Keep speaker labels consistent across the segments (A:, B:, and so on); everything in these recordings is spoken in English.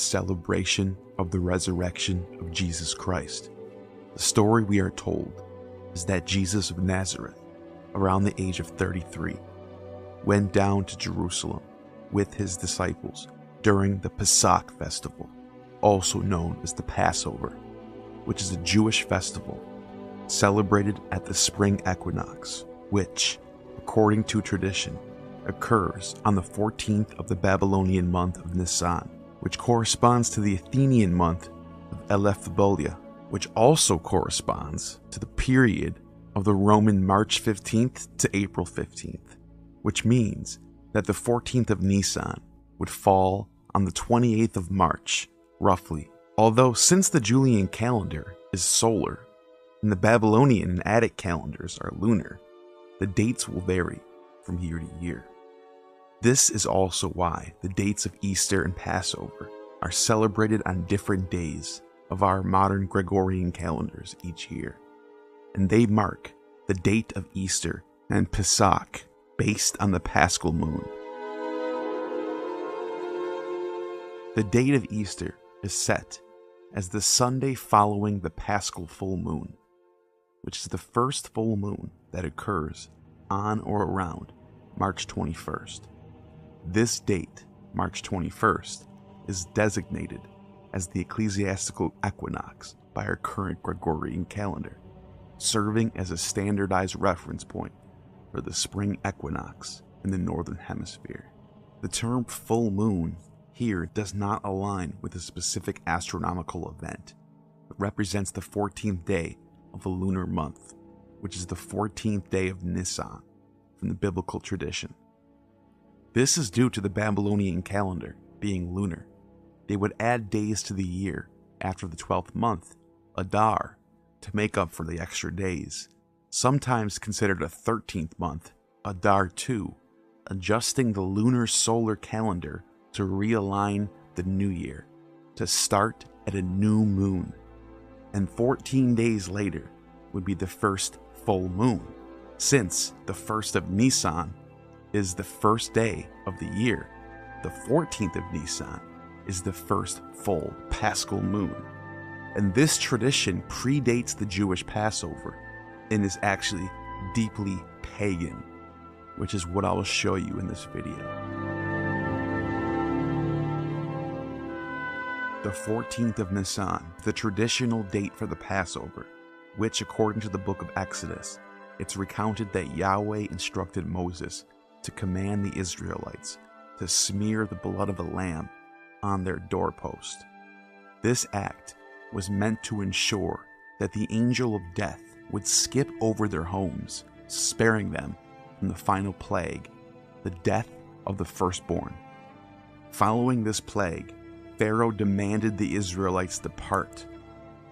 A: celebration of the resurrection of Jesus Christ. The story we are told is that Jesus of Nazareth, around the age of 33, went down to Jerusalem with his disciples during the Pesach festival, also known as the Passover, which is a Jewish festival celebrated at the spring equinox, which, according to tradition, occurs on the 14th of the Babylonian month of Nisan, which corresponds to the Athenian month of Elefthebelia, which also corresponds to the period of the Roman March 15th to April 15th, which means that the 14th of Nisan would fall on the 28th of March, roughly. Although since the Julian calendar is solar and the Babylonian and Attic calendars are lunar, the dates will vary from year to year. This is also why the dates of Easter and Passover are celebrated on different days of our modern Gregorian calendars each year, and they mark the date of Easter and Pesach based on the Paschal moon. The date of Easter is set as the Sunday following the Paschal full moon, which is the first full moon that occurs on or around March 21st. This date, March 21st, is designated as the ecclesiastical equinox by our current Gregorian calendar, serving as a standardized reference point for the spring equinox in the northern hemisphere. The term full moon here does not align with a specific astronomical event, but represents the 14th day of the lunar month, which is the 14th day of Nisan from the biblical tradition. This is due to the Babylonian calendar being lunar. They would add days to the year after the 12th month, Adar, to make up for the extra days, sometimes considered a 13th month, Adar II, adjusting the lunar solar calendar to realign the new year, to start at a new moon. And 14 days later would be the first full moon, since the 1st of Nisan is the first day of the year. The 14th of Nisan is the first full Paschal moon. And this tradition predates the Jewish Passover and is actually deeply pagan, which is what I will show you in this video. The 14th of Nisan, the traditional date for the Passover, which according to the book of Exodus, it's recounted that Yahweh instructed Moses to command the Israelites to smear the blood of a lamb on their doorpost. This act was meant to ensure that the angel of death would skip over their homes, sparing them from the final plague, the death of the firstborn. Following this plague, Pharaoh demanded the Israelites depart,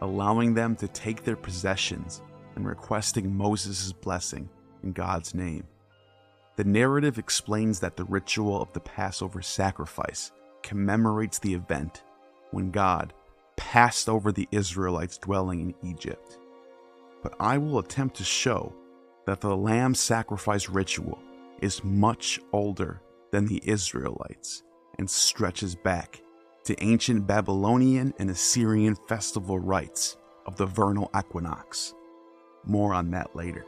A: allowing them to take their possessions and requesting Moses' blessing in God's name. The narrative explains that the ritual of the Passover sacrifice commemorates the event when God passed over the Israelites dwelling in Egypt. But I will attempt to show that the lamb sacrifice ritual is much older than the Israelites and stretches back to ancient Babylonian and Assyrian festival rites of the vernal equinox. More on that later.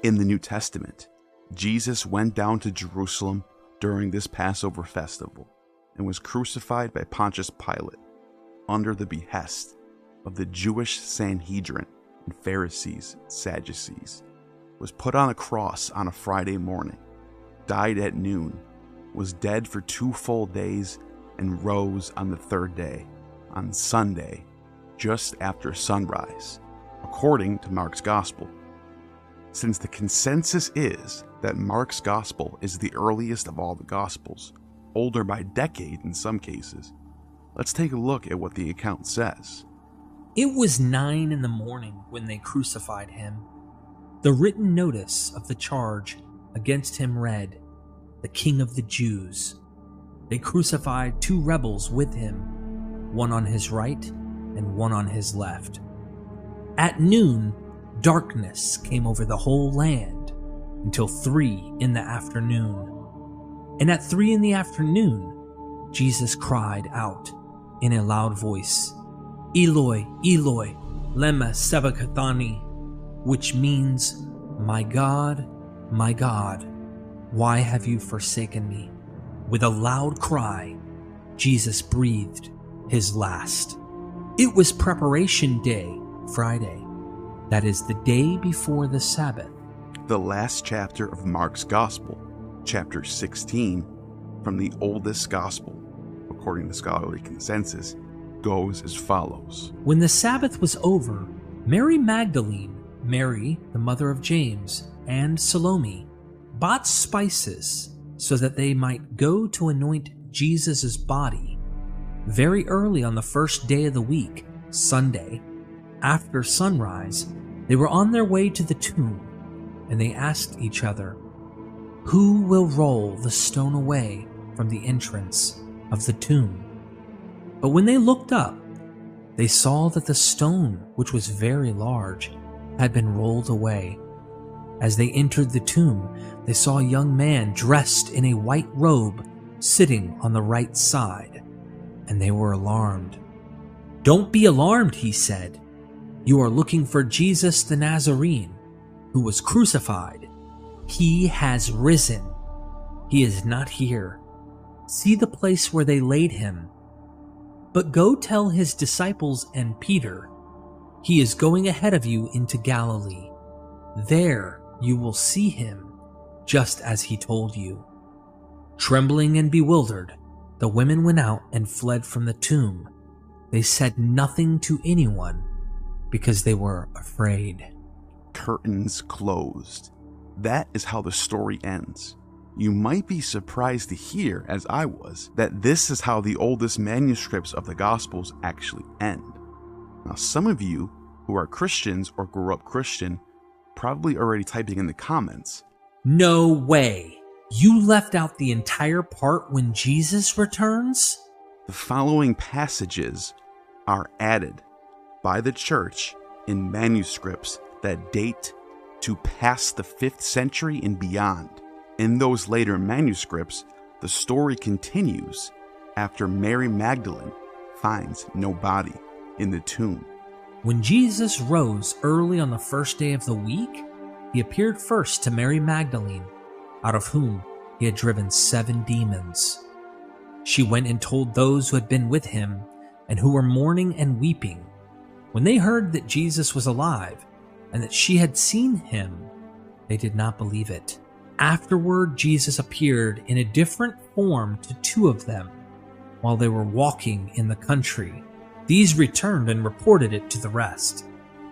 A: In the New Testament, Jesus went down to Jerusalem during this Passover festival and was crucified by Pontius Pilate under the behest of the Jewish Sanhedrin and Pharisees and Sadducees, was put on a cross on a Friday morning, died at noon, was dead for 2 full days, and rose on the 3rd day, on Sunday, just after sunrise, according to Mark's Gospel. Since the consensus is that Mark's Gospel is the earliest of all the Gospels, older by decade in some cases, let's take a look at what the account says.
B: It was 9 in the morning when they crucified him. The written notice of the charge against him read, "The King of the Jews." They crucified 2 rebels with him, one on his right and one on his left. At noon, darkness came over the whole land until 3 in the afternoon. And at 3 in the afternoon, Jesus cried out in a loud voice, Eloi, Eloi, lema sabachthani, which means, my God, why have you forsaken me? With a loud cry, Jesus breathed his last. It was preparation day, Friday. That is the day before the Sabbath.
A: The last chapter of Mark's Gospel, chapter 16, from the oldest Gospel, according to scholarly consensus, goes as follows.
B: When the Sabbath was over, Mary Magdalene, Mary, the mother of James, and Salome bought spices so that they might go to anoint Jesus' body. Very early on the first day of the week, Sunday, after sunrise, they were on their way to the tomb, and they asked each other, who will roll the stone away from the entrance of the tomb? But when they looked up, they saw that the stone, which was very large, had been rolled away. As they entered the tomb, they saw a young man dressed in a white robe sitting on the right side, and they were alarmed. Don't be alarmed, he said. You are looking for Jesus the Nazarene, who was crucified. He has risen. He is not here. See the place where they laid him. But go tell his disciples and Peter, he is going ahead of you into Galilee. There you will see him, just as he told you. Trembling and bewildered, the women went out and fled from the tomb. They said nothing to anyone because they were afraid.
A: Curtains closed. That is how the story ends. You might be surprised to hear, as I was, that this is how the oldest manuscripts of the Gospels actually end. Now, some of you who are Christians or grew up Christian probably already typing in the comments,
B: no way! You left out the entire part when Jesus returns?
A: The following passages are added by the church in manuscripts that date to past the 5th century and beyond. In those later manuscripts, the story continues after Mary Magdalene finds no body in the tomb.
B: When Jesus rose early on the first day of the week, he appeared first to Mary Magdalene, out of whom he had driven 7 demons. She went and told those who had been with him and who were mourning and weeping. When they heard that Jesus was alive and that she had seen him, they did not believe it. Afterward, Jesus appeared in a different form to 2 of them while they were walking in the country. These returned and reported it to the rest,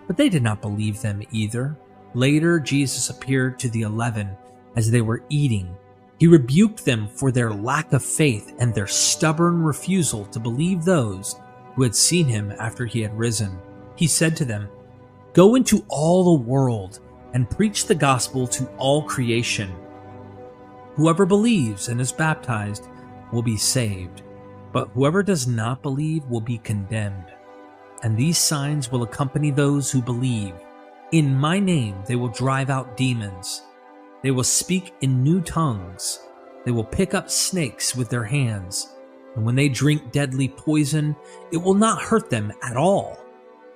B: but they did not believe them either. Later, Jesus appeared to the 11 as they were eating. He rebuked them for their lack of faith and their stubborn refusal to believe those who had seen him after he had risen. He said to them, "Go into all the world and preach the gospel to all creation. Whoever believes and is baptized will be saved, but whoever does not believe will be condemned. And these signs will accompany those who believe. In my name they will drive out demons. They will speak in new tongues. They will pick up snakes with their hands. And when they drink deadly poison, it will not hurt them at all.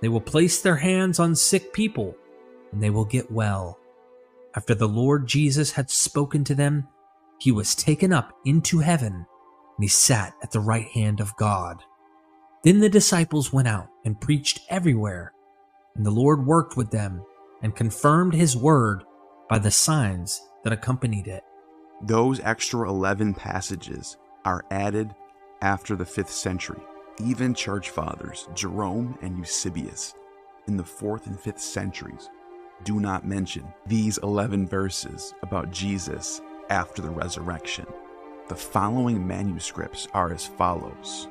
B: They will place their hands on sick people, and they will get well." After the Lord Jesus had spoken to them, he was taken up into heaven, and he sat at the right hand of God. Then the disciples went out and preached everywhere, and the Lord worked with them and confirmed his word by the signs that accompanied it.
A: Those extra 11 passages are added after the 5th century. Even church fathers Jerome and Eusebius in the 4th and 5th centuries do not mention these 11 verses about Jesus after the resurrection. The following manuscripts are as follows.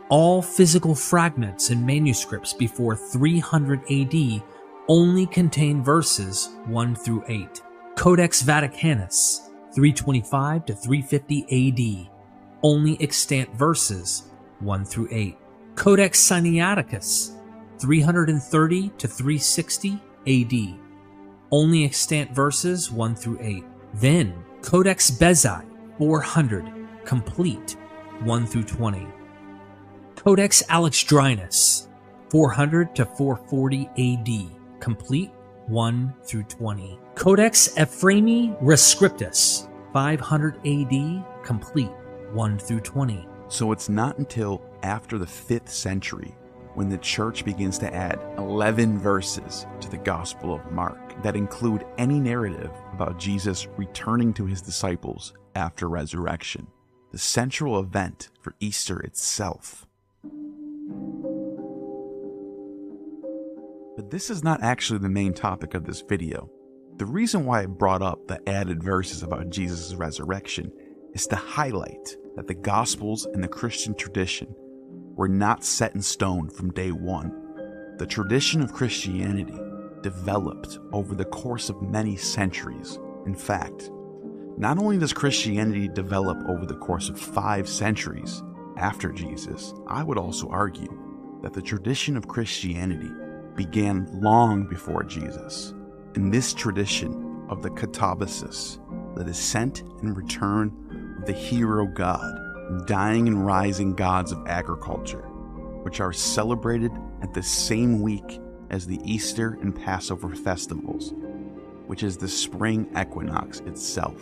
B: All physical fragments and manuscripts before 300 AD only contain verses 1 through 8. Codex Vaticanus, 325 to 350 AD, only extant verses 1 through 8. Codex Sinaiticus, 330 to 360 AD, only extant verses 1 through 8. Then Codex Bezae, 400, complete, 1 through 20. Codex Alexandrinus, 400 to 440 AD, complete, 1 through 20. Codex Ephraemi Rescriptus, 500 AD, complete, 1 through 20.
A: So it's not until after the 5th century when the church begins to add 11 verses to the Gospel of Mark that include any narrative about Jesus returning to his disciples after resurrection, the central event for Easter itself. But this is not actually the main topic of this video. The reason why I brought up the added verses about Jesus' resurrection is to highlight that the Gospels and the Christian tradition were not set in stone from day one. The tradition of Christianity developed over the course of many centuries. In fact, not only does Christianity develop over the course of 5 centuries after Jesus, I would also argue that the tradition of Christianity began long before Jesus. In this tradition of the katabasis, the descent and return of the hero god, dying and rising gods of agriculture, which are celebrated at the same week as the Easter and Passover festivals, which is the spring equinox itself.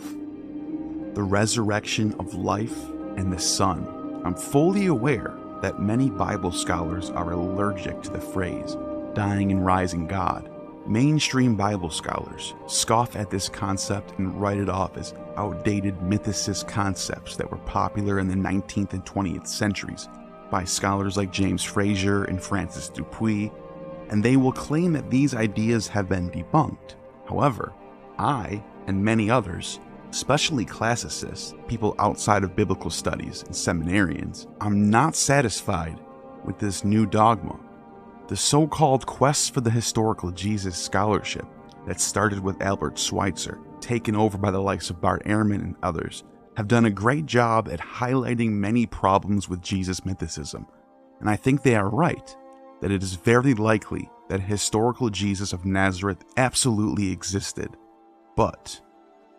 A: The resurrection of life and the sun. I'm fully aware that many Bible scholars are allergic to the phrase, dying and rising God. Mainstream Bible scholars scoff at this concept and write it off as outdated mythicist concepts that were popular in the 19th and 20th centuries by scholars like James Frazer and Francis Dupuy, and they will claim that these ideas have been debunked. However, I and many others, especially classicists, people outside of biblical studies and seminarians, I'm not satisfied with this new dogma. The so-called quest for the historical Jesus scholarship that started with Albert Schweitzer, taken over by the likes of Bart Ehrman and others, have done a great job at highlighting many problems with Jesus mythicism, and I think they are right that it is very likely that a historical Jesus of Nazareth absolutely existed. But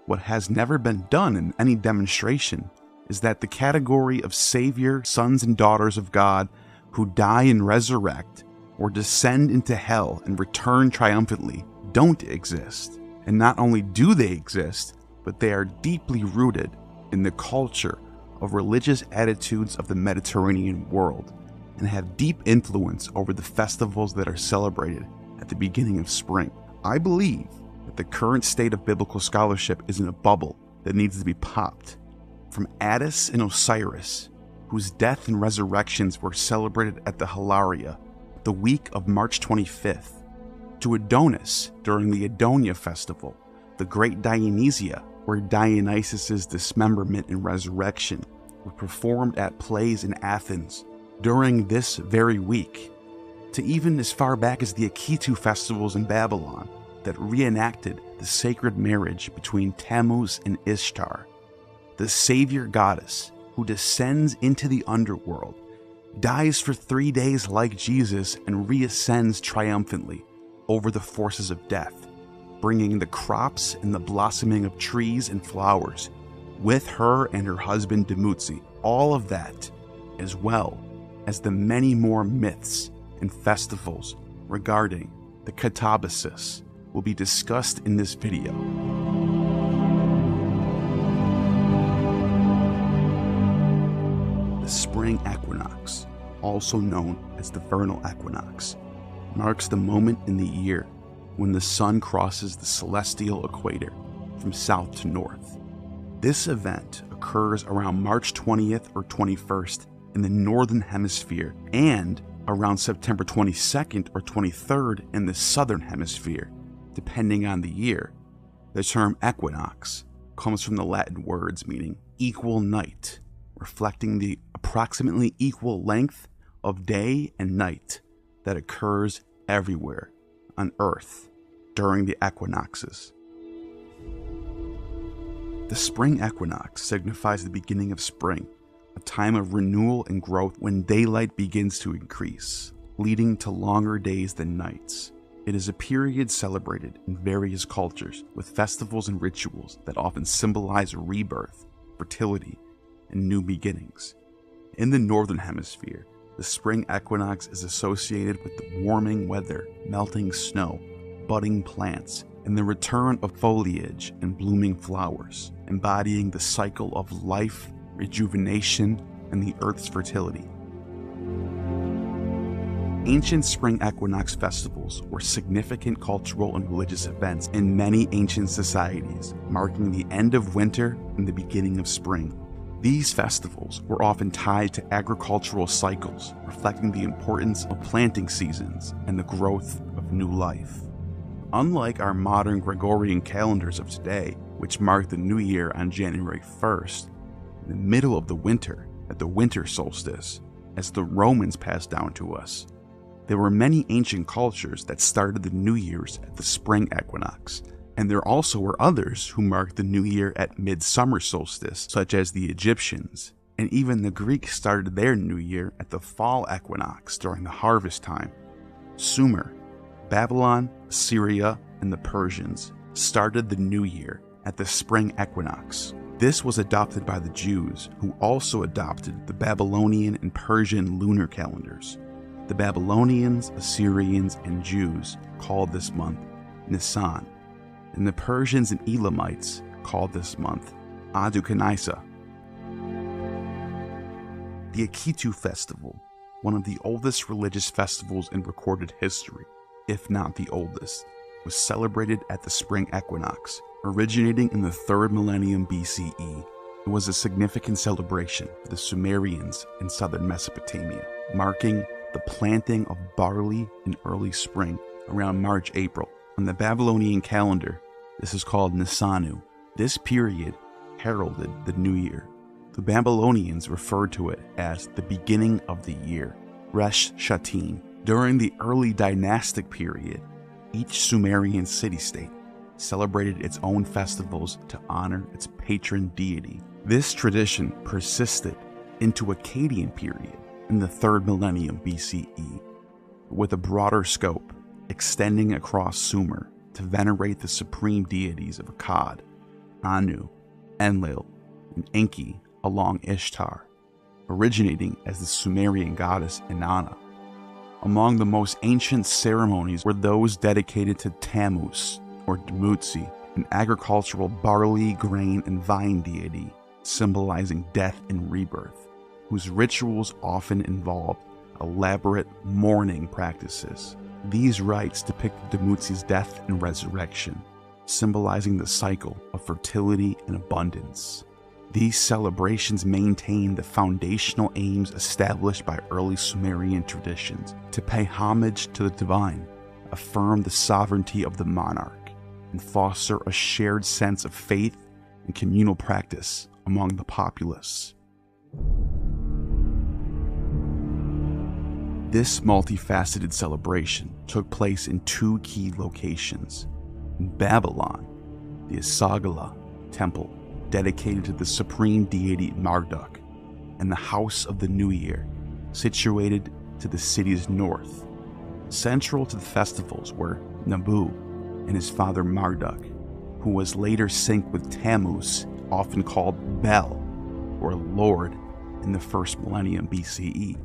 A: what has never been done in any demonstration is that the category of Savior, sons and daughters of God who die and resurrect or descend into hell and return triumphantly don't exist. And not only do they exist, but they are deeply rooted in the culture of religious attitudes of the Mediterranean world and have deep influence over the festivals that are celebrated at the beginning of spring. I believe that the current state of biblical scholarship is in a bubble that needs to be popped. From Attis and Osiris, whose death and resurrections were celebrated at the Hilaria the week of March 25th, to Adonis during the Adonia festival, the Great Dionysia, where Dionysus' dismemberment and resurrection were performed at plays in Athens during this very week, to even as far back as the Akitu festivals in Babylon that reenacted the sacred marriage between Tammuz and Ishtar, the savior goddess who descends into the underworld, dies for 3 days like Jesus, and reascends triumphantly over the forces of death, bringing the crops and the blossoming of trees and flowers with her and her husband Dumuzi. All of that, as well as the many more myths and festivals regarding the katabasis, will be discussed in this video. The spring equinox, also known as the vernal equinox, marks the moment in the year when the sun crosses the celestial equator from south to north. This event occurs around March 20th or 21st in the northern hemisphere and around September 22nd or 23rd in the southern hemisphere, depending on the year. The term equinox comes from the Latin words meaning equal night, reflecting the approximately equal length of day and night that occurs everywhere on Earth during the equinoxes. The spring equinox signifies the beginning of spring, a time of renewal and growth when daylight begins to increase, leading to longer days than nights. It is a period celebrated in various cultures with festivals and rituals that often symbolize rebirth, fertility, and new beginnings. In the northern hemisphere, the spring equinox is associated with the warming weather, melting snow, budding plants, and the return of foliage and blooming flowers, embodying the cycle of life, rejuvenation, and the earth's fertility. Ancient spring equinox festivals were significant cultural and religious events in many ancient societies, marking the end of winter and the beginning of spring. These festivals were often tied to agricultural cycles, reflecting the importance of planting seasons and the growth of new life. Unlike our modern Gregorian calendars of today, which mark the new year on January 1st, in the middle of the winter, at the winter solstice, as the Romans passed down to us, there were many ancient cultures that started the New Year's at the spring equinox, and there also were others who marked the New Year at midsummer solstice, such as the Egyptians, and even the Greeks started their New Year at the fall equinox during the harvest time. Sumer, Babylon, Assyria, and the Persians started the New Year at the spring equinox. This was adopted by the Jews, who also adopted the Babylonian and Persian lunar calendars. The Babylonians, Assyrians, and Jews called this month Nisan, and the Persians and Elamites called this month Adukhanisa. The Akitu Festival, one of the oldest religious festivals in recorded history, if not the oldest, was celebrated at the spring equinox, originating in the 3rd millennium BCE. It was a significant celebration for the Sumerians in southern Mesopotamia, marking the planting of barley in early spring around March-April. On the Babylonian calendar, this is called Nisanu. This period heralded the new year. The Babylonians referred to it as the beginning of the year, Resh Shatim. During the early dynastic period, each Sumerian city-state celebrated its own festivals to honor its patron deity. This tradition persisted into Akkadian period in the 3rd millennium BCE, with a broader scope extending across Sumer to venerate the supreme deities of Akkad, Anu, Enlil, and Enki along Ishtar, originating as the Sumerian goddess Inanna. Among the most ancient ceremonies were those dedicated to Tammuz, or Dumuzi, an agricultural barley, grain, and vine deity symbolizing death and rebirth, whose rituals often involved elaborate mourning practices. These rites depict Dumuzi's death and resurrection, symbolizing the cycle of fertility and abundance. These celebrations maintain the foundational aims established by early Sumerian traditions to pay homage to the divine, affirm the sovereignty of the monarch, and foster a shared sense of faith and communal practice among the populace. This multifaceted celebration took place in 2 key locations. In Babylon, the Esagila Temple, dedicated to the supreme deity Marduk, and the House of the New Year, situated to the city's north. Central to the festivals were Nabu and his father Marduk, who was later synced with Tammuz, often called Bel, or Lord, in the 1st millennium BCE,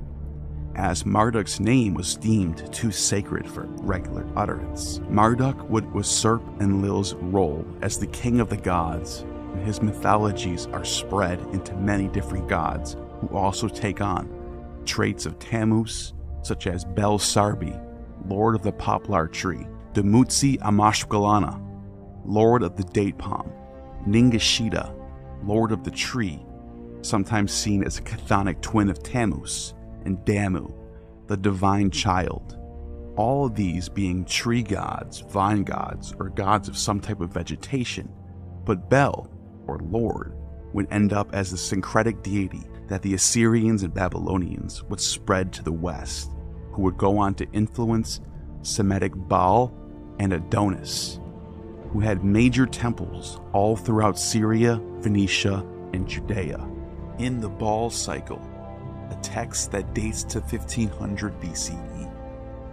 A: as Marduk's name was deemed too sacred for regular utterance. Marduk would usurp Enlil's role as the king of the gods, and his mythologies are spread into many different gods who also take on traits of Tammuz, such as Bel Sarbi, lord of the poplar tree, Dumuzi Amashgalana, lord of the date palm, Ningishita, lord of the tree, sometimes seen as a chthonic twin of Tammuz, and Damu, the divine child. All of these being tree gods, vine gods, or gods of some type of vegetation, but Bel, or Lord, would end up as the syncretic deity that the Assyrians and Babylonians would spread to the west, who would go on to influence Semitic Baal and Adonis, who had major temples all throughout Syria, Phoenicia, and Judea. In the Baal cycle, a text that dates to 1500 BCE.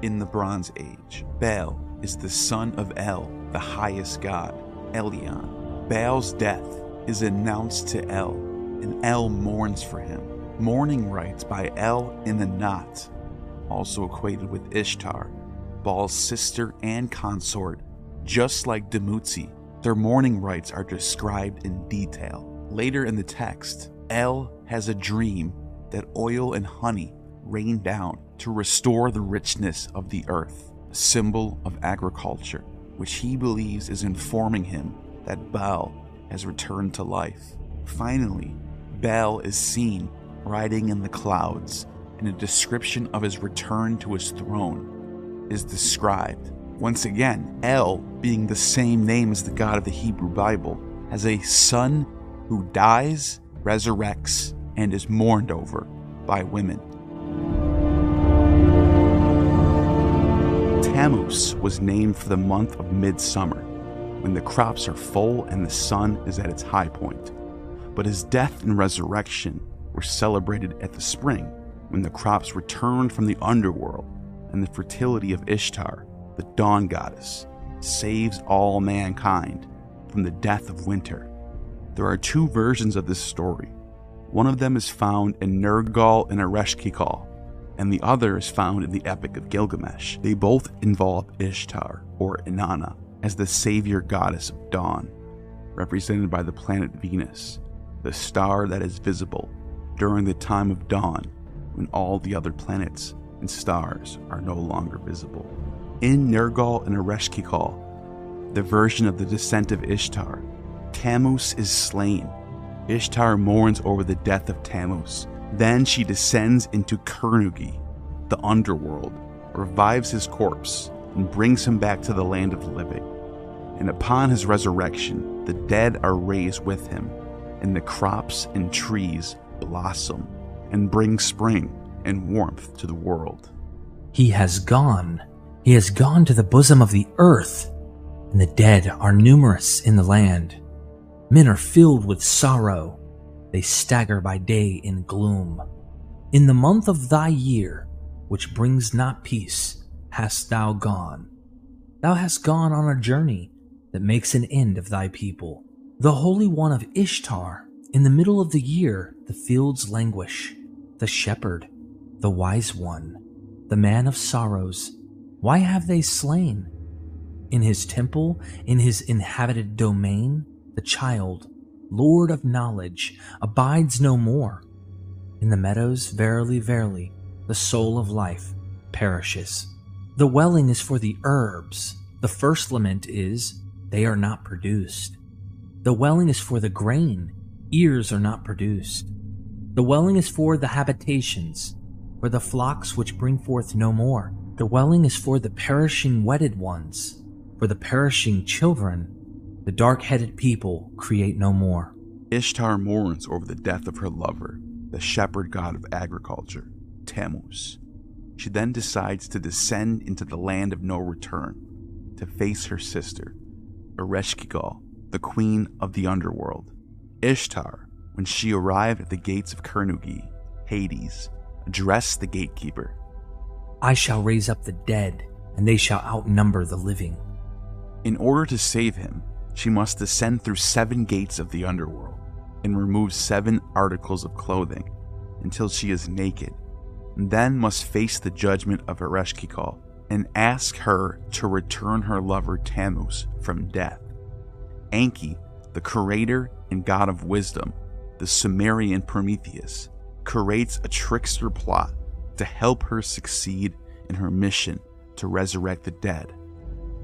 A: In the Bronze Age, Baal is the son of El, the highest god, Elyon. Baal's death is announced to El and El mourns for him. Mourning rites by El in the Knot, also equated with Ishtar, Baal's sister and consort. Just like Dumuzi, their mourning rites are described in detail. Later in the text, El has a dream that oil and honey rain down to restore the richness of the earth, a symbol of agriculture, which he believes is informing him that Baal has returned to life. Finally, Baal is seen riding in the clouds, and a description of his return to his throne is described. Once again, El, being the same name as the God of the Hebrew Bible, has a son who dies, resurrects, and is mourned over by women. Tammuz was named for the month of midsummer, when the crops are full and the sun is at its high point. But his death and resurrection were celebrated at the spring, when the crops returned from the underworld, and the fertility of Ishtar, the dawn goddess, saves all mankind from the death of winter. There are two versions of this story. One of them is found in Nergal and Ereshkigal, and the other is found in the Epic of Gilgamesh. They both involve Ishtar, or Inanna, as the savior goddess of dawn, represented by the planet Venus, the star that is visible during the time of dawn, when all the other planets and stars are no longer visible. In Nergal and Ereshkigal, the version of the descent of Ishtar, Tammuz is slain. Ishtar mourns over the death of Tammuz. Then she descends into Kernugi, the underworld, revives his corpse, and brings him back to the land of the living. And upon his resurrection, the dead are raised with him, and the crops and trees blossom and bring spring and warmth to the world.
B: He has gone to the bosom of the earth, and the dead are numerous in the land. Men are filled with sorrow, they stagger by day in gloom. In the month of thy year, which brings not peace, hast thou gone. Thou hast gone on a journey that makes an end of thy people. The Holy One of Ishtar, in the middle of the year the fields languish. The shepherd, the wise one, the man of sorrows, why have they slain? In his temple, in his inhabited domain, the child, Lord of knowledge, abides no more. In the meadows, verily, verily, the soul of life perishes. The welling is for the herbs. The first lament is, they are not produced. The welling is for the grain. Ears are not produced. The welling is for the habitations, for the flocks which bring forth no more. The welling is for the perishing wedded ones, for the perishing children. The dark-headed people create no more.
A: Ishtar mourns over the death of her lover, the shepherd god of agriculture, Tammuz. She then decides to descend into the land of no return, to face her sister, Ereshkigal, the queen of the underworld. Ishtar, when she arrived at the gates of Kernugi, Hades, addressed the gatekeeper.
B: I shall raise up the dead, and they shall outnumber the living.
A: In order to save him, she must descend through 7 gates of the underworld and remove 7 articles of clothing until she is naked, and then must face the judgment of Ereshkigal and ask her to return her lover Tammuz from death. Enki, the creator and god of wisdom, the Sumerian Prometheus, creates a trickster plot to help her succeed in her mission to resurrect the dead.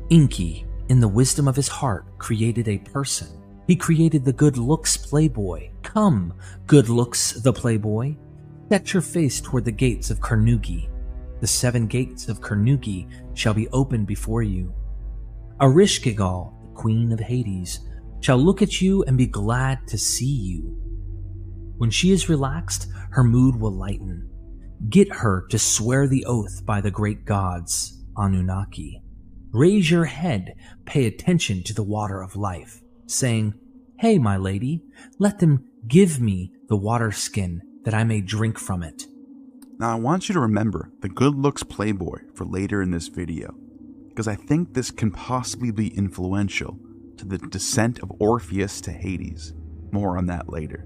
B: Enki, in the wisdom of his heart, created a person. He created the good looks playboy. Come, good looks the playboy, set your face toward the gates of Kernugi. The 7 gates of Kernugi shall be opened before you. Ereshkigal, the queen of Hades, shall look at you and be glad to see you. When she is relaxed, her mood will lighten. Get her to swear the oath by the great gods, Anunnaki. Raise your head, pay attention to the water of life, saying, Hey, my lady, let them give me the water skin that I may drink from it.
A: Now I want you to remember the good looks playboy for later in this video, because I think this can possibly be influential to the descent of Orpheus to Hades. More on that later.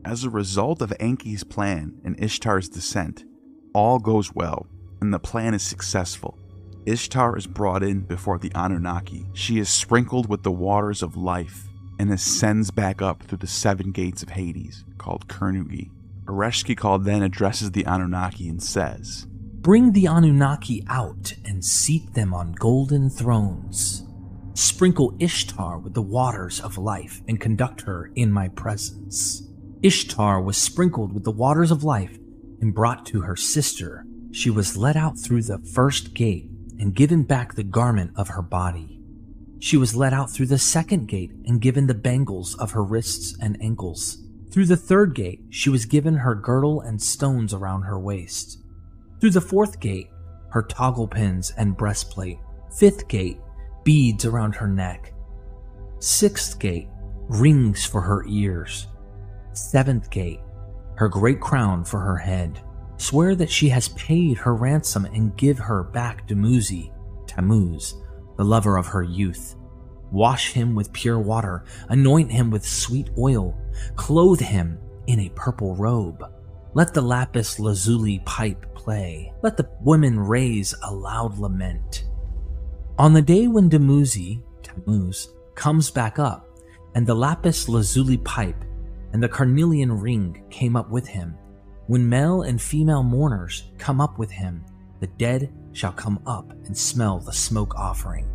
A: As a result of Enki's plan and Ishtar's descent, all goes well, and the plan is successful. Ishtar is brought in before the Anunnaki. She is sprinkled with the waters of life and ascends back up through the 7 gates of Hades, called Kernugi. Ereshkigal then addresses the Anunnaki and says,
B: "Bring the Anunnaki out and seat them on golden thrones. Sprinkle Ishtar with the waters of life and conduct her in my presence." Ishtar was sprinkled with the waters of life and brought to her sister. She was led out through the first gate and given back the garment of her body. She was led out through the second gate and given the bangles of her wrists and ankles. Through the third gate, she was given her girdle and stones around her waist. Through the fourth gate, her toggle pins and breastplate. Fifth gate, beads around her neck. Sixth gate, rings for her ears. Seventh gate, her great crown for her head. Swear that she has paid her ransom and give her back Dumuzi, Tammuz, the lover of her youth. Wash him with pure water, anoint him with sweet oil, clothe him in a purple robe. Let the lapis lazuli pipe play. Let the women raise a loud lament. On the day when Dumuzi, Tammuz, comes back up, and the lapis lazuli pipe and the carnelian ring came up with him, when male and female mourners come up with him, the dead shall come up and smell the smoke offering.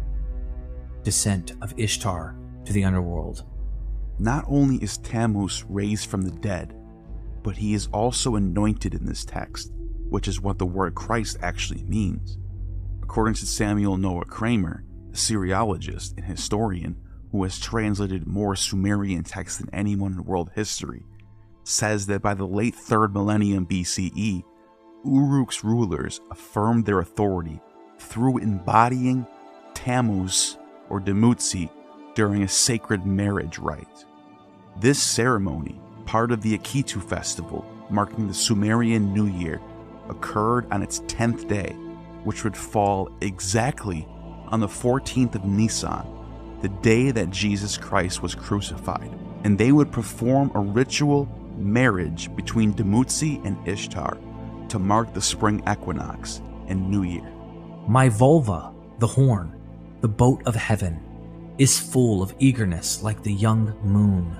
B: Descent of Ishtar to the underworld.
A: Not only is Tammuz raised from the dead, but he is also anointed in this text, which is what the word Christ actually means. According to Samuel Noah Kramer, a Syriologist and historian who has translated more Sumerian texts than anyone in world history, says that by the late 3rd millennium BCE, Uruk's rulers affirmed their authority through embodying Tammuz or Dumuzi during a sacred marriage rite. This ceremony, part of the Akitu festival marking the Sumerian New Year, occurred on its 10th day, which would fall exactly on the 14th of Nisan, the day that Jesus Christ was crucified, and they would perform a ritual marriage between Dumuzi and Ishtar to mark the spring equinox and New Year.
B: My vulva, the horn, the boat of heaven, is full of eagerness like the young moon.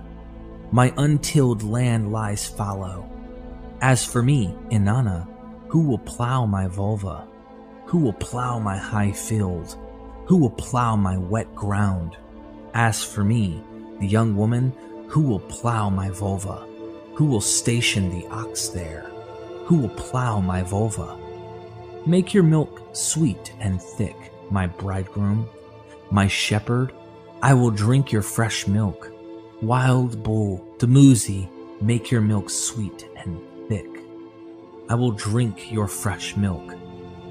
B: My untilled land lies fallow. As for me, Inanna, who will plow my vulva? Who will plow my high field? Who will plow my wet ground? As for me, the young woman, who will plow my vulva? Who will station the ox there? Who will plow my vulva? Make your milk sweet and thick, my bridegroom. My shepherd, I will drink your fresh milk. Wild bull, Dumuzi, make your milk sweet and thick. I will drink your fresh milk.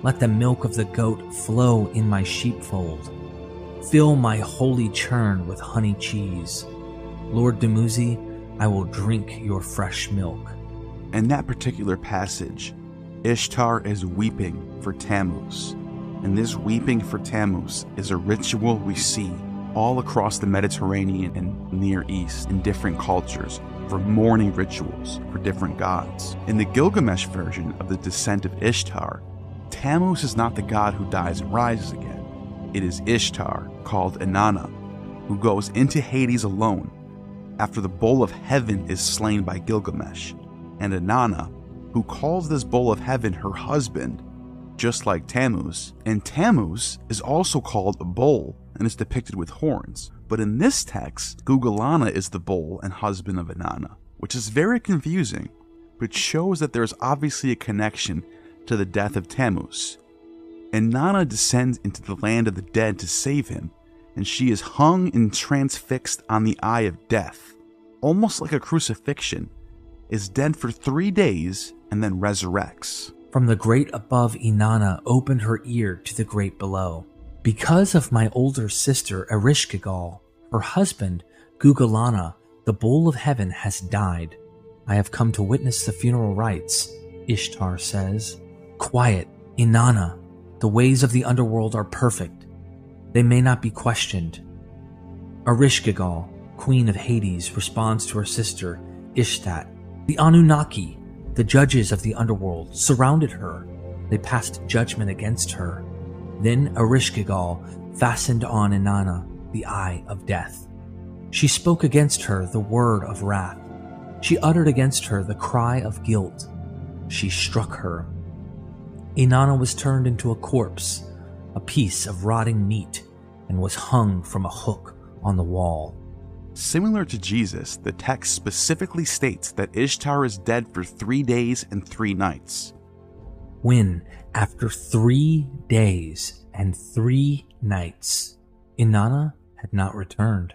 B: Let the milk of the goat flow in my sheepfold. Fill my holy churn with honey cheese. Lord Dumuzi, I will drink your fresh milk.
A: In that particular passage, Ishtar is weeping for Tammuz, and this weeping for Tammuz is a ritual we see all across the Mediterranean and Near East in different cultures for mourning rituals for different gods. In the Gilgamesh version of the descent of Ishtar, Tammuz is not the god who dies and rises again. It is Ishtar, called Inanna, who goes into Hades alone after the bull of heaven is slain by Gilgamesh, and Inanna, who calls this bull of heaven her husband, just like Tammuz. And Tammuz is also called a bull and is depicted with horns. But in this text, Gugalana is the bull and husband of Inanna, which is very confusing, but shows that there's obviously a connection to the death of Tammuz. Inanna descends into the land of the dead to save him, and she is hung and transfixed on the eye of death, almost like a crucifixion, is dead for 3 days, and then resurrects.
B: From the great above, Inanna opened her ear to the great below. Because of my older sister Ereshkigal, her husband Gugalana, the bull of heaven, has died. I have come to witness the funeral rites, Ishtar says. Quiet, Inanna. The ways of the underworld are perfect. They may not be questioned. Ereshkigal, queen of Hades, responds to her sister Ishtat The Anunnaki, the judges of the underworld, surrounded her. They passed judgment against her. Then Ereshkigal fastened on Inanna the eye of death. She spoke against her the word of wrath. She uttered against her the cry of guilt. She struck her. Inanna was turned into a corpse, a piece of rotting meat, and was hung from a hook on the wall.
A: Similar to Jesus, the text specifically states that Ishtar is dead for 3 days and 3 nights.
B: When, after 3 days and 3 nights, Inanna had not returned,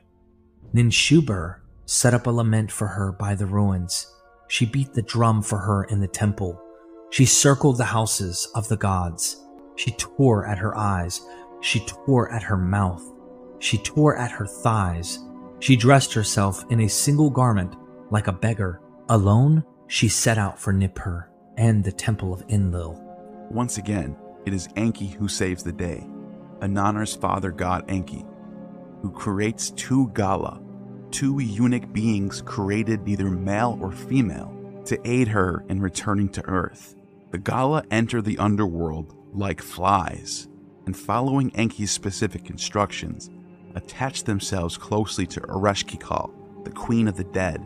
B: Ninshubur set up a lament for her by the ruins. She beat the drum for her in the temple. She circled the houses of the gods. She tore at her eyes. She tore at her mouth. She tore at her thighs. She dressed herself in a single garment like a beggar. Alone, she set out for Nippur and the temple of Enlil.
A: Once again, it is Enki who saves the day, Inanna's father god Enki, who creates 2 Gala, 2 eunuch beings created neither male or female, to aid her in returning to Earth. The Gala enter the underworld like flies, and following Enki's specific instructions, attach themselves closely to Ereshkigal, the queen of the dead,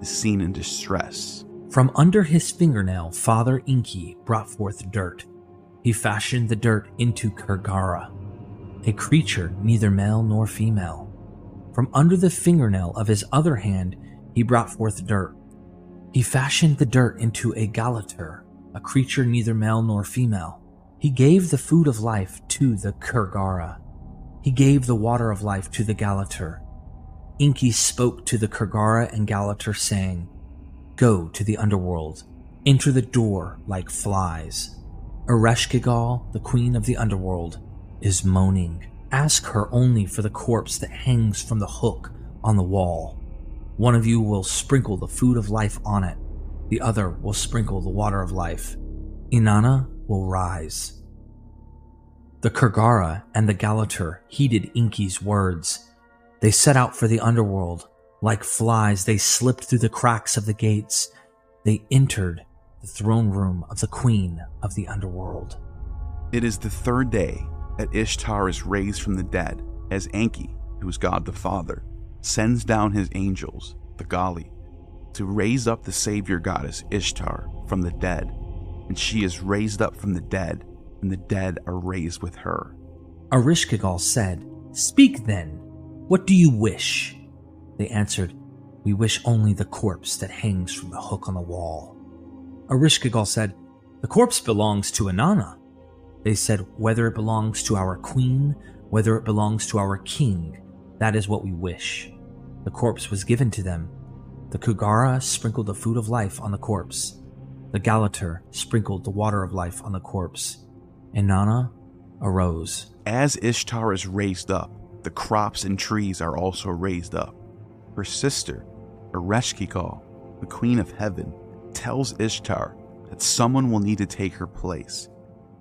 A: is seen in distress.
B: From under his fingernail, Father Enki brought forth dirt. He fashioned the dirt into Kurgara, a creature neither male nor female. From under the fingernail of his other hand, he brought forth dirt. He fashioned the dirt into a Galater, a creature neither male nor female. He gave the food of life to the Kurgara. He gave the water of life to the Galater. Enki spoke to the Kurgara and Galater, saying, "Go to the underworld. Enter the door like flies. Ereshkigal, the queen of the underworld, is moaning. Ask her only for the corpse that hangs from the hook on the wall. One of you will sprinkle the food of life on it. The other will sprinkle the water of life. Inanna will rise." The Kurgara and the Galater heeded Enki's words. They set out for the underworld. Like flies, they slipped through the cracks of the gates. They entered the throne room of the queen of the underworld.
A: It is the 3rd day that Ishtar is raised from the dead, as Enki, who is God the Father, sends down his angels, the Gali, to raise up the savior goddess Ishtar from the dead, and she is raised up from the dead, and the dead are raised with her.
B: Ereshkigal said, "Speak then, what do you wish?" They answered, "We wish only the corpse that hangs from the hook on the wall." Ereshkigal said, "The corpse belongs to Inanna." They said, "Whether it belongs to our queen, whether it belongs to our king, that is what we wish." The corpse was given to them. The Kurgara sprinkled the food of life on the corpse. The Galater sprinkled the water of life on the corpse. Inanna arose.
A: As Ishtar is raised up, the crops and trees are also raised up. Her sister, Ereshkigal, the queen of heaven, tells Ishtar that someone will need to take her place.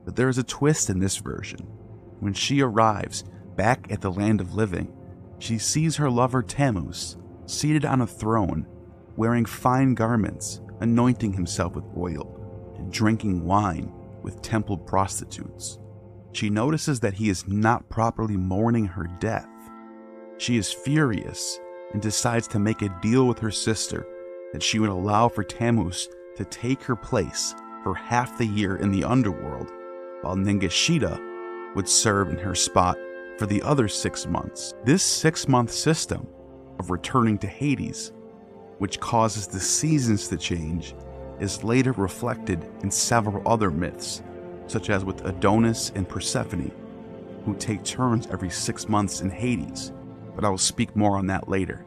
A: But there is a twist in this version. When she arrives back at the land of living, she sees her lover Tammuz seated on a throne, wearing fine garments, anointing himself with oil, and drinking wine with temple prostitutes. She notices that he is not properly mourning her death. She is furious and decides to make a deal with her sister that she would allow for Tammuz to take her place for half the year in the underworld, while Ningishita would serve in her spot for the other 6 months. This 6-month system of returning to Hades, which causes the seasons to change, is later reflected in several other myths, such as with Adonis and Persephone, who take turns every 6 months in Hades, but I will speak more on that later.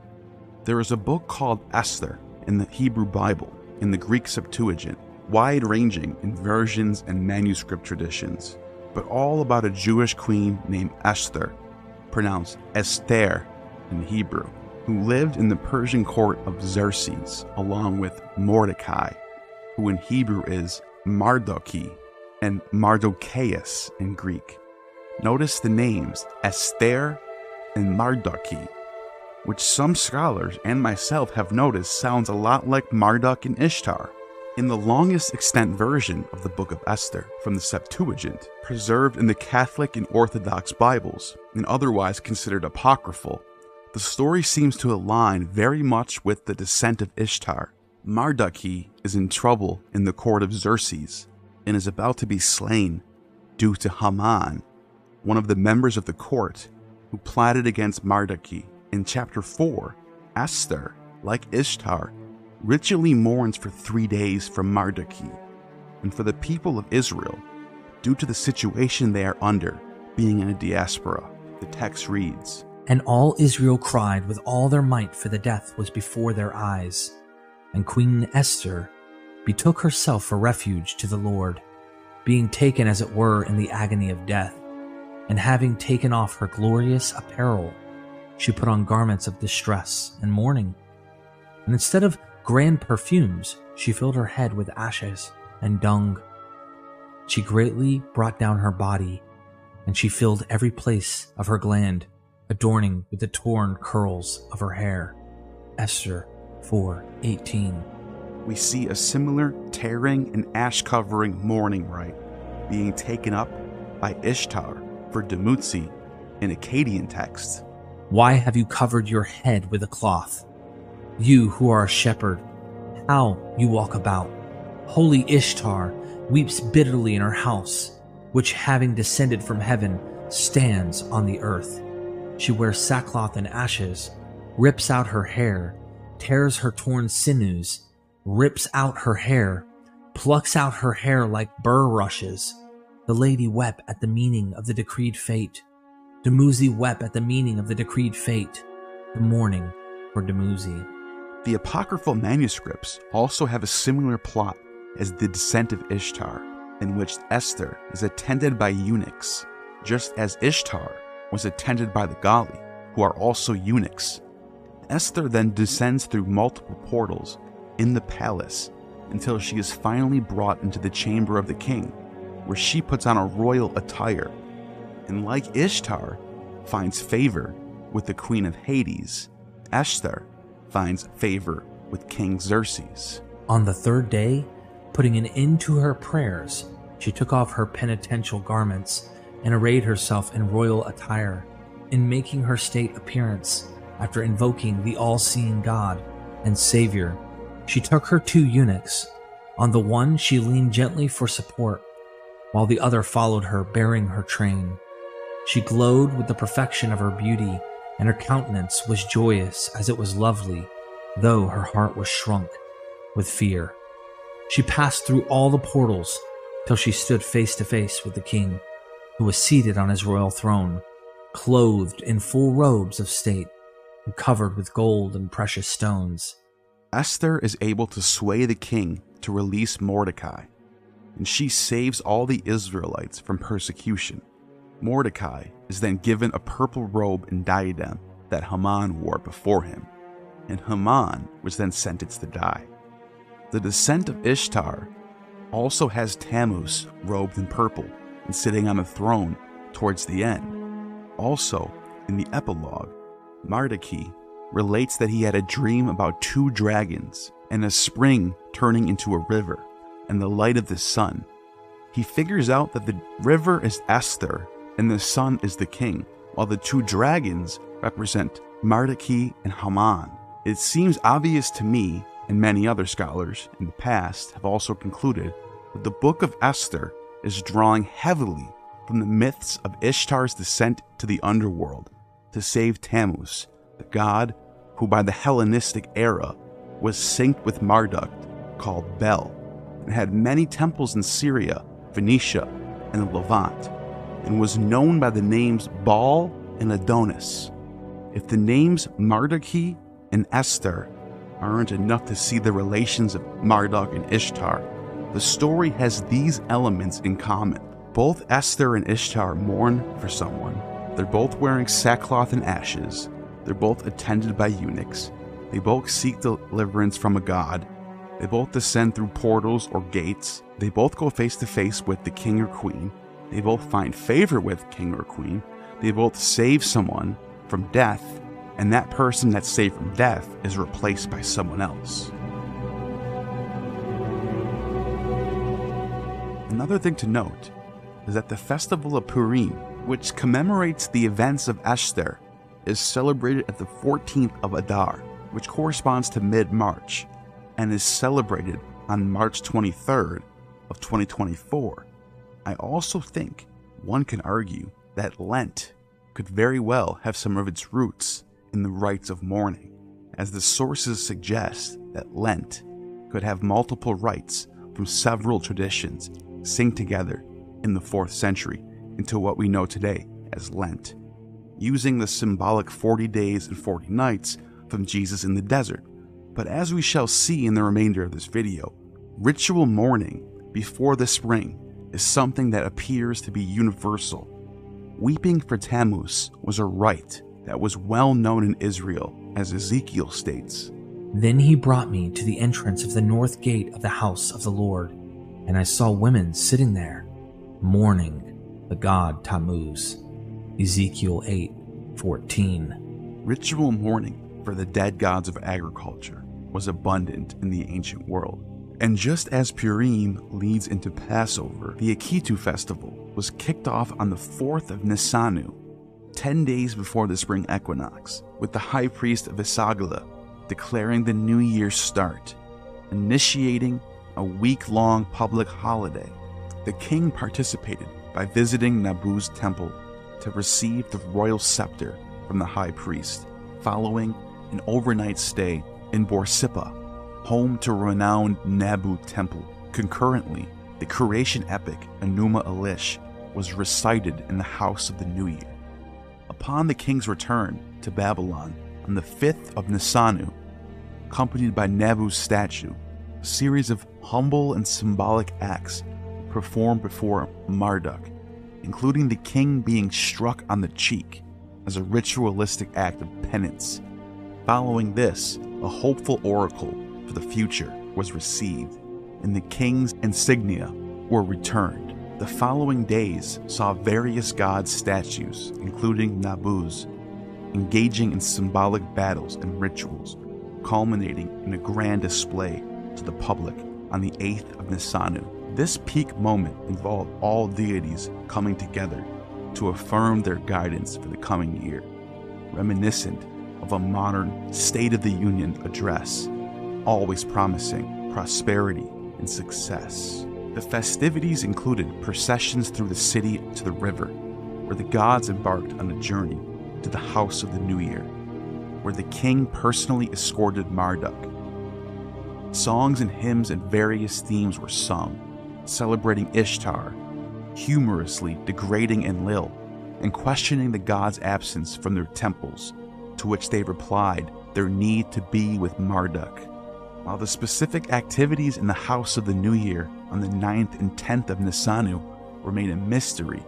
A: There is a book called Esther in the Hebrew Bible, in the Greek Septuagint, wide-ranging in versions and manuscript traditions, but all about a Jewish queen named Esther, pronounced Esther in Hebrew, who lived in the Persian court of Xerxes, along with Mordecai, who in Hebrew is Mardoki, and Mardochaeus in Greek. Notice the names Esther and Mardoki. which some scholars and myself have noticed sounds a lot like Marduk and Ishtar. In the longest extant version of the Book of Esther from the Septuagint, preserved in the Catholic and Orthodox Bibles, and otherwise considered apocryphal, the story seems to align very much with the descent of Ishtar. Marduk is in trouble in the court of Xerxes and is about to be slain due to Haman, one of the members of the court who plotted against Marduk. In chapter 4, Esther, like Ishtar, ritually mourns for 3 days for Marduk. And for the people of Israel, due to the situation they are under, being in a diaspora, the text reads,
B: "And all Israel cried with all their might, for the death was before their eyes. And Queen Esther betook herself for refuge to the Lord, being taken as it were in the agony of death. And having taken off her glorious apparel, she put on garments of distress and mourning. And instead of grand perfumes, she filled her head with ashes and dung. She greatly brought down her body, and she filled every place of her gland, adorning with the torn curls of her hair." Esther 4:18.
A: We see a similar tearing and ash-covering mourning rite being taken up by Ishtar for Dumuzi in Akkadian texts.
B: "Why have you covered your head with a cloth? You who are a shepherd, how you walk about. Holy Ishtar weeps bitterly in her house, which having descended from heaven stands on the earth. She wears sackcloth and ashes, rips out her hair, tears her torn sinews, rips out her hair, plucks out her hair like burr rushes. The lady wept at the meaning of the decreed fate. Dumuzi wept at the meaning of the decreed fate. The mourning for Dumuzi."
A: The apocryphal manuscripts also have a similar plot as the descent of Ishtar, in which Esther is attended by eunuchs, just as Ishtar was attended by the Gali, who are also eunuchs. Esther then descends through multiple portals in the palace until she is finally brought into the chamber of the king, where she puts on a royal attire, and like Ishtar, finds favor with the queen of Hades. Esther finds favor with King Xerxes.
B: On the third day, putting an end to her prayers, she took off her penitential garments and arrayed herself in royal attire. In making her state appearance, after invoking the all-seeing God and Savior, she took her 2 eunuchs. On the one she leaned gently for support, while the other followed her bearing her train. She glowed with the perfection of her beauty, and her countenance was joyous as it was lovely, though her heart was shrunk with fear. She passed through all the portals till she stood face to face with the king, who was seated on his royal throne, clothed in full robes of state, and covered with gold and precious stones.
A: Esther is able to sway the king to release Mordecai, and she saves all the Israelites from persecution. Mordecai is then given a purple robe and diadem that Haman wore before him, and Haman was then sentenced to die. The descent of Ishtar also has Tammuz robed in purple and sitting on a throne towards the end. Also, in the epilogue, Marduk relates that he had a dream about 2 dragons and a spring turning into a river and the light of the sun. He figures out that the river is Esther and the sun is the king, while the 2 dragons represent Marduk and Haman. It seems obvious to me, and many other scholars in the past have also concluded, that the book of Esther is drawing heavily from the myths of Ishtar's descent to the underworld to save Tammuz, the god who by the Hellenistic era was synced with Marduk, called Bel, and had many temples in Syria, Phoenicia, and the Levant, and was known by the names Baal and Adonis. If the names Marduk and Esther aren't enough to see the relations of Marduk and Ishtar, the story has these elements in common. Both Esther and Ishtar mourn for someone. They're both wearing sackcloth and ashes. They're both attended by eunuchs. They both seek deliverance from a god. They both descend through portals or gates. They both go face to face with the king or queen. They both find favor with king or queen. They both save someone from death. and that person that's saved from death is replaced by someone else. Another thing to note is that the festival of Purim, which commemorates the events of Esther, is celebrated at the 14th of Adar, which corresponds to mid-March, and is celebrated on March 23rd of 2024. I also think one can argue that Lent could very well have some of its roots in the rites of mourning, as the sources suggest that Lent could have multiple rites from several traditions synced together in the 4th century into what we know today as Lent, using the symbolic 40 days and 40 nights from Jesus in the desert. But as we shall see in the remainder of this video, ritual mourning before the spring is something that appears to be universal. Weeping for Tammuz was a rite that was well known in Israel, as Ezekiel states.
B: Then he brought me to the entrance of the north gate of the house of the Lord, and I saw women sitting there, mourning the god Tammuz. Ezekiel 8:14.
A: Ritual mourning for the dead gods of agriculture was abundant in the ancient world. And just as Purim leads into Passover, the Akitu festival was kicked off on the 4th of Nisanu, 10 days before the spring equinox, with the high priest of Esagila declaring the new year's start, initiating a week-long public holiday. The king participated by visiting Nabu's temple to receive the royal scepter from the high priest, following an overnight stay in Borsippa, home to renowned Nabu temple. Concurrently, the creation epic Enuma Elish was recited in the house of the New Year. Upon the king's return to Babylon on the 5th of Nisanu, accompanied by Nabu's statue, a series of humble and symbolic acts performed before Marduk, including the king being struck on the cheek as a ritualistic act of penance. Following this, a hopeful oracle for the future was received, and the king's insignia were returned. The following days saw various god statues, including Nabu's, engaging in symbolic battles and rituals, culminating in a grand display to the public on the 8th of Nisanu. This peak moment involved all deities coming together to affirm their guidance for the coming year, reminiscent of a modern State of the Union address, always promising prosperity and success. The festivities included processions through the city to the river, where the gods embarked on a journey to the house of the New Year, where the king personally escorted Marduk. Songs and hymns and various themes were sung, celebrating Ishtar, humorously degrading Enlil, and questioning the gods' absence from their temples, to which they replied their need to be with Marduk. While the specific activities in the house of the New Year on the 9th and 10th of Nisanu remain a mystery,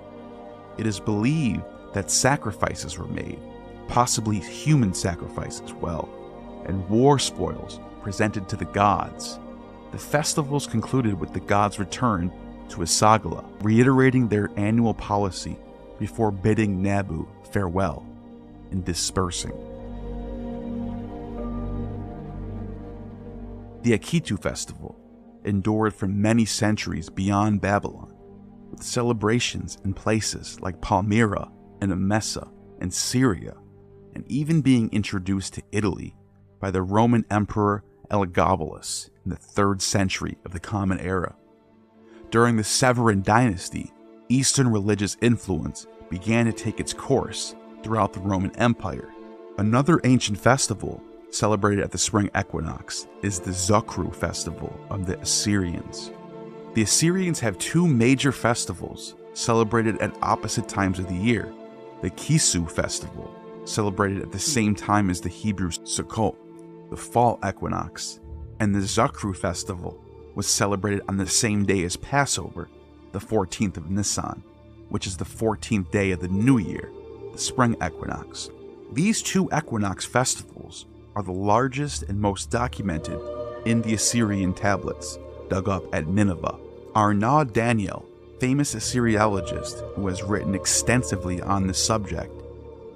A: it is believed that sacrifices were made, possibly human sacrifice as well, and war spoils presented to the gods. The festivals concluded with the gods' return to Esagila, reiterating their annual policy before bidding Nabu farewell and dispersing. The Akitu festival endured for many centuries beyond Babylon, with celebrations in places like Palmyra and Emesa and Syria, and even being introduced to Italy by the Roman Emperor Elagabalus in the 3rd century of the Common Era. During the Severan dynasty, Eastern religious influence began to take its course throughout the Roman Empire. Another ancient festival celebrated at the spring equinox is the Zokru festival of the Assyrians. The Assyrians have two major festivals celebrated at opposite times of the year: the Kisu festival, celebrated at the same time as the Hebrew Sukkot, the fall equinox, and the Zokru festival was celebrated on the same day as Passover, the 14th of Nisan, which is the 14th day of the new year, the spring equinox. These two equinox festivals are the largest and most documented in the Assyrian tablets dug up at Nineveh. Arnaud Daniel, famous Assyriologist who has written extensively on this subject,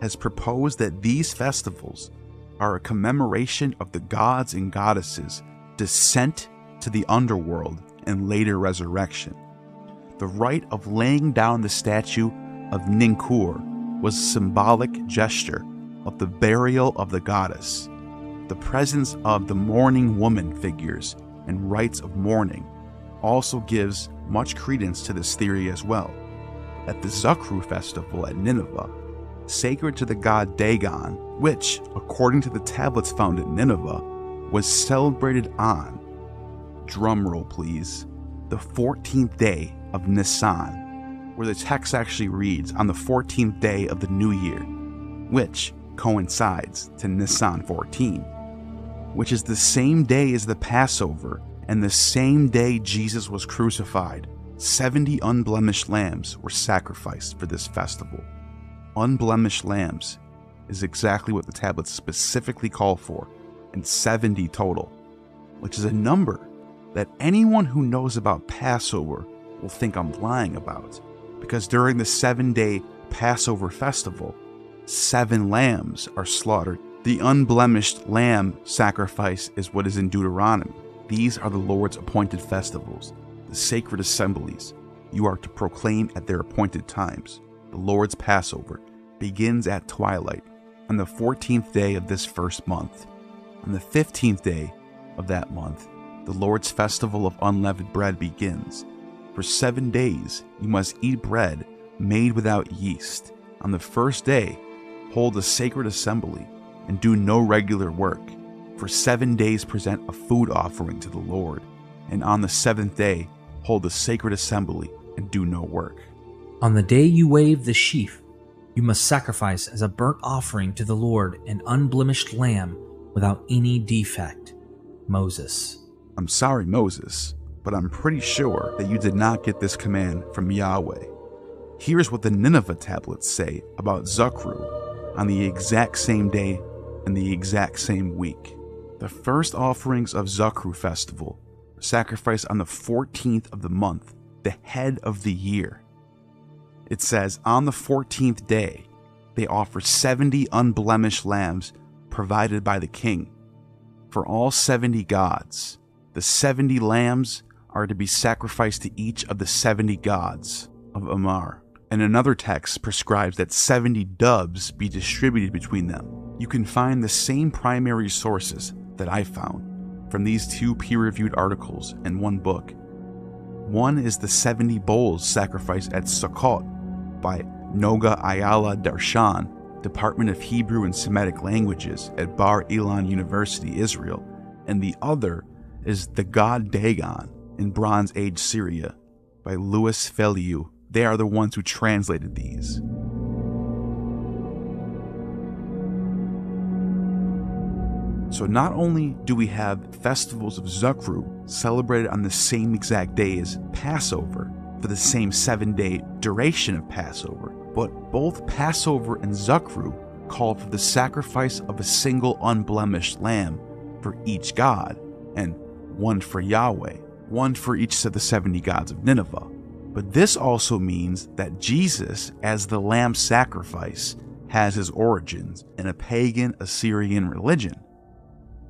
A: has proposed that these festivals are a commemoration of the gods and goddesses' descent to the underworld and later resurrection. The rite of laying down the statue of Ninkur was a symbolic gesture of the burial of the goddess. The presence of the mourning woman figures and rites of mourning also gives much credence to this theory as well. At the Zakru festival at Nineveh, sacred to the god Dagon, which, according to the tablets found at Nineveh, was celebrated on, drumroll please, the 14th day of Nisan, where the text actually reads on the 14th day of the new year, which coincides to Nisan 14, which is the same day as the Passover and the same day Jesus was crucified. 70 unblemished lambs were sacrificed for this festival. Unblemished lambs is exactly what the tablets specifically call for, and 70 total, which is a number that anyone who knows about Passover will think I'm lying about, because during the 7-day Passover festival, 7 lambs are slaughtered. The unblemished lamb sacrifice is what is in Deuteronomy. These are the Lord's appointed festivals, the sacred assemblies you are to proclaim at their appointed times. The Lord's Passover begins at twilight on the 14th day of this first month. On the 15th day of that month, the Lord's festival of unleavened bread begins. For 7 days you must eat bread made without yeast. On the first day, hold a sacred assembly and do no regular work. For 7 days present a food offering to the Lord, and on the 7th day hold a sacred assembly and do no work.
B: On the day you wave the sheaf, you must sacrifice as a burnt offering to the Lord an unblemished lamb without any defect. Moses.
A: I'm sorry, Moses, but I'm pretty sure that you did not get this command from Yahweh. Here's what the Nineveh tablets say about Zakru on the exact same day and the exact same week. The first offerings of Zakru festival were sacrificed on the 14th of the month, the head of the year. It says, on the 14th day, they offer 70 unblemished lambs provided by the king for all 70 gods. The 70 lambs are to be sacrificed to each of the 70 gods of Amar. And another text prescribes that 70 doves be distributed between them. You can find the same primary sources that I found from these 2 peer-reviewed articles and 1 book. One is the 70 bulls sacrificed at Sukkot by Noga Ayala Darshan, Department of Hebrew and Semitic Languages at Bar Ilan University, Israel, and the other is the god Dagon in Bronze Age Syria by Louis Feliu. They are the ones who translated these. So not only do we have festivals of Zakru celebrated on the same exact day as Passover for the same 7-day duration of Passover, but both Passover and Zakru call for the sacrifice of a single unblemished lamb for each god, and one for Yahweh, one for each of the 70 gods of Nineveh. But this also means that Jesus, as the lamb sacrifice, has his origins in a pagan Assyrian religion.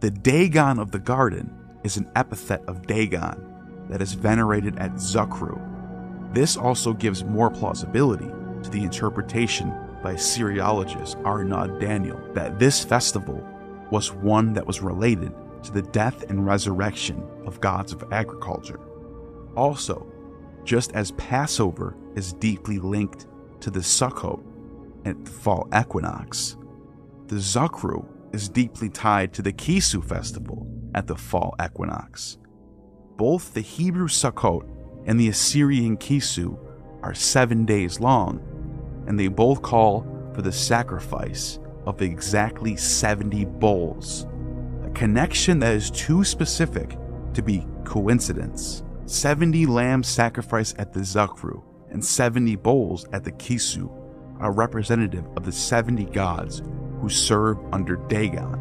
A: The Dagon of the garden is an epithet of Dagon that is venerated at Zakru. This also gives more plausibility to the interpretation by Archaeologist Arnaud Daniel that this festival was one that was related to the death and resurrection of gods of agriculture. Also, just as Passover is deeply linked to the Sukkot and the fall equinox, the Zakru is deeply tied to the Kisu festival at the fall equinox. Both the Hebrew Sukkot and the Assyrian Kisu are 7 days long, and they both call for the sacrifice of exactly 70 bulls, a connection that is too specific to be coincidence. 70 lambs sacrificed at the Zakru and 70 bulls at the Kisu are representative of the 70 gods who serve under Dagon.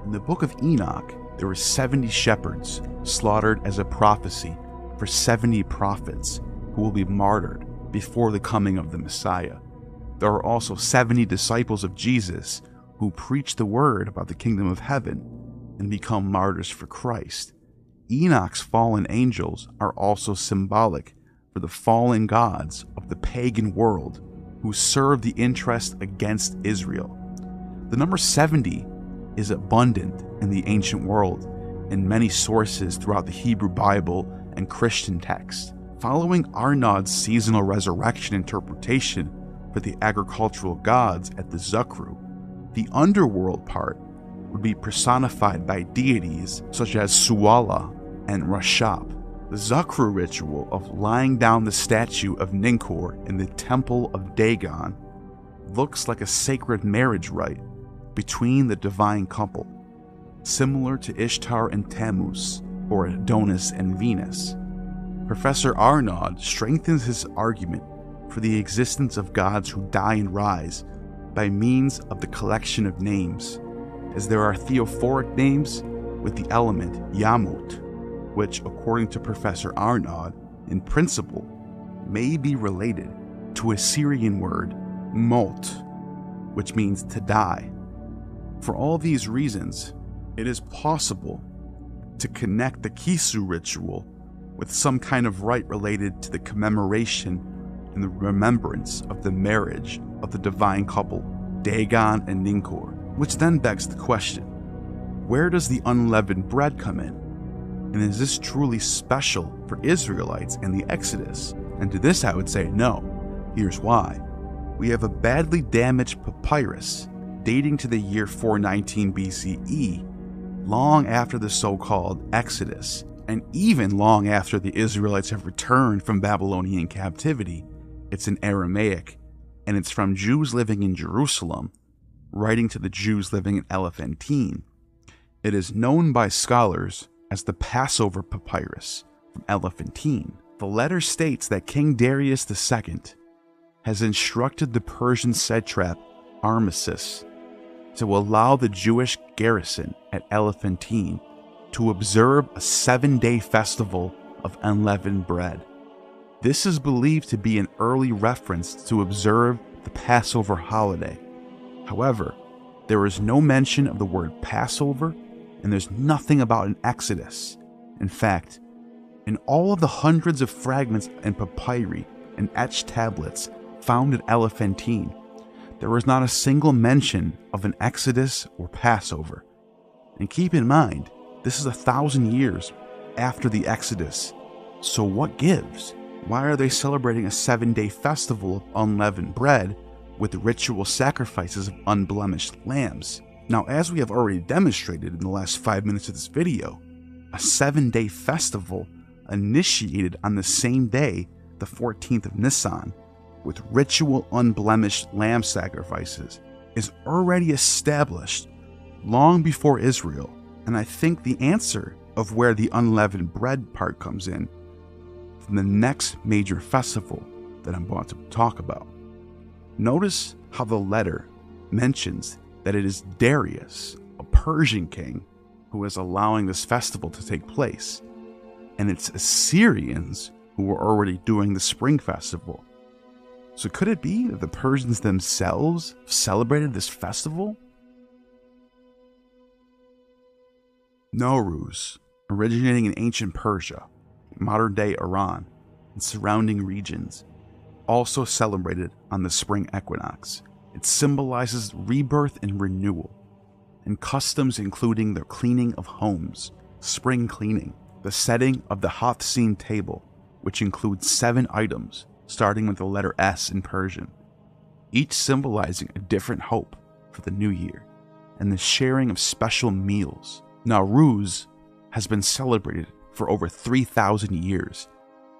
A: In the book of Enoch, there were 70 shepherds slaughtered as a prophecy for 70 prophets who will be martyred before the coming of the Messiah. There are also 70 disciples of Jesus who preach the word about the kingdom of heaven and become martyrs for Christ. Enoch's fallen angels are also symbolic for the fallen gods of the pagan world who serve the interest against Israel. The number 70 is abundant in the ancient world in many sources throughout the Hebrew Bible and Christian texts. Following Arnaud's seasonal resurrection interpretation for the agricultural gods at the Zukru, the underworld part would be personified by deities such as Suala and Rashab. The Zukru ritual of lying down the statue of Ninkor in the temple of Dagon looks like a sacred marriage rite between the divine couple, similar to Ishtar and Tammuz, or Adonis and Venus. Professor Arnaud strengthens his argument for the existence of gods who die and rise by means of the collection of names, as there are theophoric names with the element Yamut, which, according to Professor Arnaud, in principle, may be related to a Syrian word, mot, which means to die. For all these reasons, it is possible to connect the Kisu ritual with some kind of rite related to the commemoration and the remembrance of the marriage of the divine couple, Dagon and Ninkor, which then begs the question, where does the unleavened bread come in? And is this truly special for Israelites and the Exodus? And to this I would say no. Here's why. We have a badly damaged papyrus dating to the year 419 BCE, long after the so-called Exodus, and even long after the Israelites have returned from Babylonian captivity. It's in Aramaic, and it's from Jews living in Jerusalem, writing to the Jews living in Elephantine. It is known by scholars as the Passover Papyrus from Elephantine. The letter states that King Darius II has instructed the Persian satrap Armasis to allow the Jewish garrison at Elephantine to observe a 7-day festival of unleavened bread. This is believed to be an early reference to observe the Passover holiday. However, there is no mention of the word Passover, and there's nothing about an Exodus. In fact, in all of the hundreds of fragments and papyri and etched tablets found at Elephantine, there is not a single mention of an Exodus or Passover. And keep in mind, this is 1,000 years after the Exodus. So what gives? Why are they celebrating a 7-day festival of unleavened bread with ritual sacrifices of unblemished lambs? Now, as we have already demonstrated in the last 5 minutes of this video, a 7-day festival initiated on the same day, the 14th of Nisan, with ritual unblemished lamb sacrifices, is already established long before Israel. And I think the answer of where the unleavened bread part comes in from the next major festival that I'm about to talk about. Notice how the letter mentions that it is Darius, a Persian king, who is allowing this festival to take place, and it's Assyrians who were already doing the spring festival. So could it be that the Persians themselves celebrated this festival? Nowruz, originating in ancient Persia, modern-day Iran, and surrounding regions, also celebrated on the spring equinox. It symbolizes rebirth and renewal, and customs including the cleaning of homes, spring cleaning, the setting of the Hathsin table, which includes 7 items, starting with the letter S in Persian, each symbolizing a different hope for the new year, and the sharing of special meals. Nowruz has been celebrated for over 3,000 years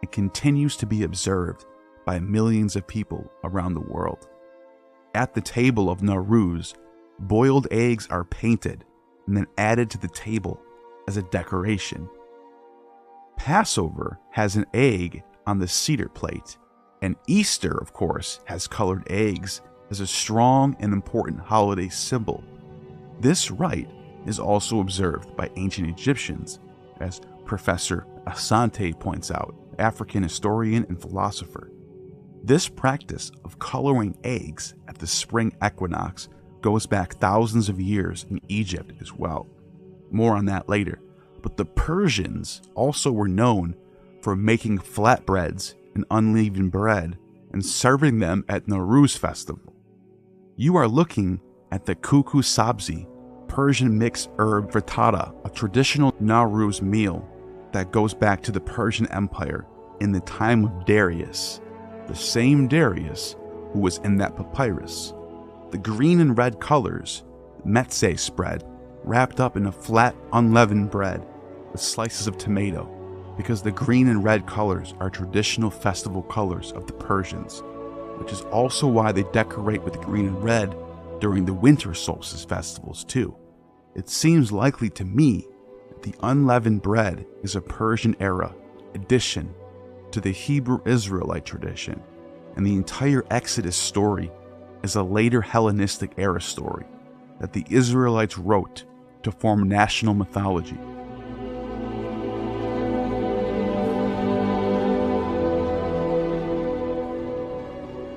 A: and continues to be observed by millions of people around the world. At the table of Nowruz, boiled eggs are painted and then added to the table as a decoration. Passover has an egg on the Seder plate, and Easter, of course, has colored eggs as a strong and important holiday symbol. This rite is also observed by ancient Egyptians, as Professor Asante points out, African historian and philosopher. This practice of coloring eggs at the spring equinox goes back thousands of years in Egypt as well. More on that later. But the Persians also were known for making flatbreads and unleavened bread and serving them at Nowruz festival. You are looking at the kuku sabzi, Persian mixed herb frittata, a traditional Nowruz meal that goes back to the Persian Empire in the time of Darius, the same Darius who was in that papyrus. The green and red colors, metse spread, wrapped up in a flat, unleavened bread with slices of tomato, because the green and red colors are traditional festival colors of the Persians, which is also why they decorate with green and red during the winter solstice festivals too. It seems likely to me that the unleavened bread is a Persian-era addition to the Hebrew Israelite tradition, and the entire Exodus story is a later Hellenistic era story that the Israelites wrote to form national mythology.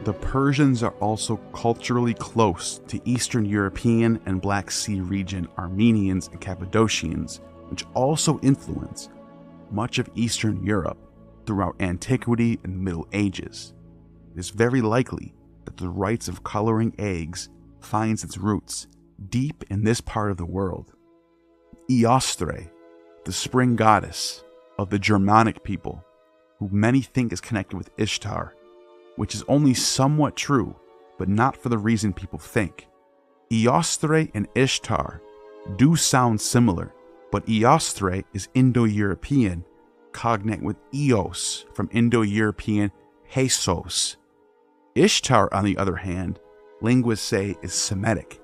A: The Persians are also culturally close to Eastern European and Black Sea region Armenians and Cappadocians, which also influence much of Eastern Europe throughout antiquity and Middle Ages. It is very likely that the rites of coloring eggs finds its roots deep in this part of the world. Eostre, the spring goddess of the Germanic people, who many think is connected with Ishtar, which is only somewhat true, but not for the reason people think. Eostre and Ishtar do sound similar, but Eostre is Indo-European, cognate with Eos from Indo-European Hesos. Ishtar, on the other hand, linguists say is Semitic,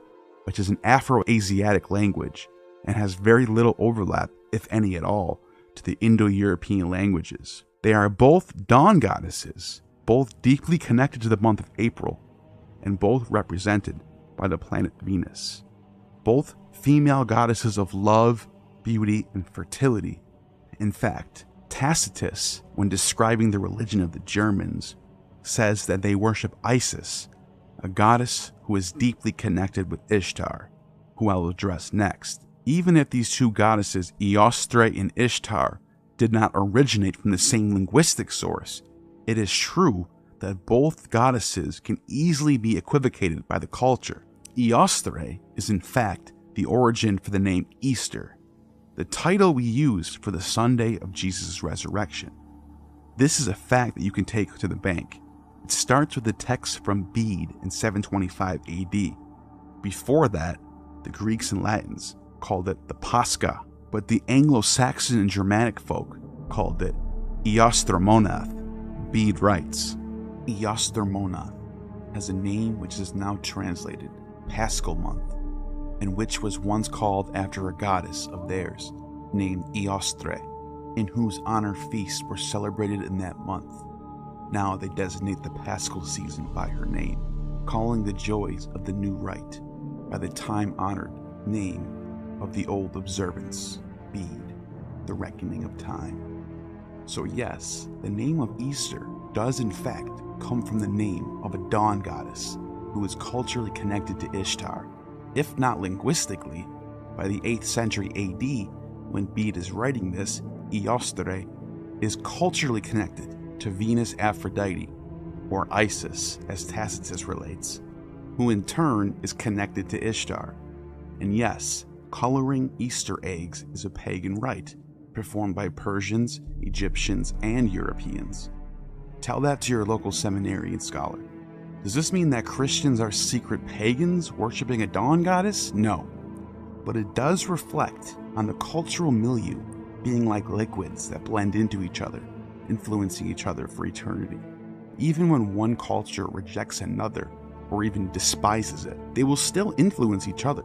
A: which is an Afro-Asiatic language and has very little overlap, if any at all, to the Indo-European languages. They are both dawn goddesses, both deeply connected to the month of April, and both represented by the planet Venus. Both female goddesses of love, beauty, and fertility. In fact, Tacitus, when describing the religion of the Germans, says that they worship Isis, a goddess who is deeply connected with Ishtar, who I will address next. Even if these two goddesses, Eostre and Ishtar, did not originate from the same linguistic source, it is true that both goddesses can easily be equivocated by the culture. Eostre is in fact the origin for the name Easter, the title we use for the Sunday of Jesus' resurrection. This is a fact that you can take to the bank. It starts with the text from Bede in 725 AD. Before that, the Greeks and Latins called it the Pascha, but the Anglo-Saxon and Germanic folk called it Eostermonath. Bede writes, Eostermonath has a name which is now translated Paschal month, and which was once called after a goddess of theirs, named Eostre, in whose honor feasts were celebrated in that month. Now they designate the Paschal season by her name, calling the joys of the new rite by the time-honored name of the old observance, Bede, the reckoning of time. So yes, the name of Easter does in fact come from the name of a dawn goddess who is culturally connected to Ishtar, if not linguistically. By the 8th century AD, when Bede is writing this, Eostre is culturally connected to Venus Aphrodite, or Isis as Tacitus relates, who in turn is connected to Ishtar. And yes, coloring Easter eggs is a pagan rite performed by Persians, Egyptians, and Europeans. Tell that to your local seminarian scholar. Does this mean that Christians are secret pagans worshipping a dawn goddess? No. But it does reflect on the cultural milieu being like liquids that blend into each other, influencing each other for eternity. Even when one culture rejects another, or even despises it, they will still influence each other,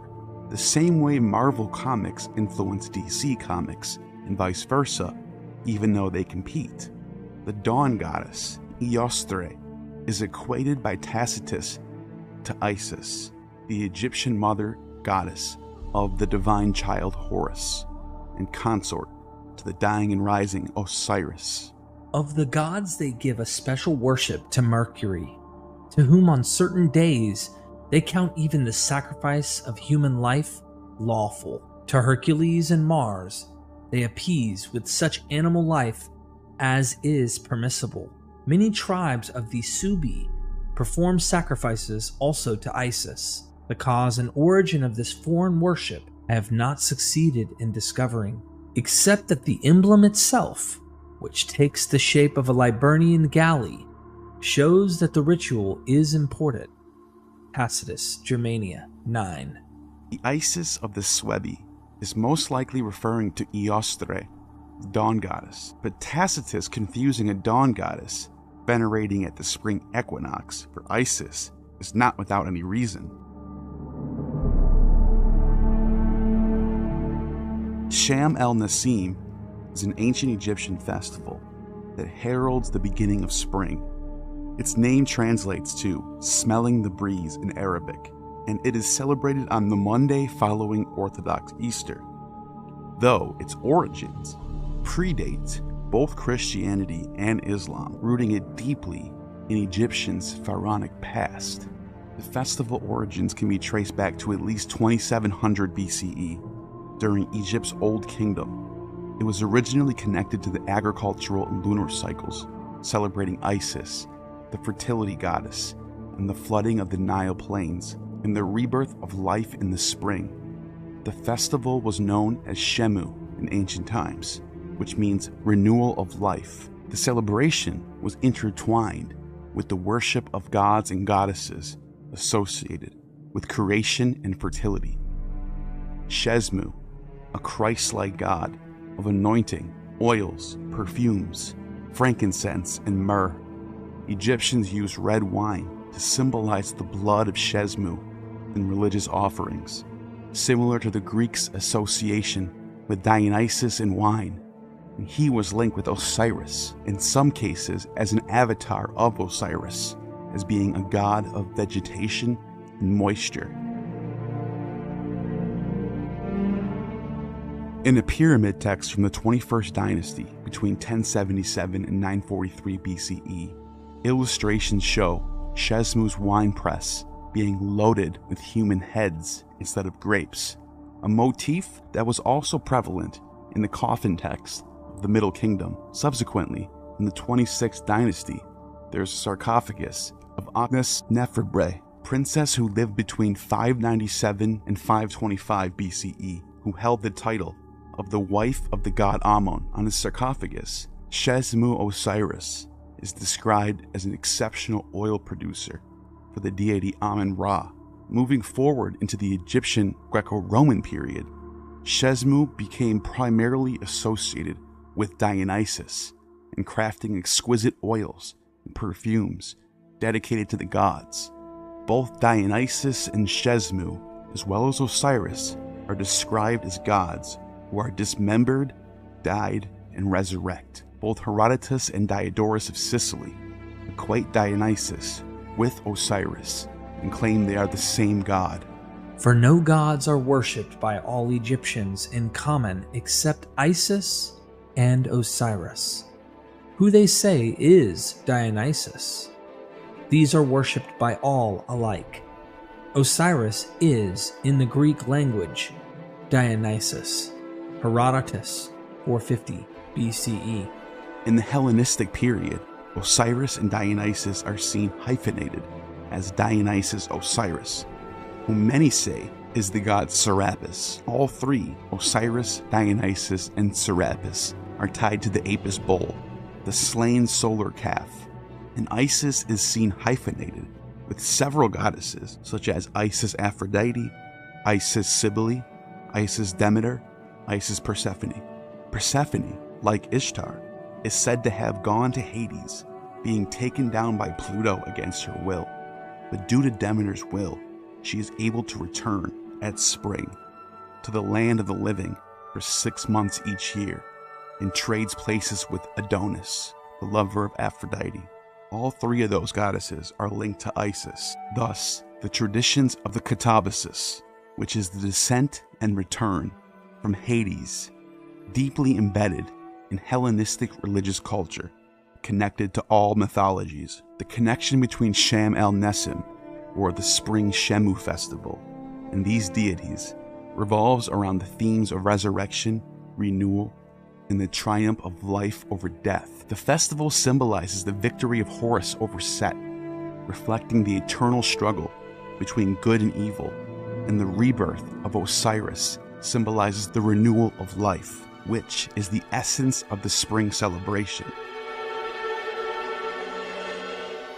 A: the same way Marvel Comics influence DC Comics, and vice versa, even though they compete. The dawn goddess, Eostre, is equated by Tacitus to Isis, the Egyptian mother goddess of the divine child Horus, and consort to the dying and rising Osiris.
B: Of the gods, they give a special worship to Mercury, to whom on certain days they count even the sacrifice of human life lawful. To Hercules and Mars they appease with such animal life as is permissible. Many tribes of the Suebi perform sacrifices also to Isis. The cause and origin of this foreign worship I have not succeeded in discovering, except that the emblem itself, which takes the shape of a Liburnian galley, shows that the ritual is imported. Tacitus, Germania 9.
A: The Isis of the Suebi is most likely referring to Eostre, the dawn goddess, but Tacitus confusing a dawn goddess venerating at the spring equinox for Isis is not without any reason. Sham el-Nassim is an ancient Egyptian festival that heralds the beginning of spring. Its name translates to smelling the breeze in Arabic, and it is celebrated on the Monday following Orthodox Easter, though its origins predate both Christianity and Islam, rooting it deeply in Egyptians' pharaonic past. The festival origins can be traced back to at least 2700 BCE, during Egypt's Old Kingdom. It was originally connected to the agricultural and lunar cycles, celebrating Isis, the fertility goddess, and the flooding of the Nile plains, and the rebirth of life in the spring. The festival was known as Shemu in ancient times, which means renewal of life. The celebration was intertwined with the worship of gods and goddesses associated with creation and fertility. Shesmu, a Christ-like god of anointing, oils, perfumes, frankincense, and myrrh. Egyptians used red wine to symbolize the blood of Shesmu in religious offerings, similar to the Greeks' association with Dionysus and wine. And he was linked with Osiris, in some cases as an avatar of Osiris, as being a god of vegetation and moisture. In a pyramid text from the 21st dynasty between 1077 and 943 BCE, illustrations show Shesmu's wine press being loaded with human heads instead of grapes, a motif that was also prevalent in the coffin text of the Middle Kingdom. Subsequently, in the 26th dynasty, there's a sarcophagus of Agnes Neferbre, princess who lived between 597 and 525 BCE, who held the title of the wife of the god Amun. On his sarcophagus, Shesmu Osiris is described as an exceptional oil producer for the deity Amun-Ra. Moving forward into the Egyptian Greco-Roman period, Shesmu became primarily associated with Dionysus in crafting exquisite oils and perfumes dedicated to the gods. Both Dionysus and Shesmu, as well as Osiris, are described as gods who are dismembered, died, and resurrect. Both Herodotus and Diodorus of Sicily equate Dionysus with Osiris and claim they are the same god.
B: For no gods are worshipped by all Egyptians in common except Isis and Osiris, who they say is Dionysus. These are worshipped by all alike. Osiris is, in the Greek language, Dionysus. Herodotus, 450 BCE.
A: In the Hellenistic period, Osiris and Dionysus are seen hyphenated as Dionysus Osiris, whom many say is the god Serapis. All three, Osiris, Dionysus, and Serapis, are tied to the Apis bull, the slain solar calf, and Isis is seen hyphenated with several goddesses such as Isis Aphrodite, Isis Cybele, Isis Demeter, Isis Persephone. Persephone, like Ishtar, is said to have gone to Hades, being taken down by Pluto against her will. But due to Demeter's will, she is able to return at spring to the land of the living for 6 months each year, and trades places with Adonis, the lover of Aphrodite. All three of those goddesses are linked to Isis. Thus, the traditions of the katabasis, which is the descent and return from Hades, deeply embedded in Hellenistic religious culture, connected to all mythologies. The connection between Sham el-Nessim, or the Spring Shemu Festival, and these deities revolves around the themes of resurrection, renewal, and the triumph of life over death. The festival symbolizes the victory of Horus over Set, reflecting the eternal struggle between good and evil, and the rebirth of Osiris symbolizes the renewal of life, which is the essence of the spring celebration.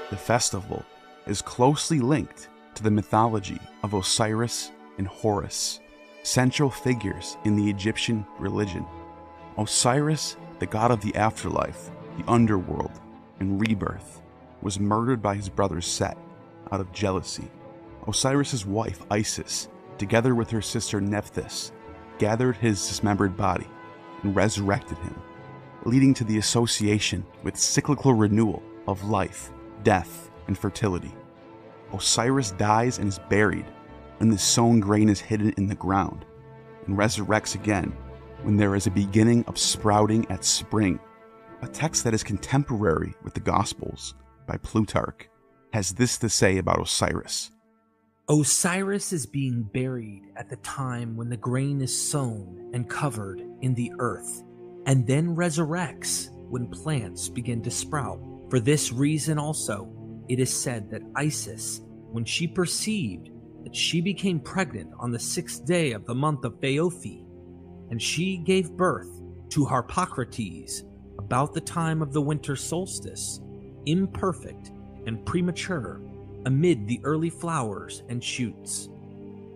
A: The festival is closely linked to the mythology of Osiris and Horus, central figures in the Egyptian religion. Osiris, the god of the afterlife, the underworld, and rebirth, was murdered by his brother Set out of jealousy. Osiris's wife, Isis, together with her sister Nephthys, gathered his dismembered body and resurrected him, leading to the association with cyclical renewal of life, death, and fertility. Osiris dies and is buried when the sown grain is hidden in the ground, and resurrects again when there is a beginning of sprouting at spring. A text that is contemporary with the Gospels, by Plutarch, has this to say about Osiris.
B: Osiris is being buried at the time when the grain is sown and covered in the earth, and then resurrects when plants begin to sprout. For this reason also, it is said that Isis, when she perceived that she became pregnant on the 6th day of the month of Phaeophi, and she gave birth to Harpocrates about the time of the winter solstice, imperfect and premature, amid the early flowers and shoots.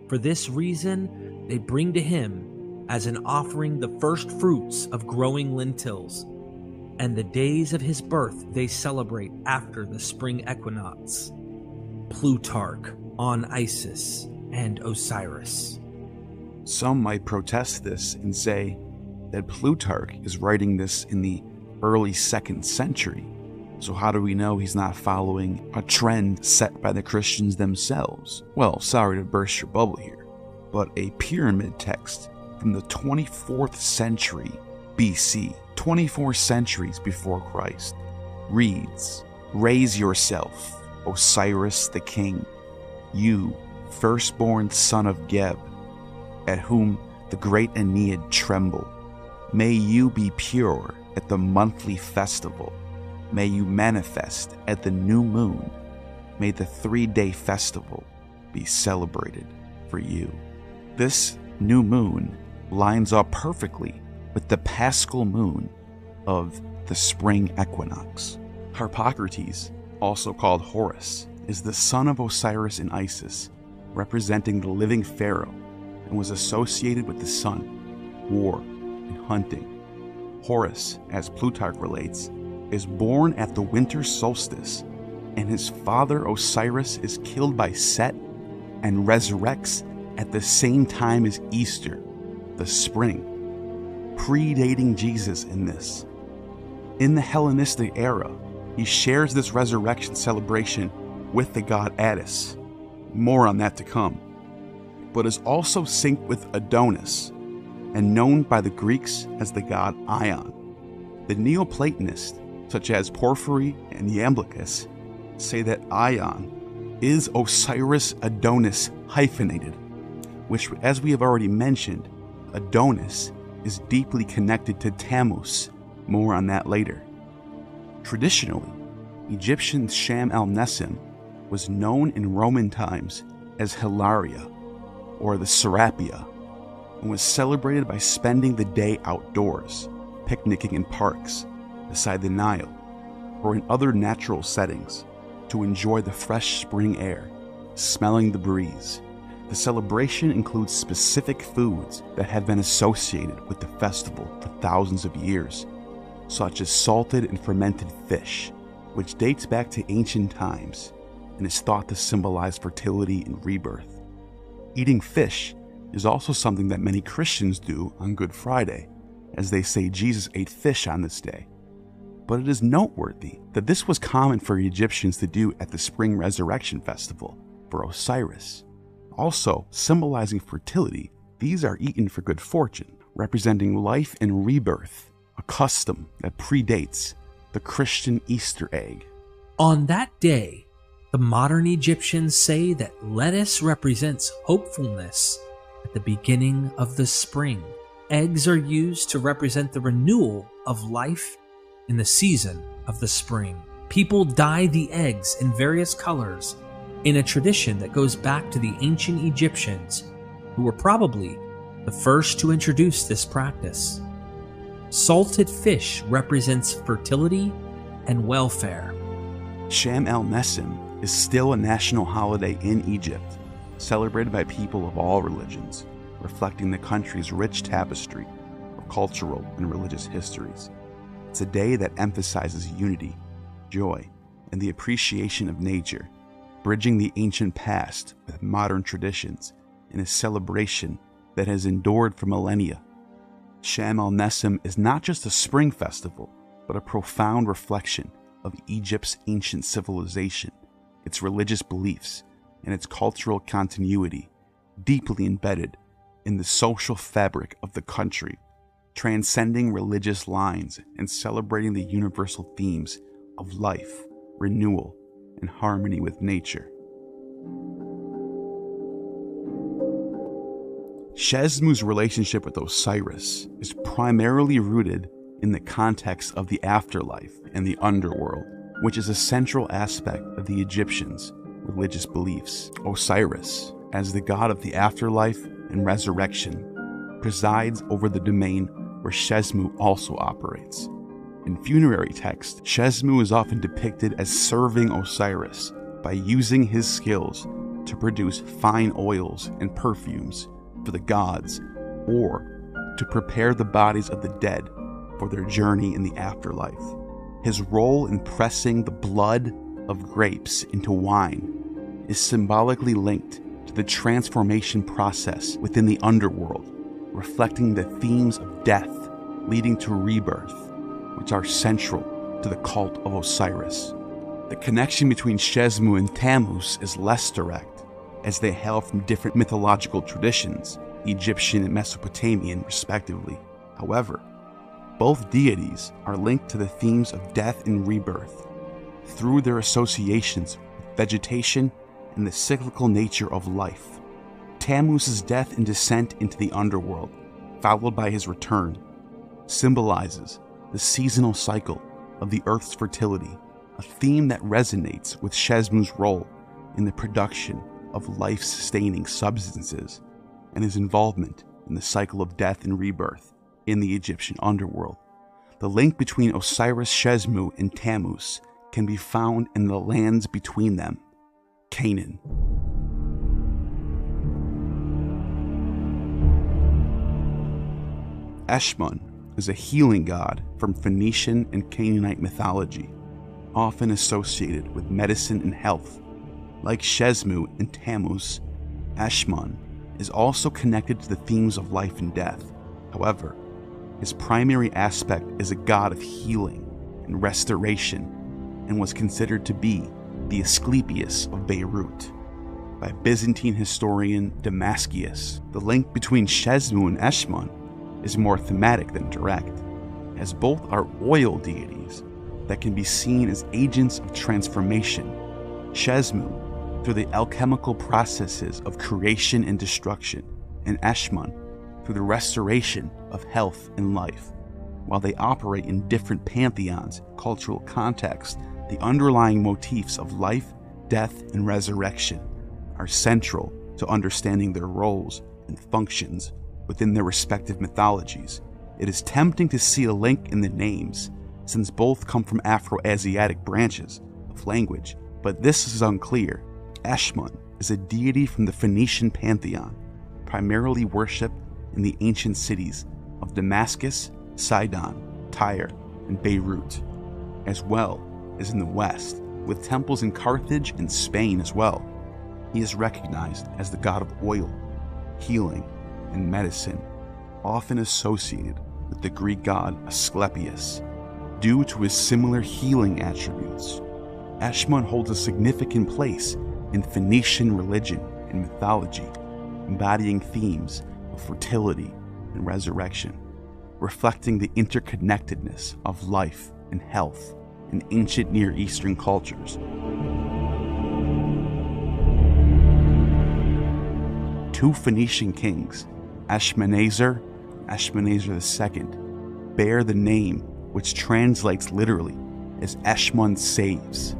B: For this reason, they bring to him as an offering the first fruits of growing lentils, and the days of his birth they celebrate after the spring equinox. Plutarch on Isis and Osiris.
A: Some might protest this and say that Plutarch is writing this in the early 2nd century. So how do we know he's not following a trend set by the Christians themselves? Well, sorry to burst your bubble here, but a pyramid text from the 24th century BC, 24 centuries before Christ, reads, "Raise yourself, Osiris the king, you firstborn son of Geb, at whom the great Aeneid tremble. May you be pure at the monthly festival. May you manifest at the new moon. May the 3-day festival be celebrated for you." This new moon lines up perfectly with the paschal moon of the spring equinox. Harpocrates, also called Horus, is the son of Osiris and Isis, representing the living pharaoh, and was associated with the sun, war, and hunting. Horus, as Plutarch relates, is born at the winter solstice, and his father Osiris is killed by Set and resurrects at the same time as Easter, the spring, predating Jesus in this. In the Hellenistic era, he shares this resurrection celebration with the god Attis. More on that to come. But is also synced with Adonis, and known by the Greeks as the god Ion. The Neoplatonists, such as Porphyry and Iamblichus, say that Ion is Osiris Adonis hyphenated, which, as we have already mentioned, Adonis is deeply connected to Tammuz. More on that later. Traditionally, Egyptian Sham el-Nessim was known in Roman times as Hilaria, or the Serapia, and was celebrated by spending the day outdoors, picnicking in parks, beside the Nile, or in other natural settings, to enjoy the fresh spring air, smelling the breeze. The celebration includes specific foods that have been associated with the festival for thousands of years, such as salted and fermented fish, which dates back to ancient times and is thought to symbolize fertility and rebirth. Eating fish is also something that many Christians do on Good Friday, as they say Jesus ate fish on this day. But it is noteworthy that this was common for Egyptians to do at the Spring Resurrection Festival for Osiris. Also, symbolizing fertility, these are eaten for good fortune, representing life and rebirth, a custom that predates the Christian Easter egg.
B: On that day, the modern Egyptians say that lettuce represents hopefulness at the beginning of the spring. Eggs are used to represent the renewal of life in the season of the spring. People dye the eggs in various colors in a tradition that goes back to the ancient Egyptians, who were probably the first to introduce this practice. Salted fish represents fertility and welfare.
A: Sham el-Nessim is still a national holiday in Egypt, celebrated by people of all religions, reflecting the country's rich tapestry of cultural and religious histories. It's a day that emphasizes unity, joy, and the appreciation of nature, bridging the ancient past with modern traditions in a celebration that has endured for millennia. Sham el-Nessim is not just a spring festival, but a profound reflection of Egypt's ancient civilization, its religious beliefs, and its cultural continuity, deeply embedded in the social fabric of the country, transcending religious lines and celebrating the universal themes of life, renewal, and harmony with nature. Shesmu's relationship with Osiris is primarily rooted in the context of the afterlife and the underworld, which is a central aspect of the Egyptians' religious beliefs. Osiris, as the god of the afterlife and resurrection, presides over the domain where Shesmu also operates. In funerary text, Shesmu is often depicted as serving Osiris by using his skills to produce fine oils and perfumes for the gods, or to prepare the bodies of the dead for their journey in the afterlife. His role in pressing the blood of grapes into wine is symbolically linked to the transformation process within the underworld, reflecting the themes of death leading to rebirth, which are central to the cult of Osiris. The connection between Shesmu and Tammuz is less direct, as they hail from different mythological traditions, Egyptian and Mesopotamian respectively. However, both deities are linked to the themes of death and rebirth through their associations with vegetation and the cyclical nature of life. Tammuz's death and descent into the underworld, followed by his return, symbolizes the seasonal cycle of the earth's fertility, a theme that resonates with Shesmu's role in the production of life-sustaining substances and his involvement in the cycle of death and rebirth in the Egyptian underworld. The link between Osiris, Shesmu, and Tammuz can be found in the lands between them, Canaan. Eshmun is a healing god from Phoenician and Canaanite mythology, often associated with medicine and health. Like Shesmu and Tammuz, Eshmun is also connected to the themes of life and death. However, his primary aspect is a god of healing and restoration, and was considered to be the Asclepius of Beirut by Byzantine historian Damascius. The link between Shesmu and Eshmun is more thematic than direct, as both are oil deities that can be seen as agents of transformation. Shesmu through the alchemical processes of creation and destruction, and Eshmun through the restoration of health and life. While they operate in different pantheons, cultural contexts, the underlying motifs of life, death, and resurrection are central to understanding their roles and functions within their respective mythologies. It is tempting to see a link in the names, since both come from Afro-Asiatic branches of language, but this is unclear. Eshmun is a deity from the Phoenician pantheon, primarily worshipped in the ancient cities of Damascus, Sidon, Tyre, and Beirut, as well as in the West, with temples in Carthage and Spain as well. He is recognized as the god of oil, healing, and medicine, often associated with the Greek god Asclepius, due to his similar healing attributes. Eshmun holds a significant place in Phoenician religion and mythology, embodying themes of fertility and resurrection, reflecting the interconnectedness of life and health in ancient Near Eastern cultures. Two Phoenician kings, Ashmanazar II, bear the name which translates literally as Eshmun saves.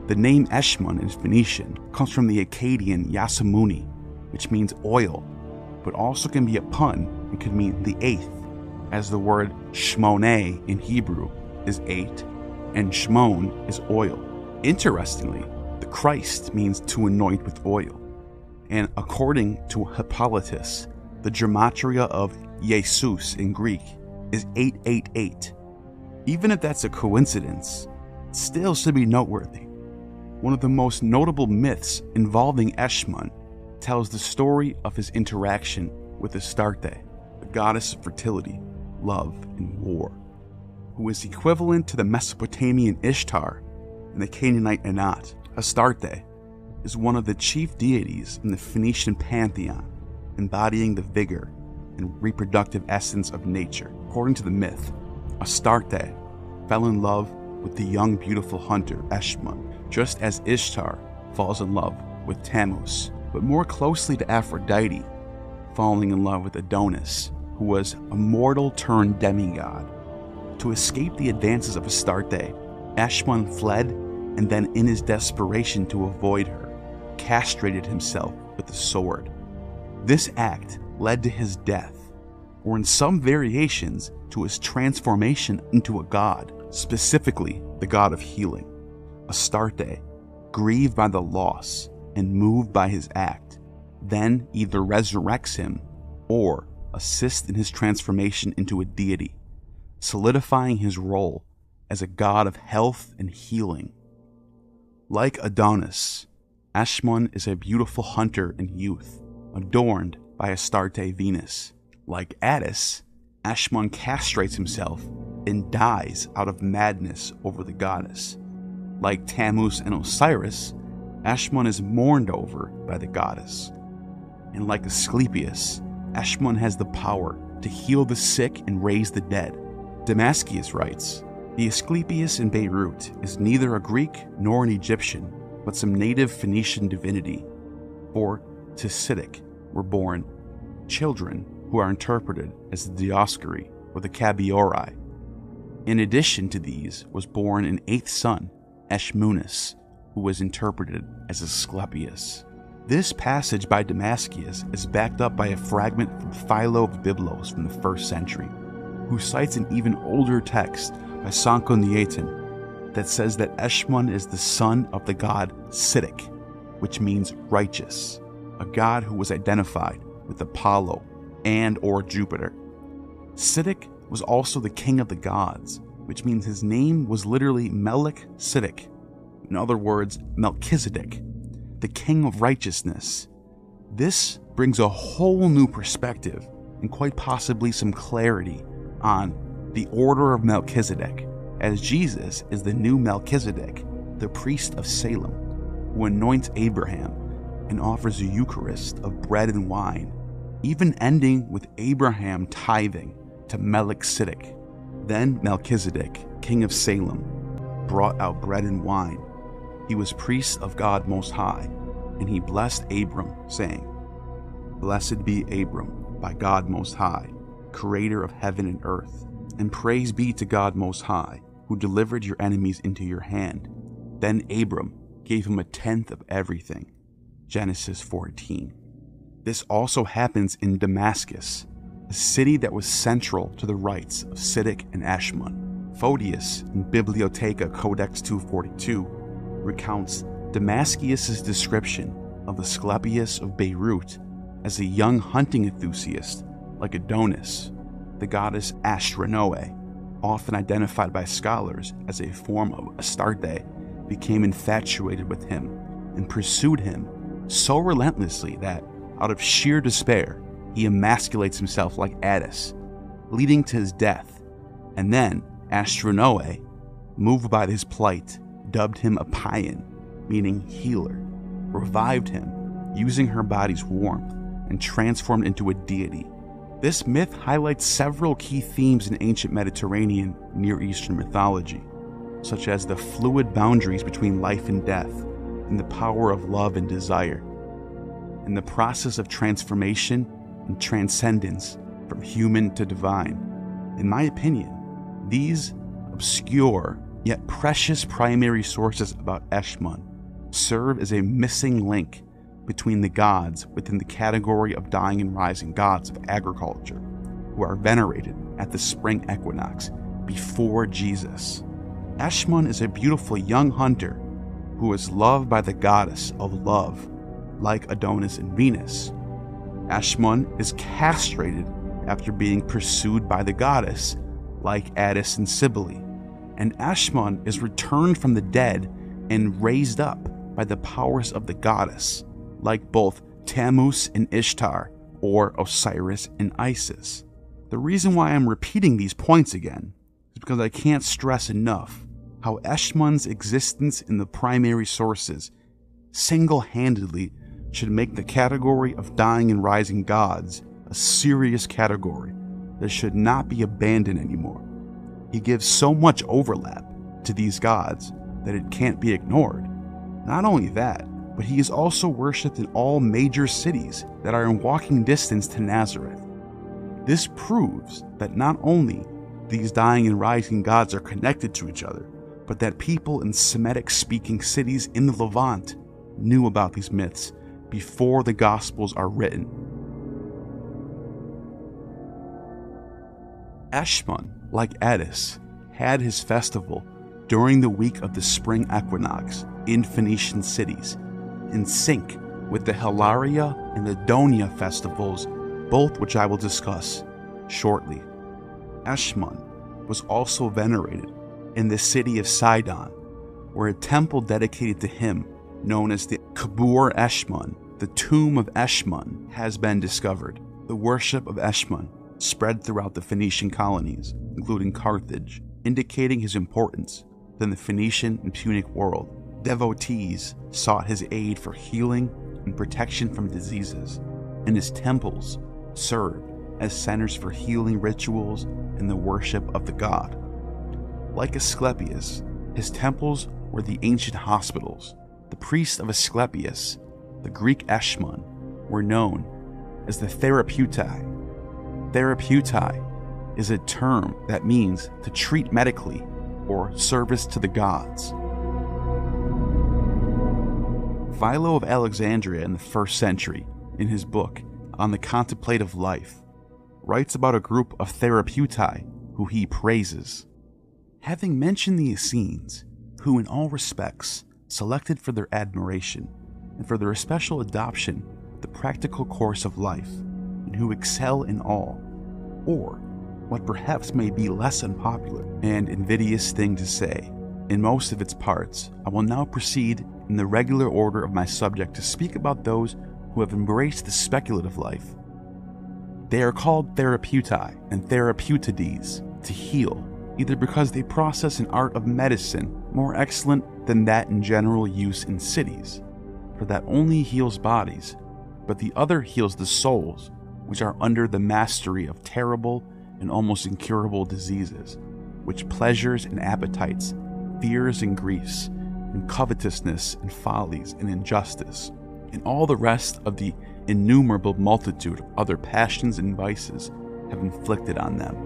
A: The name Eshmun in Phoenician comes from the Akkadian Yasamuni, which means oil, but also can be a pun and could mean the eighth, as the word shmoneh in Hebrew is 8, and shmon is oil. Interestingly, the Christ means to anoint with oil, and according to Hippolytus, the gematria of Jesus in Greek is 888. Even if that's a coincidence, it still should be noteworthy. One of the most notable myths involving Eshmun tells the story of his interaction with Astarte, the goddess of fertility, love, and war, who is equivalent to the Mesopotamian Ishtar and the Canaanite Anat. Astarte is one of the chief deities in the Phoenician pantheon, embodying the vigor and reproductive essence of nature. According to the myth, Astarte fell in love with the young beautiful hunter Eshmun, just as Ishtar falls in love with Tammuz, but more closely to Aphrodite, falling in love with Adonis, who was a mortal turned demigod. To escape the advances of Astarte, Eshmun fled and then, in his desperation to avoid her, castrated himself with a sword. This act led to his death, or in some variations, to his transformation into a god, specifically the god of healing. Astarte, grieved by the loss and moved by his act, then either resurrects him or assists in his transformation into a deity, solidifying his role as a god of health and healing. Like Adonis, Eshmun is a beautiful hunter in youth, adorned by Astarte Venus. Like Attis, Eshmun castrates himself and dies out of madness over the goddess. Like Tammuz and Osiris, Eshmun is mourned over by the goddess. And like Asclepius, Eshmun has the power to heal the sick and raise the dead. Damascius writes, "The Asclepius in Beirut is neither a Greek nor an Egyptian, but some native Phoenician divinity. For to Siddiq were born children who are interpreted as the Dioscuri or the Cabiori. In addition to these was born an eighth son, Eshmunus, who was interpreted as Asclepius." This passage by Damascius is backed up by a fragment from Philo of Byblos from the 1st century, who cites an even older text by Sanchoniatin that says that Eshmun is the son of the god Siddiq, which means righteous, a god who was identified with Apollo and or Jupiter. Siddiq was also the king of the gods, which means his name was literally Melech Siddiq, in other words, Melchizedek, the king of righteousness. This brings a whole new perspective and quite possibly some clarity on the order of Melchizedek, as Jesus is the new Melchizedek, the priest of Salem, who anoints Abraham and offers a Eucharist of bread and wine, even ending with Abraham tithing to Melchizedek. Then Melchizedek, king of Salem, brought out bread and wine. He was priest of God Most High, and he blessed Abram, saying, "Blessed be Abram by God Most High, creator of heaven and earth, and praise be to God Most High, who delivered your enemies into your hand." Then Abram gave him a tenth of everything. Genesis 14. This also happens in Damascus, a city that was central to the rites of Siddiq and Eshmun. Photius in Bibliotheca Codex 242 recounts Damascius' description of Asclepius of Beirut as a young hunting enthusiast like Adonis, the goddess Ashtaroth, often identified by scholars as a form of Astarte, became infatuated with him and pursued him so relentlessly that, out of sheer despair, he emasculates himself like Attis, leading to his death. And then Ashtaroth, moved by his plight, dubbed him a Paean, meaning healer, revived him using her body's warmth, and transformed into a deity. This myth highlights several key themes in ancient Mediterranean Near Eastern mythology, such as the fluid boundaries between life and death, and the power of love and desire, and the process of transformation and transcendence from human to divine. In my opinion, these obscure yet precious primary sources about Eshmun serve as a missing link between the gods within the category of dying and rising gods of agriculture, who are venerated at the spring equinox before Jesus. Eshmun is a beautiful young hunter who is loved by the goddess of love, like Adonis and Venus. Eshmun is castrated after being pursued by the goddess, like Attis and Cybele, and Eshmun is returned from the dead and raised up by the powers of the goddess, like both Tammuz and Ishtar, or Osiris and Isis. The reason why I'm repeating these points again is because I can't stress enough how Eshmun's existence in the primary sources single-handedly should make the category of dying and rising gods a serious category that should not be abandoned anymore. He gives so much overlap to these gods that it can't be ignored. Not only that, but he is also worshipped in all major cities that are in walking distance to Nazareth. This proves that not only these dying and rising gods are connected to each other, but that people in Semitic-speaking cities in the Levant knew about these myths before the Gospels are written. Eshmun, like Attis, had his festival during the week of the spring equinox in Phoenician cities, in sync with the Hilaria and the Donia festivals, both which I will discuss shortly. Eshmun was also venerated in the city of Sidon, where a temple dedicated to him, known as the Kabur Eshmun, the tomb of Eshmun, has been discovered. The worship of Eshmun spread throughout the Phoenician colonies, including Carthage, indicating his importance within the Phoenician and Punic world. Devotees sought his aid for healing and protection from diseases, and his temples served as centers for healing rituals and the worship of the god. Like Asclepius, his temples were the ancient hospitals. The priests of Asclepius, the Greek Eshmun, were known as the Therapeutai. Therapeutai is a term that means to treat medically or service to the gods. Philo of Alexandria in the 1st century, in his book On the Contemplative Life, writes about a group of Therapeutai who he praises. Having mentioned the Essenes, who in all respects selected for their admiration and for their especial adoption the practical course of life, and who excel in all, or what perhaps may be less unpopular and invidious thing to say, in most of its parts, I will now proceed in the regular order of my subject to speak about those who have embraced the speculative life. They are called Therapeutai and Therapeutides, to heal, either because they process an art of medicine more excellent than that in general use in cities, for that only heals bodies, but the other heals the souls, which are under the mastery of terrible and almost incurable diseases, which pleasures and appetites, fears and griefs, and covetousness and follies and injustice, and all the rest of the innumerable multitude of other passions and vices have inflicted on them,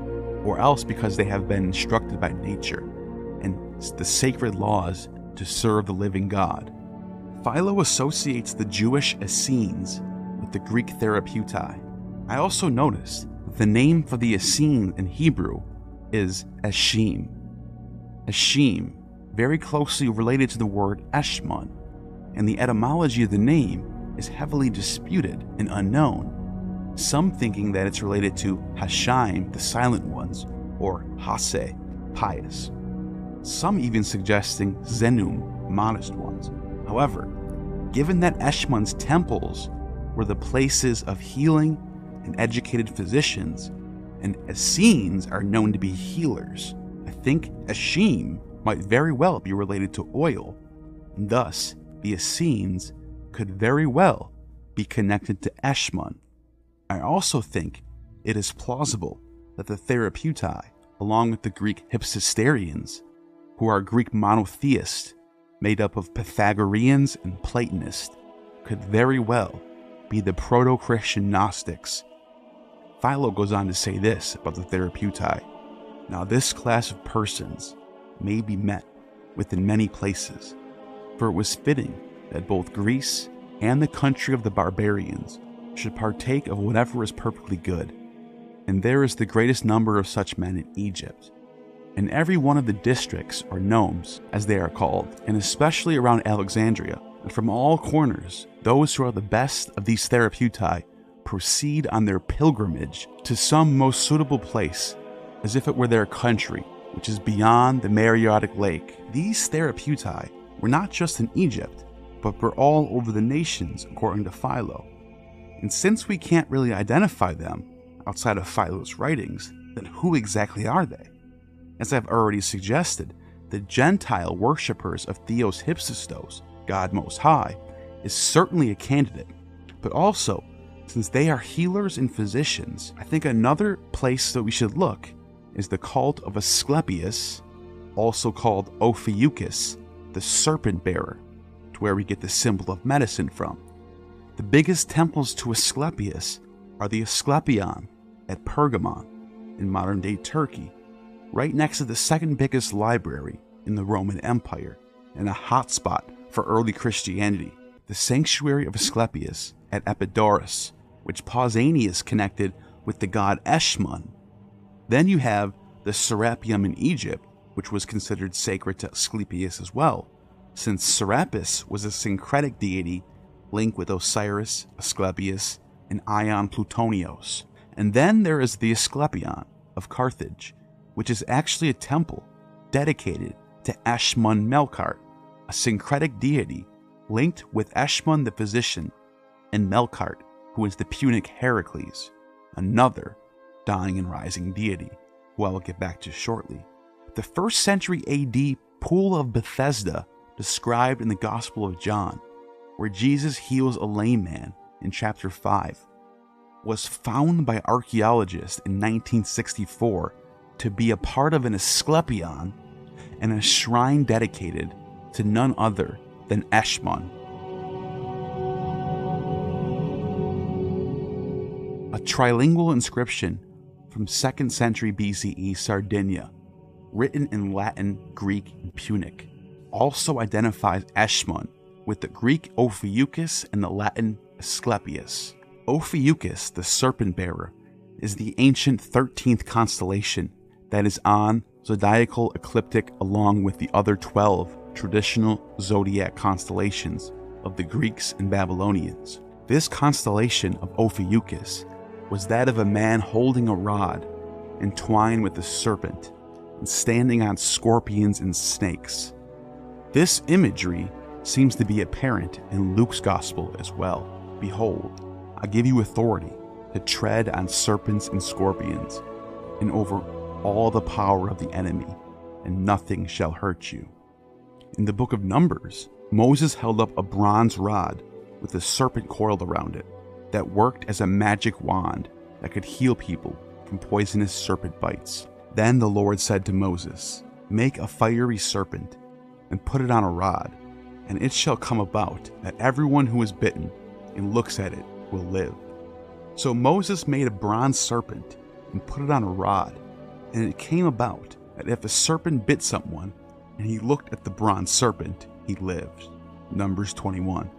A: or else because they have been instructed by nature and the sacred laws to serve the living God. Philo associates the Jewish Essenes with the Greek Therapeutai. I also noticed that the name for the Essene in Hebrew is Eshim. Eshim, very closely related to the word Eshmun, and the etymology of the name is heavily disputed and unknown, some thinking that it's related to Hashaim, the silent ones, or Hase, pious. Some even suggesting Zenum, modest ones. However, given that Eshmun's temples were the places of healing and educated physicians, and Essenes are known to be healers, I think Eshim might very well be related to oil, and thus the Essenes could very well be connected to Eshmun. I also think it is plausible that the Therapeutai, along with the Greek Hypsisterians, who are Greek monotheists made up of Pythagoreans and Platonists, could very well be the proto-Christian Gnostics. Philo goes on to say this about the Therapeutai. Now this class of persons may be met with in many places, for it was fitting that both Greece and the country of the barbarians should partake of whatever is perfectly good. And there is the greatest number of such men in Egypt. In every one of the districts, or nomes, as they are called, and especially around Alexandria, and from all corners, those who are the best of these Therapeutai proceed on their pilgrimage to some most suitable place, as if it were their country, which is beyond the Mareotic Lake. These Therapeutai were not just in Egypt, but were all over the nations, according to Philo. And since we can't really identify them outside of Philo's writings, then who exactly are they? As I've already suggested, the Gentile worshippers of Theos Hypsistos, God Most High, is certainly a candidate. But also, since they are healers and physicians, I think another place that we should look is the cult of Asclepius, also called Ophiuchus, the serpent bearer, to where we get the symbol of medicine from. The biggest temples to Asclepius are the Asclepion at Pergamon in modern-day Turkey, right next to the second biggest library in the Roman Empire, and a hotspot for early Christianity, the sanctuary of Asclepius at Epidaurus, which Pausanias connected with the god Eshmun. Then you have the Serapeum in Egypt, which was considered sacred to Asclepius as well, since Serapis was a syncretic deity linked with Osiris, Asclepius, and Ion Plutonios. And then there is the Asclepion of Carthage, which is actually a temple dedicated to Eshmun Melkart, a syncretic deity linked with Eshmun the physician, and Melkart, who is the Punic Heracles, another dying and rising deity, who I will get back to shortly. The 1st century AD Pool of Bethesda, described in the Gospel of John, where Jesus heals a lame man in chapter 5, was found by archaeologists in 1964 to be a part of an Asclepion and a shrine dedicated to none other than Eshmun. A trilingual inscription from 2nd century BCE Sardinia, written in Latin, Greek, and Punic, also identifies Eshmun with the Greek Ophiuchus and the Latin Asclepius. Ophiuchus, the serpent bearer, is the ancient 13th constellation that is on zodiacal ecliptic along with the other 12 traditional zodiac constellations of the Greeks and Babylonians. This constellation of Ophiuchus was that of a man holding a rod entwined with a serpent and standing on scorpions and snakes. This imagery seems to be apparent in Luke's gospel as well. Behold, I give you authority to tread on serpents and scorpions, and over all the power of the enemy, and nothing shall hurt you. In the book of Numbers, Moses held up a bronze rod with a serpent coiled around it that worked as a magic wand that could heal people from poisonous serpent bites. Then the Lord said to Moses, "Make a fiery serpent and put it on a rod, and it shall come about that everyone who is bitten and looks at it will live." So Moses made a bronze serpent and put it on a rod, and it came about that if a serpent bit someone and he looked at the bronze serpent, he lived. Numbers 21.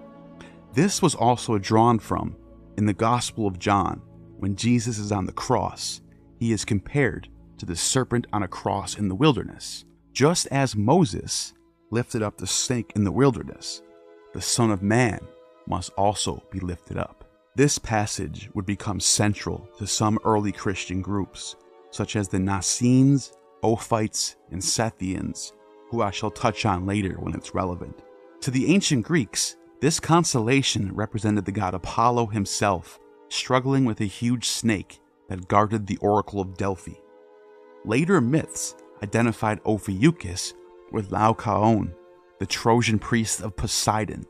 A: This was also drawn from in the Gospel of John. When Jesus is on the cross, he is compared to the serpent on a cross in the wilderness. Just as Moses lifted up the snake in the wilderness, the Son of Man must also be lifted up. This passage would become central to some early Christian groups, such as the Nassenes, Ophites, and Sethians, who I shall touch on later when it's relevant. To the ancient Greeks, this constellation represented the god Apollo himself, struggling with a huge snake that guarded the Oracle of Delphi. Later myths identified Ophiuchus with Laocoon, the Trojan priest of Poseidon,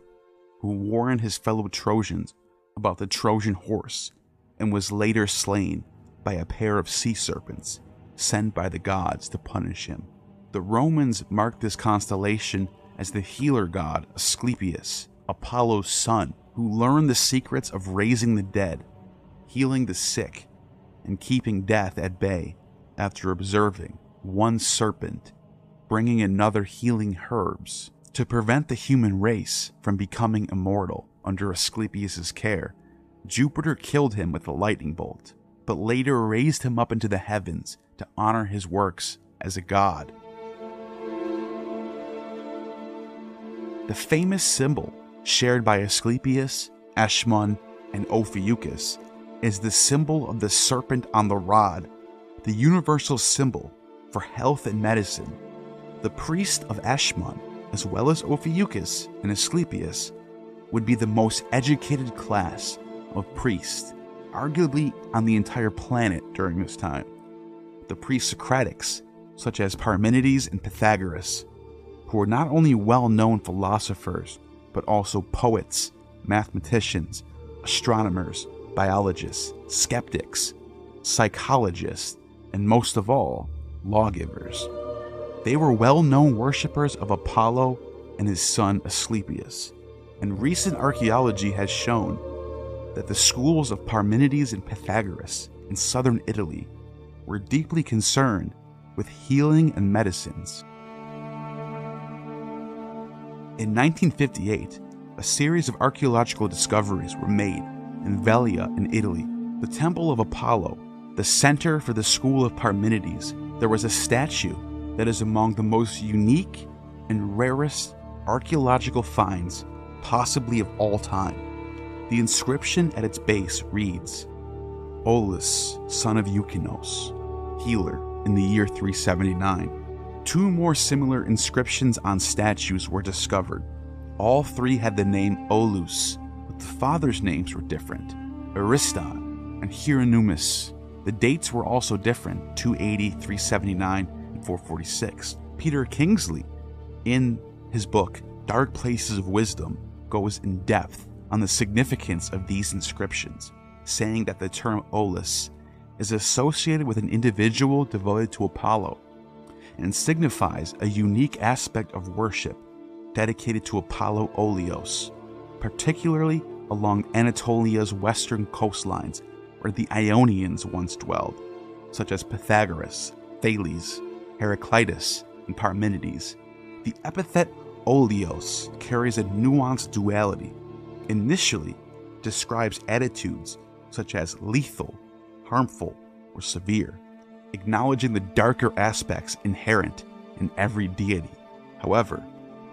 A: who warned his fellow Trojans about the Trojan horse and was later slain by a pair of sea serpents sent by the gods to punish him. The Romans marked this constellation as the healer god Asclepius, Apollo's son, who learned the secrets of raising the dead, healing the sick, and keeping death at bay after observing one serpent bringing another healing herbs. To prevent the human race from becoming immortal under Asclepius' care, Jupiter killed him with a lightning bolt, but later raised him up into the heavens to honor his works as a god. The famous symbol shared by Asclepius, Ashmun, and Ophiuchus is the symbol of the serpent on the rod, the universal symbol for health and medicine. The priest of Ashmun, as well as Ophiuchus and Asclepius, would be the most educated class of priests, arguably on the entire planet during this time. The pre-Socratics, such as Parmenides and Pythagoras, who were not only well-known philosophers, but also poets, mathematicians, astronomers, biologists, skeptics, psychologists, and most of all, lawgivers. They were well-known worshippers of Apollo and his son Asclepius, and recent archaeology has shown that the schools of Parmenides and Pythagoras in southern Italy were deeply concerned with healing and medicines. In 1958, a series of archaeological discoveries were made in Velia in Italy. The Temple of Apollo, the center for the school of Parmenides, there was a statue that is among the most unique and rarest archaeological finds possibly of all time. The inscription at its base reads, "Olus, son of Eukinos, healer in the year 379. Two more similar inscriptions on statues were discovered. All three had the name Olus, but the fathers' names were different, Ariston and Hieronymus. The dates were also different, 280, 379, and 446. Peter Kingsley, in his book Dark Places of Wisdom, goes in depth on the significance of these inscriptions, saying that the term Olus is associated with an individual devoted to Apollo and signifies a unique aspect of worship dedicated to Apollo Olios, particularly along Anatolia's western coastlines where the Ionians once dwelled, such as Pythagoras, Thales, Heraclitus, and Parmenides. The epithet Olios carries a nuanced duality. Initially, describes attitudes such as lethal, harmful, or severe, acknowledging the darker aspects inherent in every deity. However,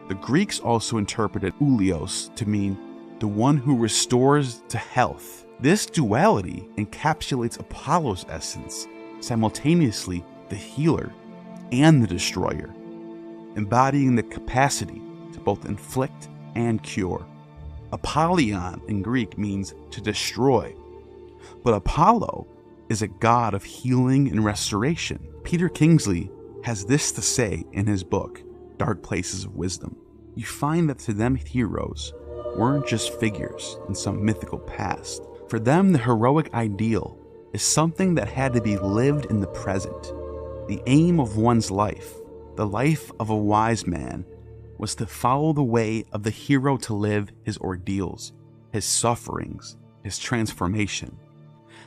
A: the Greeks also interpreted oulios to mean the one who restores to health. This duality encapsulates Apollo's essence, simultaneously the healer and the destroyer, embodying the capacity to both inflict and cure. Apollyon in Greek means to destroy, but Apollo is a god of healing and restoration. Peter Kingsley has this to say in his book, Dark Places of Wisdom. You find that to them heroes weren't just figures in some mythical past. For them, the heroic ideal is something that had to be lived in the present. The aim of one's life, the life of a wise man, was to follow the way of the hero to live his ordeals, his sufferings, his transformation.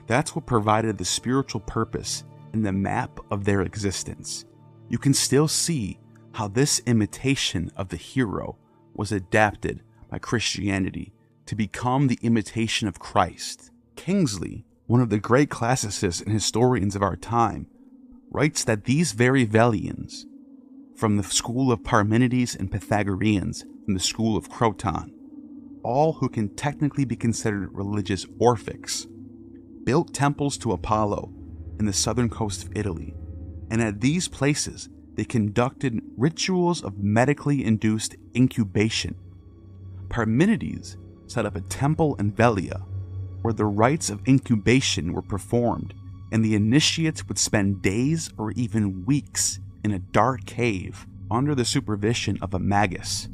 A: That's what provided the spiritual purpose and the map of their existence. You can still see how this imitation of the hero was adapted by Christianity to become the imitation of Christ. Kingsley, one of the great classicists and historians of our time, writes that these very Velians, from the school of Parmenides and Pythagoreans from the school of Croton, all who can technically be considered religious Orphics, built temples to Apollo in the southern coast of Italy, and at these places they conducted rituals of medically induced incubation. Parmenides set up a temple in Velia where the rites of incubation were performed, and the initiates would spend days or even weeks in a dark cave under the supervision of a magus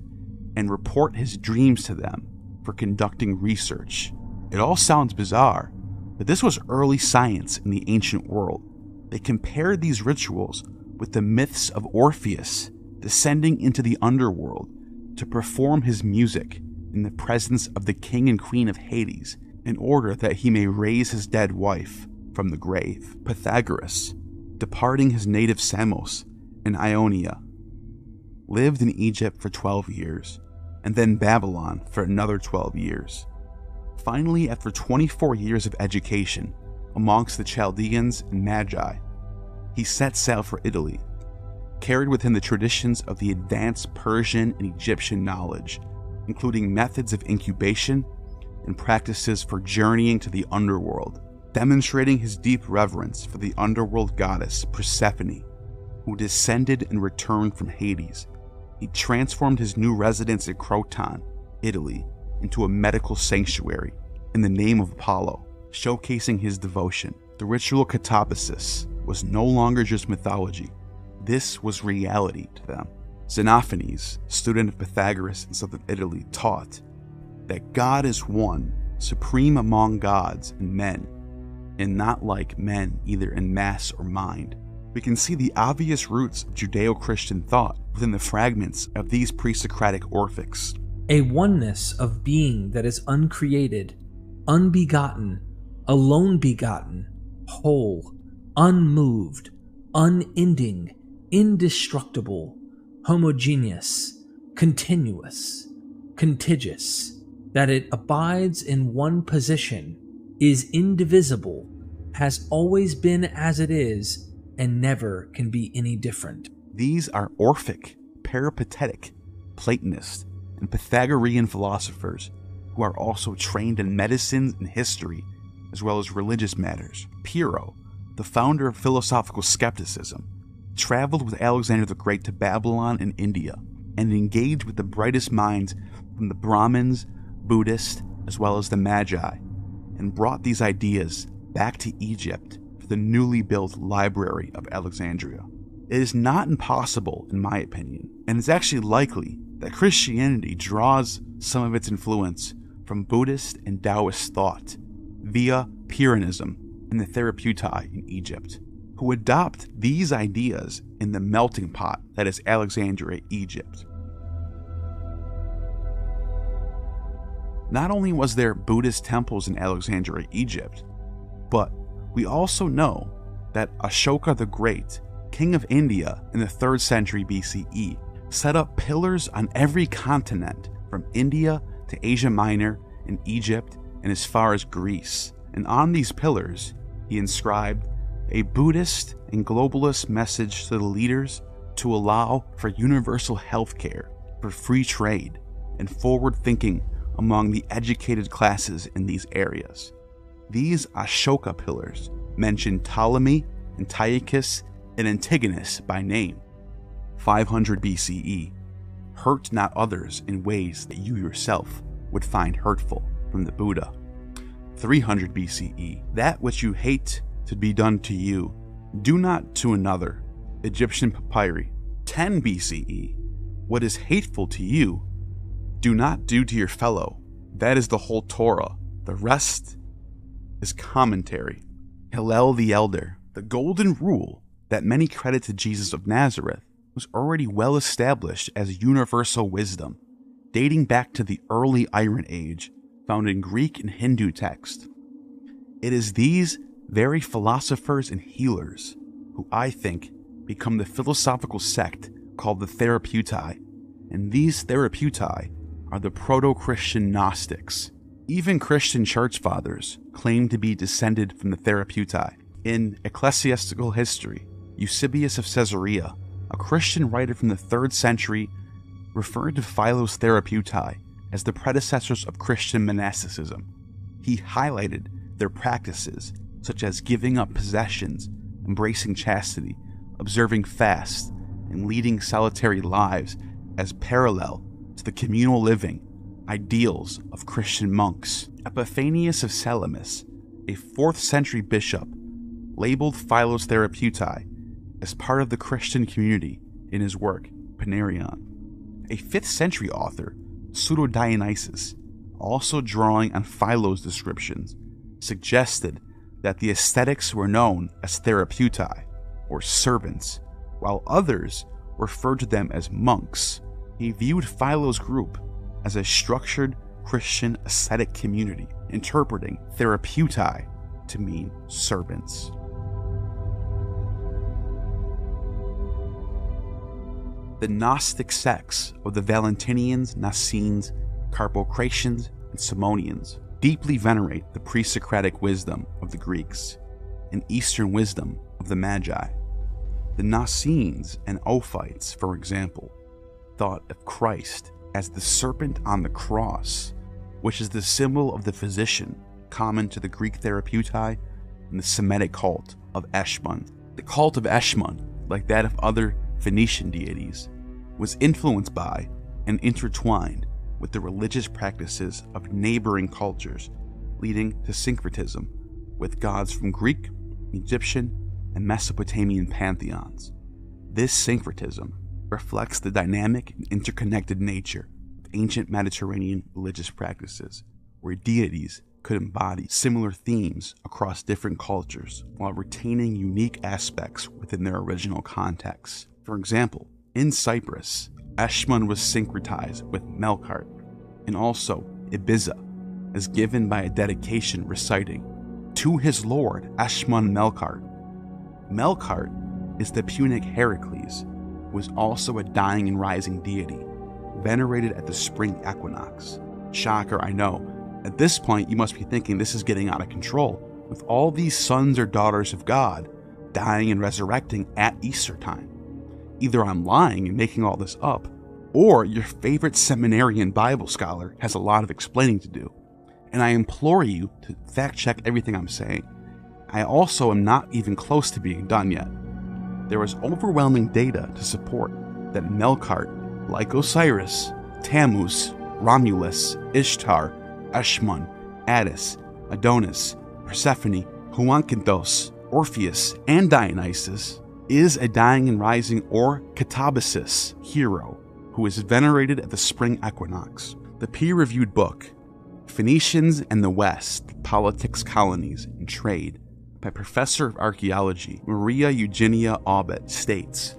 A: and report his dreams to them for conducting research. It all sounds bizarre, but this was early science in the ancient world. They compared these rituals with the myths of Orpheus descending into the underworld to perform his music in the presence of the king and queen of Hades in order that he may raise his dead wife from the grave. Pythagoras, departing his native Samos in Ionia, lived in Egypt for 12 years, and then Babylon for another 12 years. Finally, after 24 years of education amongst the Chaldeans and Magi, he set sail for Italy, carried with him the traditions of the advanced Persian and Egyptian knowledge, including methods of incubation and practices for journeying to the underworld, demonstrating his deep reverence for the underworld goddess Persephone, who descended and returned from Hades. He transformed his new residence at Croton, Italy, into a medical sanctuary in the name of Apollo, showcasing his devotion. The ritual catabasis was no longer just mythology. This was reality to them. Xenophanes, student of Pythagoras in southern Italy, taught that God is one, supreme among gods and men, and not like men either in mass or mind. We can see the obvious roots of Judeo-Christian thought within the fragments of these pre-Socratic Orphics.
B: A oneness of being that is uncreated, unbegotten, alone begotten, whole, unmoved, unending, indestructible, homogeneous, continuous, contiguous, that it abides in one position, is indivisible, has always been as it is, and never can be any different.
A: These are Orphic, Peripatetic, Platonist, and Pythagorean philosophers who are also trained in medicine and history, as well as religious matters. Pyrrho, the founder of philosophical skepticism, traveled with Alexander the Great to Babylon and India, and engaged with the brightest minds from the Brahmins, Buddhists, as well as the Magi, and brought these ideas back to Egypt for the newly built Library of Alexandria. It is not impossible, in my opinion, and it's actually likely that Christianity draws some of its influence from Buddhist and Taoist thought via Pyrrhonism and the Therapeutae in Egypt, who adopt these ideas in the melting pot that is Alexandria, Egypt. Not only was there Buddhist temples in Alexandria, Egypt, but we also know that Ashoka the Great, king of India in the 3rd century BCE, set up pillars on every continent from India to Asia Minor and Egypt and as far as Greece. And on these pillars, he inscribed a Buddhist and globalist message to the leaders to allow for universal health care, for free trade, and forward thinking among the educated classes in these areas. These Ashoka pillars mention Ptolemy, Antiochus, and Antigonus by name. 500 BCE, hurt not others in ways that you yourself would find hurtful, from the Buddha. 300 BCE, that which you hate to be done to you, do not to another, Egyptian papyri. 10 BCE, what is hateful to you, do not do to your fellow. That is the whole Torah. The rest is commentary. Hillel the Elder, the golden rule that many credit to Jesus of Nazareth, was already well established as universal wisdom, dating back to the early Iron Age, found in Greek and Hindu texts. It is these very philosophers and healers who, I think, become the philosophical sect called the Therapeutae, and these Therapeutae are the proto-Christian Gnostics. Even Christian church fathers claim to be descended from the Therapeutae. In ecclesiastical history, Eusebius of Caesarea, a Christian writer from the 3rd century, referred to Philo's Therapeutae as the predecessors of Christian monasticism. He highlighted their practices, such as giving up possessions, embracing chastity, observing fasts, and leading solitary lives, as parallel to the communal living ideals of Christian monks. Epiphanius of Salamis, a 4th century bishop, labeled Philo's Therapeutae as part of the Christian community in his work, Panarion. A 5th century author, Pseudo-Dionysius, also drawing on Philo's descriptions, suggested that the ascetics were known as Therapeutae, or servants, while others referred to them as monks. He viewed Philo's group as a structured Christian ascetic community, interpreting therapeutai to mean servants. The Gnostic sects of the Valentinians, Nacenes, Carpocratians, and Simonians deeply venerate the pre-Socratic wisdom of the Greeks and Eastern wisdom of the Magi. The Nacenes and Ophites, for example, thought of Christ as the serpent on the cross, which is the symbol of the physician common to the Greek therapeutai and the Semitic cult of Eshmun. The cult of Eshmun, like that of other Phoenician deities, was influenced by and intertwined with the religious practices of neighboring cultures, leading to syncretism with gods from Greek, Egyptian, and Mesopotamian pantheons. This syncretism reflects the dynamic and interconnected nature of ancient Mediterranean religious practices, where deities could embody similar themes across different cultures while retaining unique aspects within their original contexts. For example, in Cyprus, Eshmun was syncretized with Melkart, and also Ibiza, as given by a dedication reciting, "To his lord Eshmun Melkart." Melkart is the Punic Heracles, who was also a dying and rising deity, venerated at the spring equinox. Shocker, I know. At this point, you must be thinking this is getting out of control, with all these sons or daughters of God dying and resurrecting at Easter time. Either I'm lying and making all this up, or your favorite seminarian Bible scholar has a lot of explaining to do. And I implore you to fact check everything I'm saying. I also am not even close to being done yet. There is overwhelming data to support that Melkart, like Osiris, Tammuz, Romulus, Ishtar, Eshmun, Attis, Adonis, Persephone, Huankinthos, Orpheus, and Dionysus, is a dying and rising or katabasis hero who is venerated at the spring equinox. The peer-reviewed book, Phoenicians and the West, Politics, Colonies, and Trade, by Professor of Archaeology Maria Eugenia Aubet, states,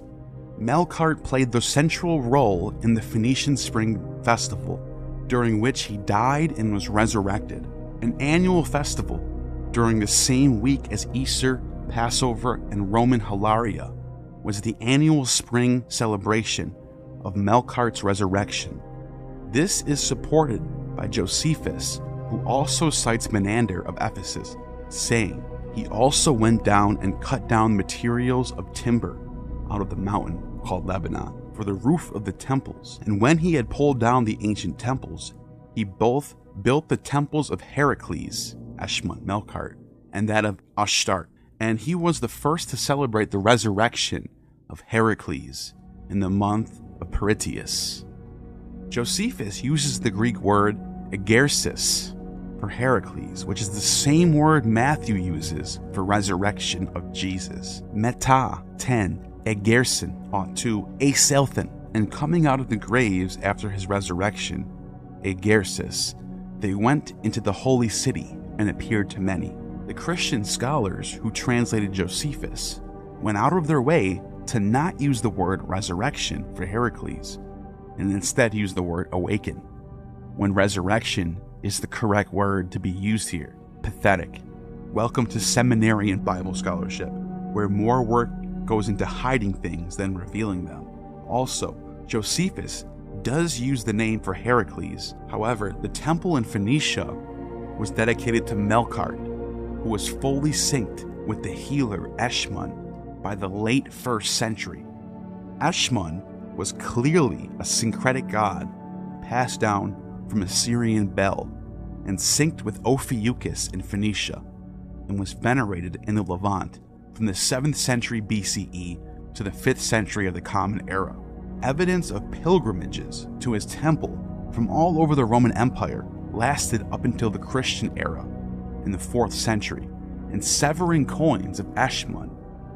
A: Melkart played the central role in the Phoenician Spring Festival, during which he died and was resurrected, an annual festival during the same week as Easter, Passover, and Roman Hilaria, was the annual spring celebration of Melkart's resurrection. This is supported by Josephus, who also cites Menander of Ephesus, saying he also went down and cut down materials of timber out of the mountain called Lebanon for the roof of the temples. And when he had pulled down the ancient temples, he both built the temples of Heracles, Eshmun, Melkart, and that of Ashtart. And he was the first to celebrate the resurrection of Heracles in the month of Peritius. Josephus uses the Greek word egersis for Heracles, which is the same word Matthew uses for resurrection of Jesus. Meta 10, egersin, ought to aselthen, and coming out of the graves after his resurrection, egersis, they went into the holy city and appeared to many. The Christian scholars who translated Josephus went out of their way to not use the word resurrection for Heracles, and instead use the word awaken, when resurrection is the correct word to be used here. Pathetic. Welcome to seminarian Bible scholarship, where more work goes into hiding things than revealing them. Also, Josephus does use the name for Heracles. However, the temple in Phoenicia was dedicated to Melkart, who was fully synced with the healer Eshmun by the late 1st century. Eshmun was clearly a syncretic god passed down from Assyrian Bel and synced with Ophiuchus in Phoenicia, and was venerated in the Levant from the 7th century BCE to the 5th century of the Common Era. Evidence of pilgrimages to his temple from all over the Roman Empire lasted up until the Christian era in the 4th century, and severing coins of Eshmun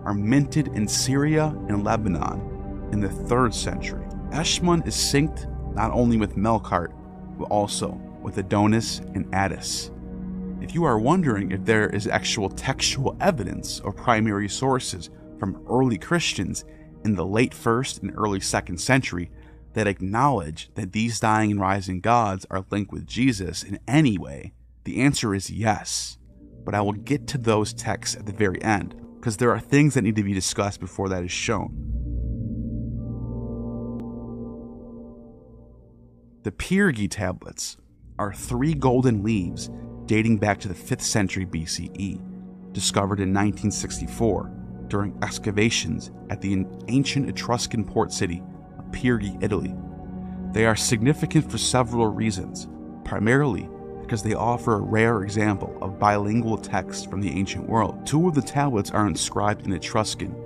A: are minted in Syria and Lebanon in the 3rd century. Eshmun is synced not only with Melkart, but also with Adonis and Attis. If you are wondering if there is actual textual evidence or primary sources from early Christians in the late 1st and early 2nd century that acknowledge that these dying and rising gods are linked with Jesus in any way? The answer is yes, but I will get to those texts at the very end, because there are things that need to be discussed before that is shown. The Pyrgi tablets are 3 golden leaves dating back to the 5th century BCE, discovered in 1964 during excavations at the ancient Etruscan port city of Pyrgi, Italy. They are significant for several reasons, primarily because they offer a rare example of bilingual text from the ancient world. 2 of the tablets are inscribed in Etruscan,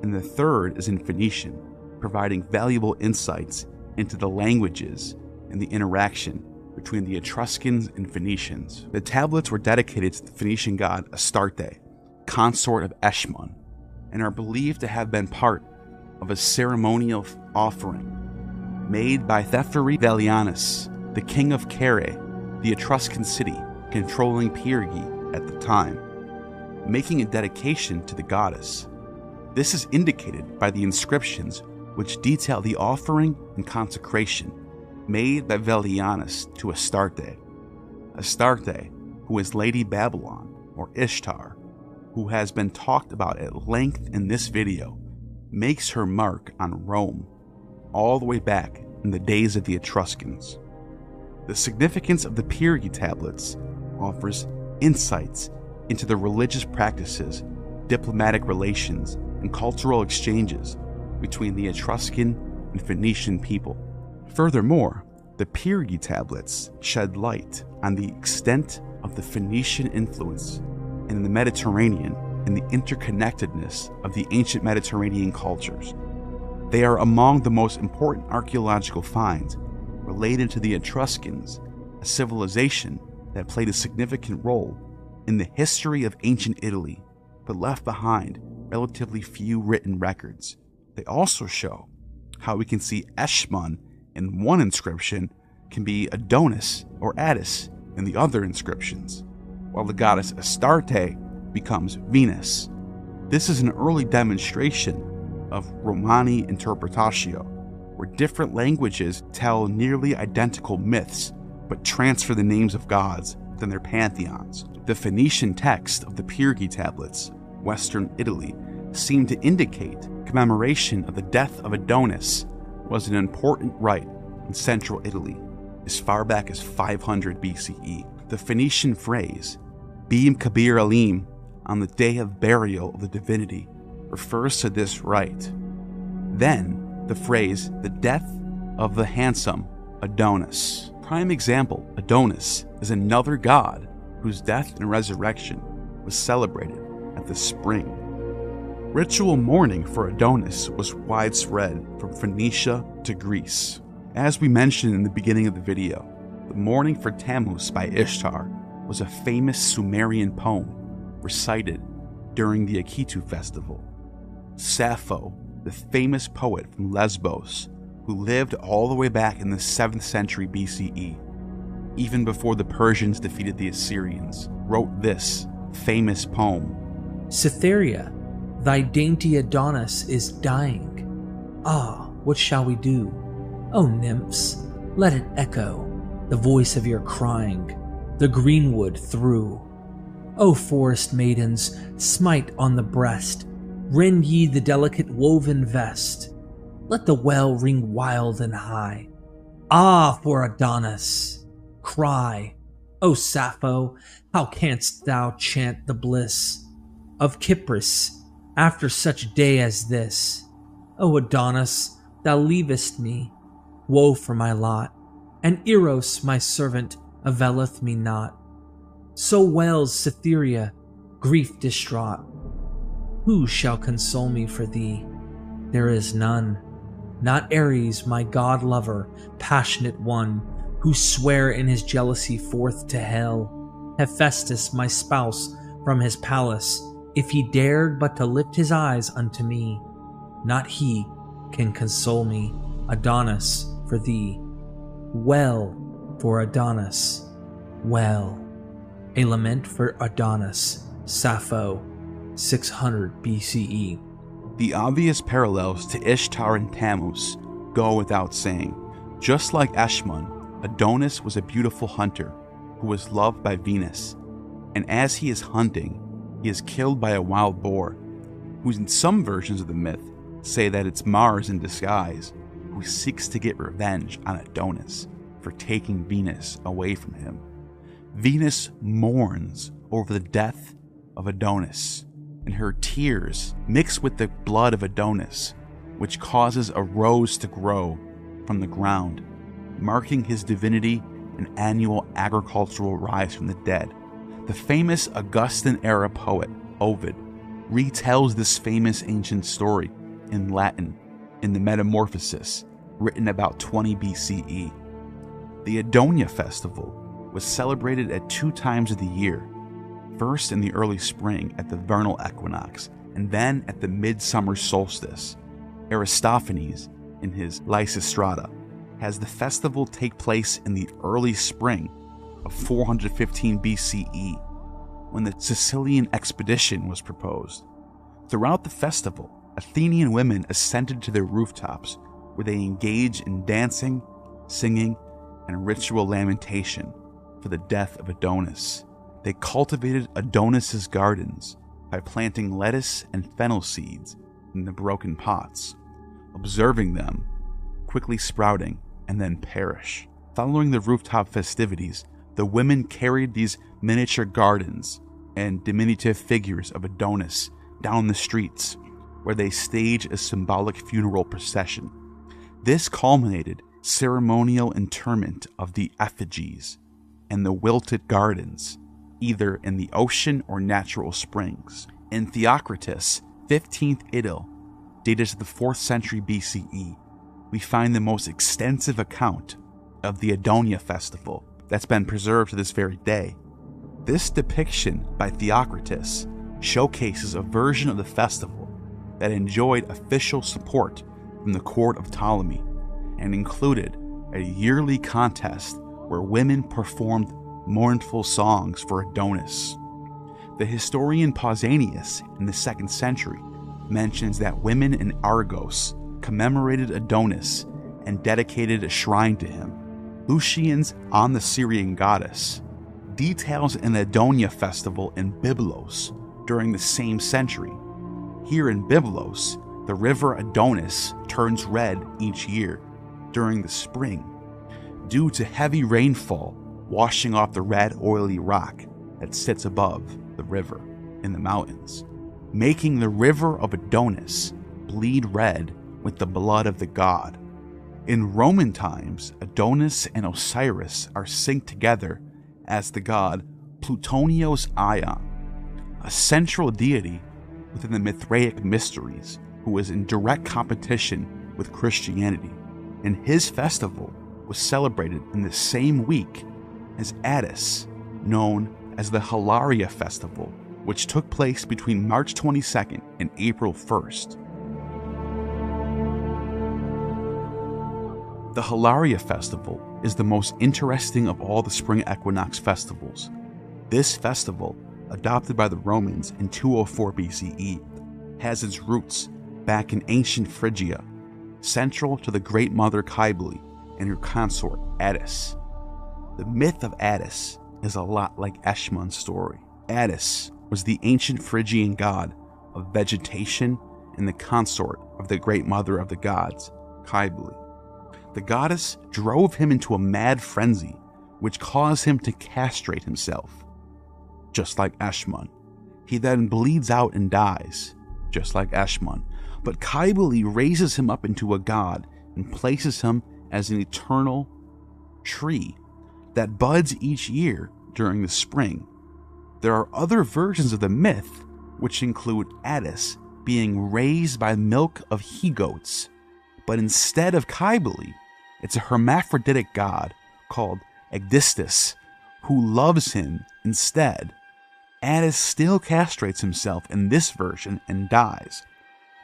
A: and the 3rd is in Phoenician, providing valuable insights into the languages and the interaction between the Etruscans and Phoenicians. The tablets were dedicated to the Phoenician god Astarte, consort of Eshmun, and are believed to have been part of a ceremonial offering made by Theferi Velianus, the king of Caere, the Etruscan city controlling Pyrgi at the time, making a dedication to the goddess. This is indicated by the inscriptions which detail the offering and consecration made by Velianus to Astarte. Astarte, who is Lady Babylon, or Ishtar, who has been talked about at length in this video, makes her mark on Rome all the way back in the days of the Etruscans. The significance of the Pyrgi tablets offers insights into the religious practices, diplomatic relations, and cultural exchanges between the Etruscan and Phoenician people. Furthermore, the Pyrgi tablets shed light on the extent of the Phoenician influence in the Mediterranean and the interconnectedness of the ancient Mediterranean cultures. They are among the most important archaeological finds related to the Etruscans, a civilization that played a significant role in the history of ancient Italy, but left behind relatively few written records. They also show how we can see Eshmun in one inscription can be Adonis or Attis in the other inscriptions, while the goddess Astarte becomes Venus. This is an early demonstration of Romani interpretatio, where different languages tell nearly identical myths but transfer the names of gods within their pantheons. The Phoenician text of the Pyrgi tablets, Western Italy, seem to indicate commemoration of the death of Adonis was an important rite in central Italy as far back as 500 BCE. The Phoenician phrase, Bim Kabir Alim, on the day of burial of the divinity, refers to this rite. Then, the phrase, the death of the handsome Adonis. Prime example, Adonis is another god whose death and resurrection was celebrated at the spring. Ritual mourning for Adonis was widespread from Phoenicia to Greece. As we mentioned in the beginning of the video, the mourning for Tammuz by Ishtar was a famous Sumerian poem recited during the Akitu festival. Sappho, the famous poet from Lesbos, who lived all the way back in the 7th century BCE, even before the Persians defeated the Assyrians, wrote this famous poem.
B: Cytherea, thy dainty Adonis is dying. Ah, what shall we do? O nymphs, let it echo, the voice of your crying, the greenwood through. O forest maidens, smite on the breast, rend ye the delicate woven vest. Let the well ring wild and high. Ah, for Adonis! Cry, O Sappho, how canst thou chant the bliss of Kypris after such day as this? O Adonis, thou leavest me, woe for my lot, and Eros, my servant, availeth me not. So wails Cytherea, grief distraught. Who shall console me for thee? There is none, not Ares, my god-lover, passionate one, who sware in his jealousy forth to hell, Hephaestus, my spouse, from his palace, if he dared but to lift his eyes unto me. Not he can console me, Adonis, for thee. Well for Adonis, well. A lament for Adonis, Sappho, 600 BCE.
A: The obvious parallels to Ishtar and Tammuz go without saying. Just like Eshmun, Adonis was a beautiful hunter who was loved by Venus, and as he is hunting, he is killed by a wild boar, who in some versions of the myth say that it's Mars in disguise, who seeks to get revenge on Adonis for taking Venus away from him. Venus mourns over the death of Adonis, and her tears mix with the blood of Adonis, which causes a rose to grow from the ground, marking his divinity and annual agricultural rise from the dead. The famous Augustan-era poet Ovid retells this famous ancient story in Latin in the Metamorphoses, written about 20 BCE. The Adonia festival was celebrated at 2 times of the year, first in the early spring at the vernal equinox, and then at the midsummer solstice. Aristophanes, in his Lysistrata, has the festival take place in the early spring of 415 BCE, when the Sicilian expedition was proposed. Throughout the festival, Athenian women ascended to their rooftops, where they engaged in dancing, singing, and ritual lamentation for the death of Adonis. They cultivated Adonis's gardens by planting lettuce and fennel seeds in the broken pots, observing them quickly sprouting and then perish. Following the rooftop festivities, the women carried these miniature gardens and diminutive figures of Adonis down the streets, where they stage a symbolic funeral procession. This culminated ceremonial interment of the effigies and the wilted gardens, either in the ocean or natural springs. In Theocritus' 15th Idyll, dated to the 4th century BCE, we find the most extensive account of the Adonia festival that's been preserved to this very day. This depiction by Theocritus showcases a version of the festival that enjoyed official support from the court of Ptolemy and included a yearly contest where women performed mournful songs for Adonis. The historian Pausanias in the 2nd century mentions that women in Argos commemorated Adonis and dedicated a shrine to him. Lucian's On the Syrian Goddess details an Adonia festival in Byblos during the same century. Here in Byblos, the river Adonis turns red each year during the spring due to heavy rainfall washing off the red oily rock that sits above the river in the mountains, making the river of Adonis bleed red with the blood of the god. In Roman times, Adonis and Osiris are synced together as the god Plutonio's Ion, a central deity within the Mithraic mysteries who was in direct competition with Christianity, and his festival was celebrated in the same week as Attis, known as the Hilaria Festival, which took place between March 22nd and April 1st. The Hilaria Festival is the most interesting of all the spring equinox festivals. This festival, adopted by the Romans in 204 BCE, has its roots back in ancient Phrygia, central to the Great Mother Cybele and her consort Attis. The myth of Attis is a lot like Eshmun's story. Attis was the ancient Phrygian god of vegetation and the consort of the Great Mother of the gods, Cybele. The goddess drove him into a mad frenzy, which caused him to castrate himself, just like Eshmun. He then bleeds out and dies, just like Eshmun. But Cybele raises him up into a god and places him as an eternal tree that buds each year during the spring. There are other versions of the myth which include Attis being raised by milk of he-goats, but instead of Cybele, it's a hermaphroditic god called Aegisthus who loves him instead. Attis still castrates himself in this version and dies,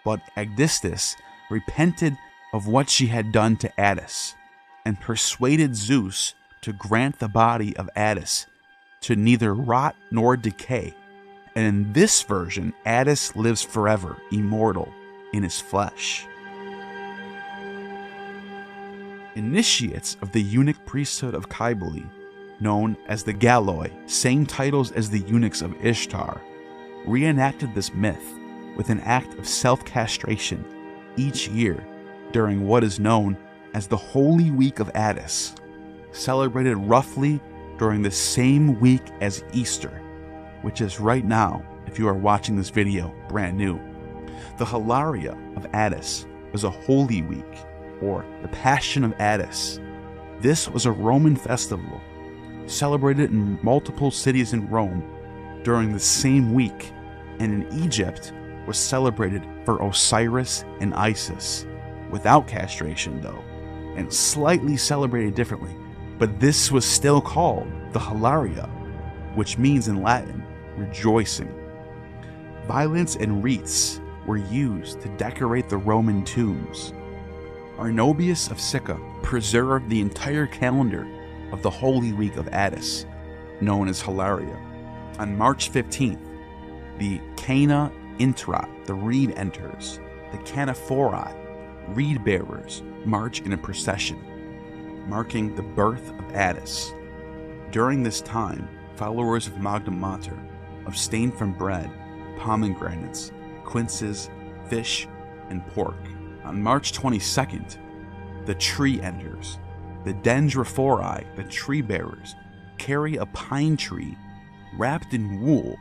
A: but Aegisthus repented of what she had done to Attis and persuaded Zeus to grant the body of Attis to neither rot nor decay. And in this version, Attis lives forever, immortal, in his flesh. Initiates of the eunuch priesthood of Cybele, known as the Galloi, same titles as the eunuchs of Ishtar, reenacted this myth with an act of self-castration each year during what is known as the Holy Week of Attis, celebrated roughly during the same week as Easter, which is right now, if you are watching this video, brand new. The Hilaria of Attis was a Holy Week, or the Passion of Attis. This was a Roman festival, celebrated in multiple cities in Rome during the same week, and in Egypt was celebrated for Osiris and Isis, without castration though, and slightly celebrated differently. But this was still called the Hilaria, which means in Latin, rejoicing. Violets and wreaths were used to decorate the Roman tombs. Arnobius of Sicca preserved the entire calendar of the Holy Week of Attis, known as Hilaria. On March 15th, the Cana Intra, the reed enters, the Canaphori, reed bearers, march in a procession, marking the birth of Attis. During this time, followers of Magna Mater abstain from bread, pomegranates, quinces, fish, and pork. On March 22nd, the tree enters. The Dendrophori, the tree bearers, carry a pine tree wrapped in wool,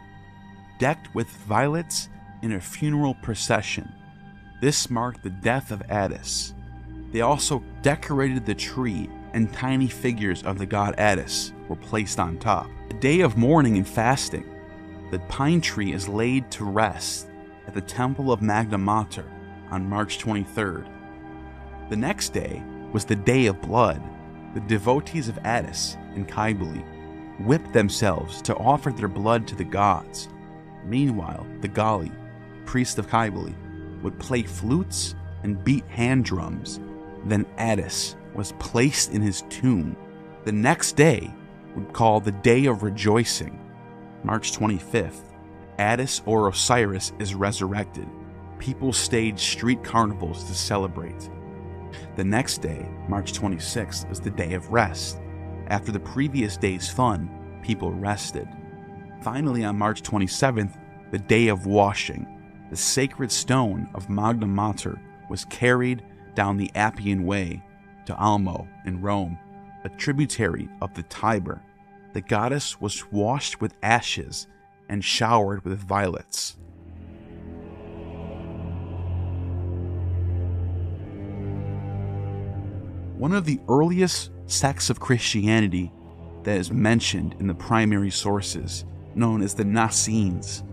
A: decked with violets in a funeral procession. This marked the death of Attis. They also decorated the tree, and tiny figures of the god Attis were placed on top. The day of mourning and fasting, the pine tree is laid to rest at the Temple of Magna Mater on March 23rd. The next day was the Day of Blood. The devotees of Attis and Cybele whipped themselves to offer their blood to the gods. Meanwhile, the Gali, priest of Cybele, would play flutes and beat hand drums. Then Attis was placed in his tomb. The next day would call the Day of Rejoicing. March 25th, Attis or Osiris is resurrected. People staged street carnivals to celebrate. The next day, March 26th, is the Day of Rest. After the previous day's fun, people rested. Finally, on March 27th, the Day of Washing, the sacred stone of Magna Mater was carried down the Appian Way to Almo in Rome, a tributary of the Tiber. The goddess was washed with ashes and showered with violets. One of the earliest sects of Christianity that is mentioned in the primary sources, known as the Nazarenes,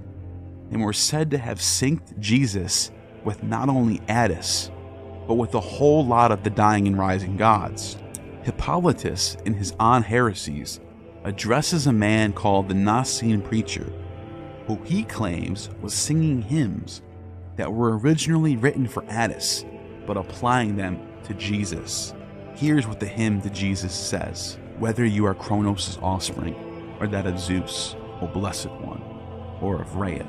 A: and were said to have synced Jesus with not only Attis, but with a whole lot of the dying and rising gods. Hippolytus, in his On Heresies, addresses a man called the Nicene preacher, who he claims was singing hymns that were originally written for Attis, but applying them to Jesus. Here's what the hymn to Jesus says: "Whether you are Kronos' offspring, or that of Zeus, O blessed one, or of Rhea,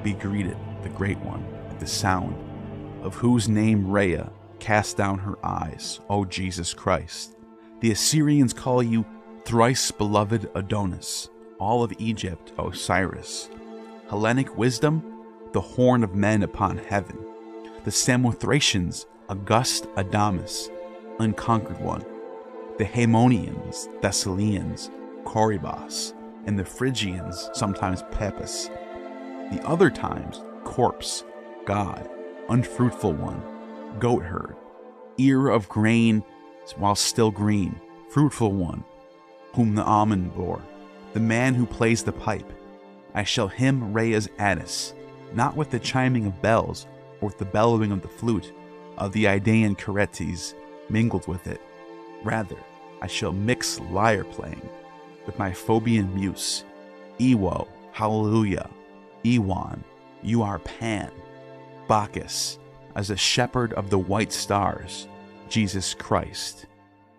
A: be greeted, the great one, at the sound of whose name Rhea cast down her eyes, O Jesus Christ. The Assyrians call you thrice beloved Adonis, all of Egypt Osiris. Hellenic wisdom, the horn of men upon heaven. The Samothracians, august Adamas, unconquered one. The Haemonians, Thessalians, Corybas, and the Phrygians, sometimes Pepus. The other times, corpse, God, unfruitful one, goat herd, ear of grain while still green, fruitful one, whom the almond bore, the man who plays the pipe. I shall hymn Rhea's Attis, not with the chiming of bells, or with the bellowing of the flute of the Idaean Caretes mingled with it. Rather, I shall mix lyre playing with my Phobian muse. Ewo, hallelujah, Ewan, you are Pan, Bacchus, as a shepherd of the white stars, Jesus Christ."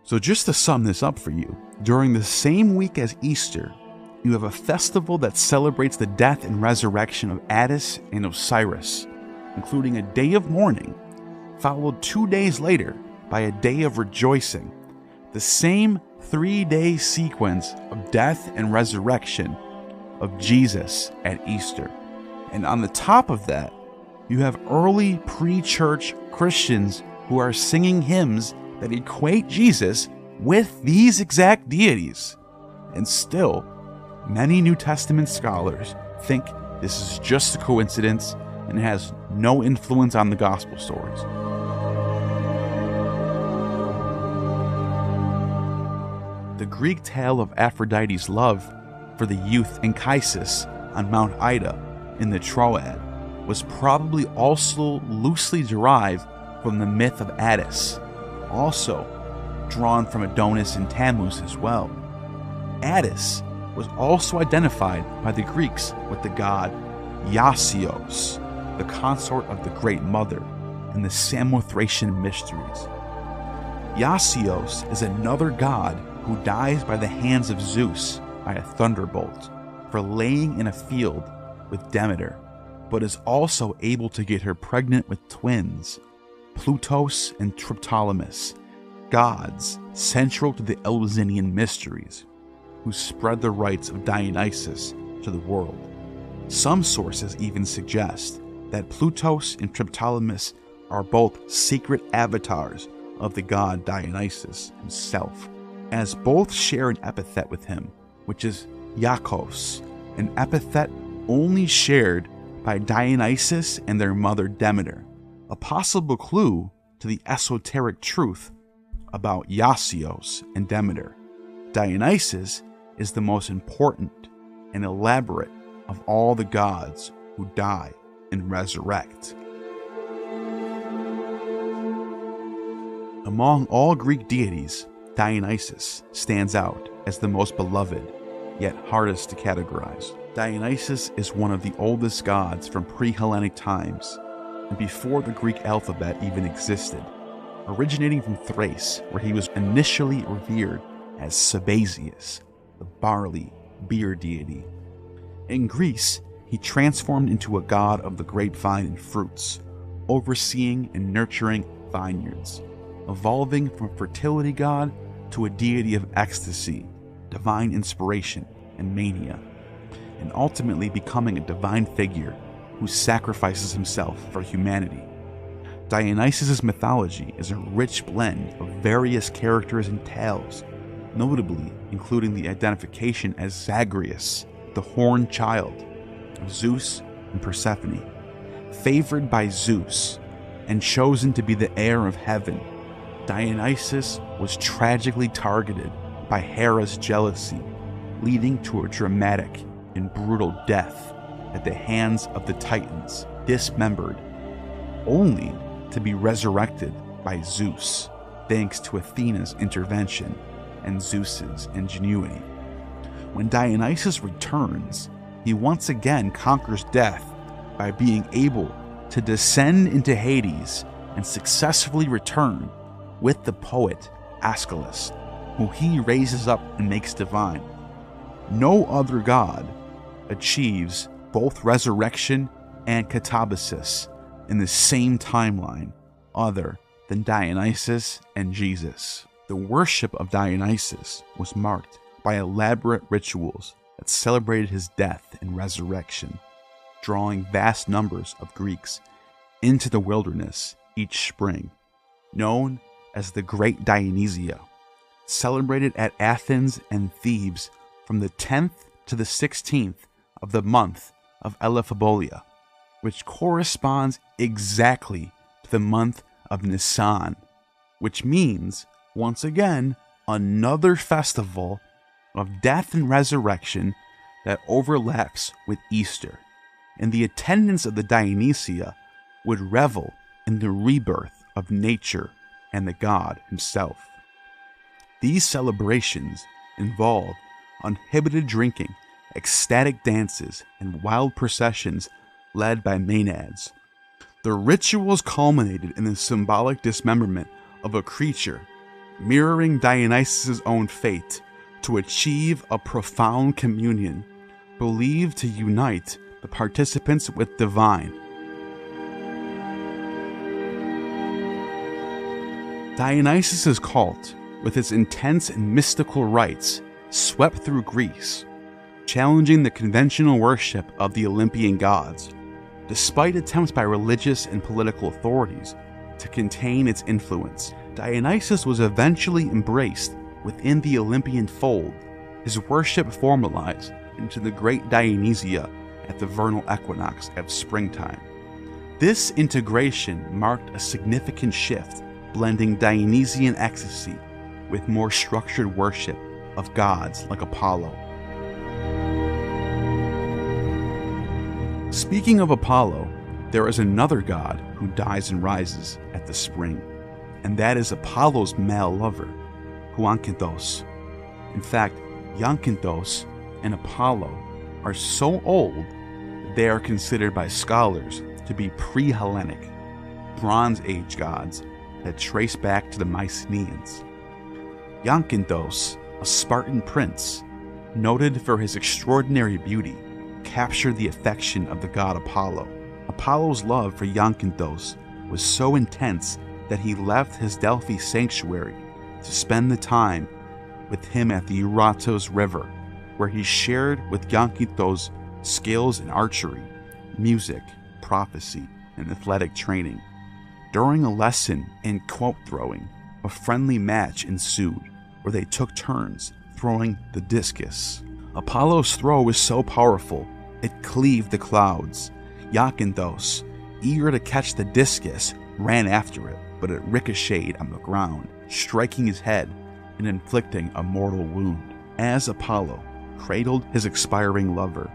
A: So just to sum this up for you, during the same week as Easter, you have a festival that celebrates the death and resurrection of Attis and Osiris, including a day of mourning, followed 2 days later by a day of rejoicing, the same 3-day sequence of death and resurrection of Jesus at Easter. And on the top of that, you have early pre-church Christians who are singing hymns that equate Jesus with these exact deities. And still, many New Testament scholars think this is just a coincidence and has no influence on the gospel stories. The Greek tale of Aphrodite's love for the youth Anchises on Mount Ida in the Troad was probably also loosely derived from the myth of Attis, also drawn from Adonis and Tammuz as well. Attis was also identified by the Greeks with the god Iasios, the consort of the Great Mother in the Samothracian mysteries. Iasios is another god who dies by the hands of Zeus by a thunderbolt for laying in a field with Demeter, but is also able to get her pregnant with twins, Plutos and Triptolemus, gods central to the Eleusinian mysteries, who spread the rites of Dionysus to the world. Some sources even suggest that Plutos and Triptolemus are both secret avatars of the god Dionysus himself, as both share an epithet with him, which is Iacchos, an epithet only shared by Dionysus and their mother Demeter, a possible clue to the esoteric truth about Iasios and Demeter. Dionysus is the most important and elaborate of all the gods who die and resurrect. Among all Greek deities, Dionysus stands out as the most beloved, yet hardest to categorize. Dionysus is one of the oldest gods from pre-Hellenic times, and before the Greek alphabet even existed, originating from Thrace, where he was initially revered as Sabazius, the barley, beer deity. In Greece, he transformed into a god of the grapevine and fruits, overseeing and nurturing vineyards, evolving from a fertility god to a deity of ecstasy, divine inspiration, and mania, and ultimately becoming a divine figure who sacrifices himself for humanity. Dionysus' mythology is a rich blend of various characters and tales, notably including the identification as Zagreus, the horned child of Zeus and Persephone, favored by Zeus and chosen to be the heir of heaven. Dionysus was tragically targeted by Hera's jealousy, leading to a dramatic and brutal death at the hands of the Titans, dismembered, only to be resurrected by Zeus, thanks to Athena's intervention and Zeus's ingenuity. When Dionysus returns, he once again conquers death by being able to descend into Hades and successfully return with the poet Aeschylus, who he raises up and makes divine. No other god achieves both resurrection and catabasis in the same timeline other than Dionysus and Jesus. The worship of Dionysus was marked by elaborate rituals that celebrated his death and resurrection, drawing vast numbers of Greeks into the wilderness each spring, known as the Great Dionysia, celebrated at Athens and Thebes from the 10th to the 16th of the month of Elaphebolia, which corresponds exactly to the month of Nisan, which means, once again, another festival of death and resurrection that overlaps with Easter, and the attendants of the Dionysia would revel in the rebirth of nature and the god himself. These celebrations involve uninhibited drinking, ecstatic dances, and wild processions led by maenads. The rituals culminated in the symbolic dismemberment of a creature, mirroring Dionysus' own fate, to achieve a profound communion, believed to unite the participants with divine. Dionysus's cult, with its intense and mystical rites, swept through Greece, challenging the conventional worship of the Olympian gods. Despite attempts by religious and political authorities to contain its influence, Dionysus was eventually embraced within the Olympian fold, his worship formalized into the Great Dionysia at the vernal equinox of springtime. This integration marked a significant shift, blending Dionysian ecstasy with more structured worship of gods like Apollo. Speaking of Apollo, there is another god who dies and rises at the spring, and that is Apollo's male lover, Huankinthos. In fact, Huankinthos and Apollo are so old that they are considered by scholars to be pre-Hellenic, Bronze Age gods that trace back to the Mycenaeans. Huankinthos, a Spartan prince, noted for his extraordinary beauty, captured the affection of the god Apollo. Apollo's love for Huankinthos was so intense that he left his Delphi sanctuary to spend the time with him at the Euphrates River, where he shared with Huankinthos skills in archery, music, prophecy, and athletic training. During a lesson in quote throwing, a friendly match ensued where they took turns throwing the discus. Apollo's throw was so powerful, it cleaved the clouds. Huankinthos, eager to catch the discus, ran after it, but it ricocheted on the ground, striking his head and inflicting a mortal wound. As Apollo cradled his expiring lover,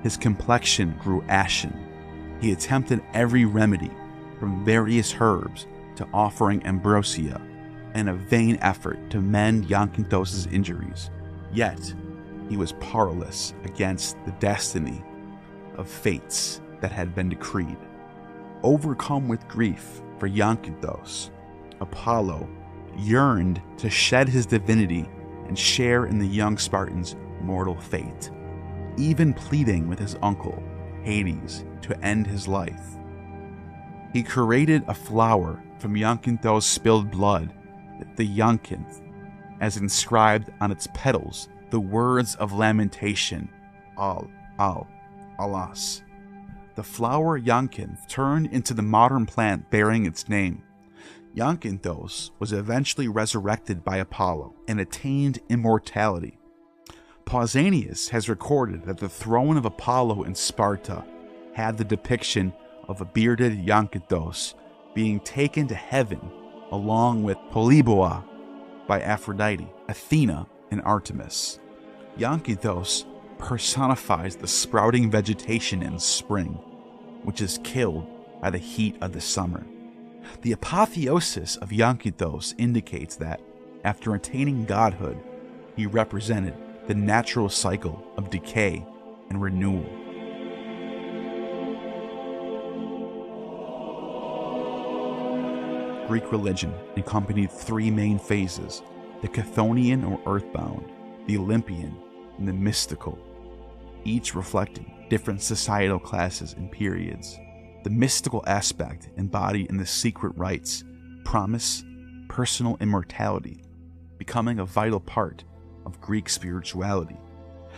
A: his complexion grew ashen. He attempted every remedy, from various herbs to offering ambrosia, in a vain effort to mend Huankinthos' injuries. Yet, he was powerless against the destiny of fates that had been decreed. Overcome with grief for Huankinthos, Apollo yearned to shed his divinity and share in the young Spartan's mortal fate, even pleading with his uncle, Hades, to end his life. He created a flower from Huankinthos' spilled blood, the Huankinth, as inscribed on its petals the words of lamentation, alas. The flower Huankinth turned into the modern plant bearing its name. Huankinthos was eventually resurrected by Apollo and attained immortality. Pausanias has recorded that the throne of Apollo in Sparta had the depiction of a bearded Huankinthos being taken to heaven along with Polyboa by Aphrodite, Athena, and Artemis. Huankinthos personifies the sprouting vegetation in spring, which is killed by the heat of the summer. The apotheosis of Huankinthos indicates that, after attaining godhood, he represented the natural cycle of decay and renewal. Greek religion accompanied three main phases: the Chthonian or earthbound, the Olympian, and the mystical, each reflecting different societal classes and periods. The mystical aspect embodied in the secret rites, promise, personal immortality, becoming a vital part of Greek spirituality.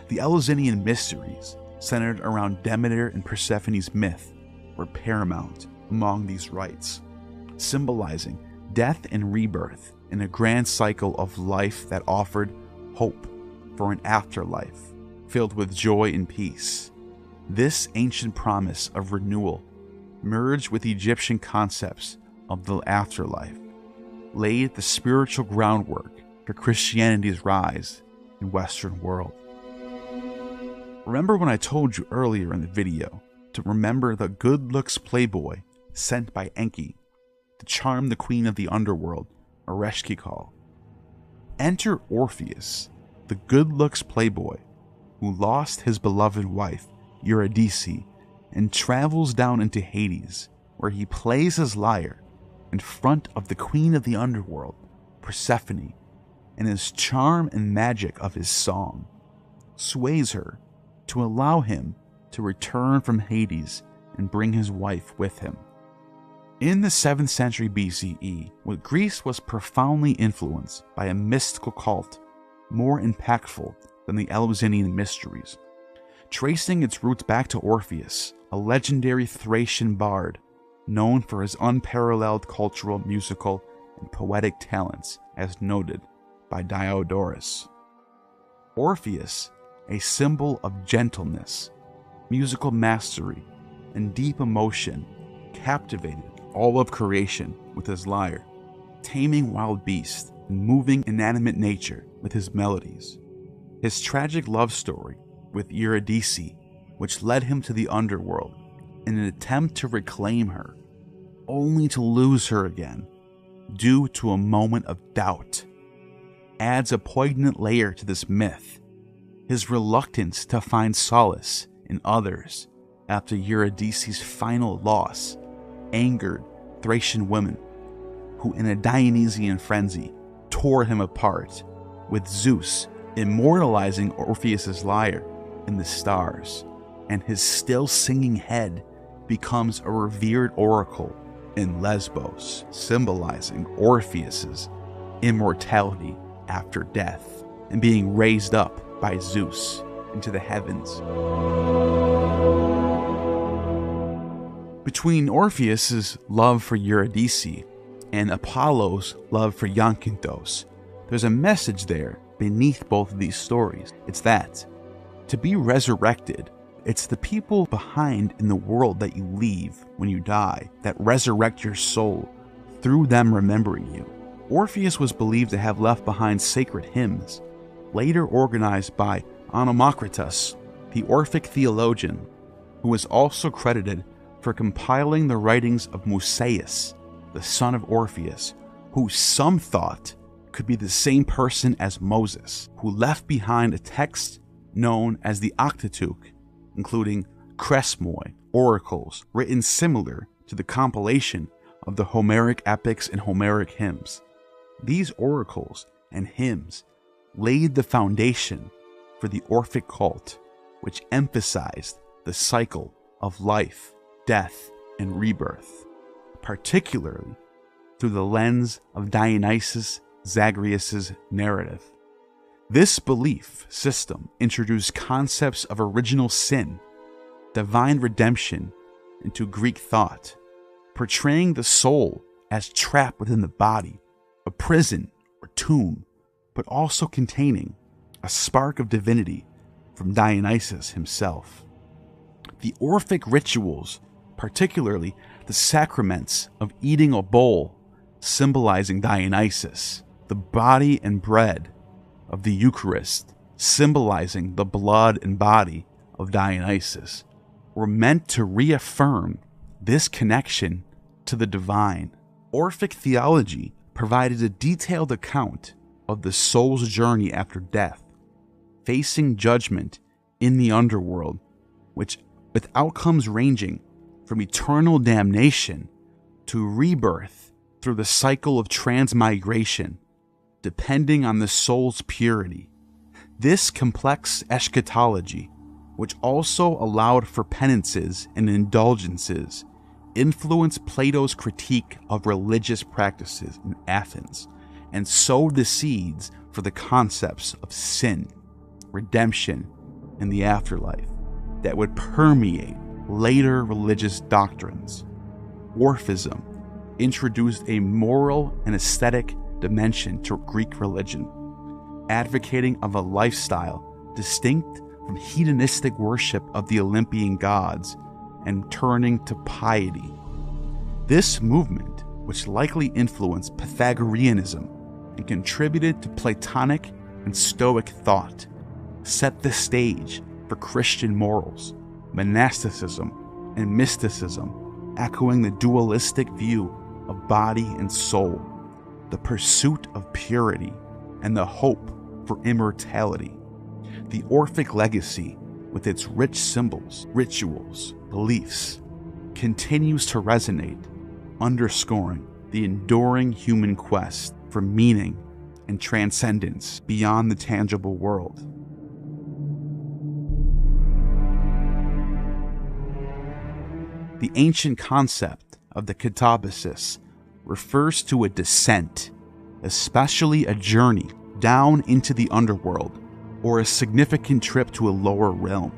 A: The Eleusinian mysteries, centered around Demeter and Persephone's myth, were paramount among these rites, symbolizing death and rebirth in a grand cycle of life that offered hope for an afterlife filled with joy and peace. This ancient promise of renewal, merged with Egyptian concepts of the afterlife, laid the spiritual groundwork for Christianity's rise in the Western world. Remember when I told you earlier in the video to remember the good looks playboy sent by Enki to charm the queen of the underworld, Ereshkigal? Enter Orpheus, the good looks playboy who lost his beloved wife, Eurydice, and travels down into Hades, where he plays his lyre in front of the queen of the underworld, Persephone, and his charm and magic of his song sways her to allow him to return from Hades and bring his wife with him. In the 7th century BCE, Greece was profoundly influenced by a mystical cult more impactful than the Eleusinian mysteries, tracing its roots back to Orpheus, a legendary Thracian bard known for his unparalleled cultural, musical, and poetic talents, as noted by Diodorus. Orpheus, a symbol of gentleness, musical mastery, and deep emotion, captivated all of creation with his lyre, taming wild beasts and moving inanimate nature with his melodies. His tragic love story with Eurydice, which led him to the underworld in an attempt to reclaim her, only to lose her again due to a moment of doubt, adds a poignant layer to this myth. His reluctance to find solace in others after Eurydice's final loss angered Thracian women, who in a Dionysian frenzy tore him apart, with Zeus immortalizing Orpheus's lyre in the stars, and his still singing head becomes a revered oracle in Lesbos, symbolizing Orpheus's immortality after death and being raised up by Zeus into the heavens. Between Orpheus's love for Eurydice and Apollo's love for Zakynthos, there's a message there beneath both of these stories. It's that, to be resurrected, it's the people behind in the world that you leave when you die that resurrect your soul through them remembering you. Orpheus was believed to have left behind sacred hymns, later organized by Onomacritus, the Orphic theologian, who was also credited for compiling the writings of Musaeus, the son of Orpheus, who some thought could be the same person as Moses, who left behind a text known as the Octateuch, including kresmoi, oracles, written similar to the compilation of the Homeric epics and Homeric hymns. These oracles and hymns laid the foundation for the Orphic cult, which emphasized the cycle of life, death, and rebirth, particularly through the lens of Dionysius Zagreus's narrative. This belief system introduced concepts of original sin, divine redemption into Greek thought, portraying the soul as trapped within the body, a prison or tomb, but also containing a spark of divinity from Dionysus himself. The Orphic rituals, particularly the sacraments of eating a bowl symbolizing Dionysus, the body and bread of the Eucharist symbolizing the blood and body of Dionysus, were meant to reaffirm this connection to the divine. Orphic theology provided a detailed account of the soul's journey after death, facing judgment in the underworld, with outcomes ranging from eternal damnation to rebirth through the cycle of transmigration, depending on the soul's purity. This complex eschatology, which also allowed for penances and indulgences, influenced Plato's critique of religious practices in Athens and sowed the seeds for the concepts of sin, redemption, and the afterlife that would permeate later religious doctrines. Orphism introduced a moral and aesthetic dimension to Greek religion, advocating of a lifestyle distinct from hedonistic worship of the Olympian gods and turning to piety. This movement, which likely influenced Pythagoreanism and contributed to Platonic and Stoic thought, set the stage for Christian morals, monasticism, and mysticism, echoing the dualistic view of body and soul, the pursuit of purity, and the hope for immortality. The Orphic legacy, with its rich symbols, rituals, beliefs, continues to resonate, underscoring the enduring human quest for meaning and transcendence beyond the tangible world. The ancient concept of the katabasis refers to a descent, especially a journey down into the underworld or a significant trip to a lower realm.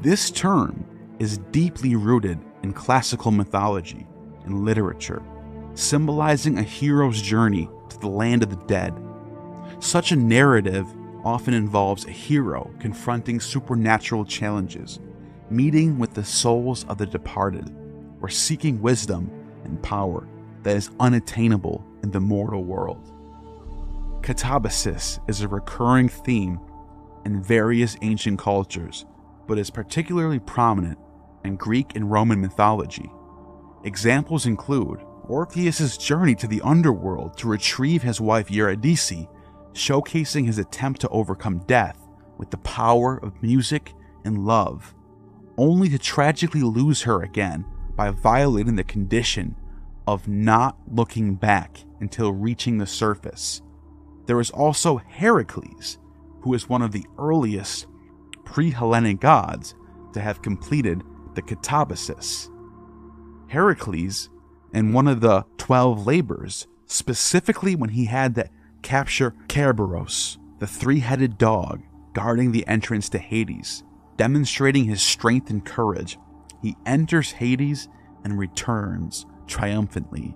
A: This term is deeply rooted in classical mythology and literature, symbolizing a hero's journey to the land of the dead. Such a narrative often involves a hero confronting supernatural challenges, meeting with the souls of the departed, or seeking wisdom and power that is unattainable in the mortal world. Katabasis is a recurring theme in various ancient cultures, but is particularly prominent in Greek and Roman mythology. Examples include Orpheus' journey to the underworld to retrieve his wife Eurydice, showcasing his attempt to overcome death with the power of music and love, only to tragically lose her again by violating the condition of not looking back until reaching the surface. There is also Heracles, who is one of the earliest pre-Hellenic gods to have completed the katabasis. Heracles, in one of the 12 labors, specifically when he had to capture Kerberos, the three-headed dog guarding the entrance to Hades, demonstrating his strength and courage, he enters Hades and returns triumphantly.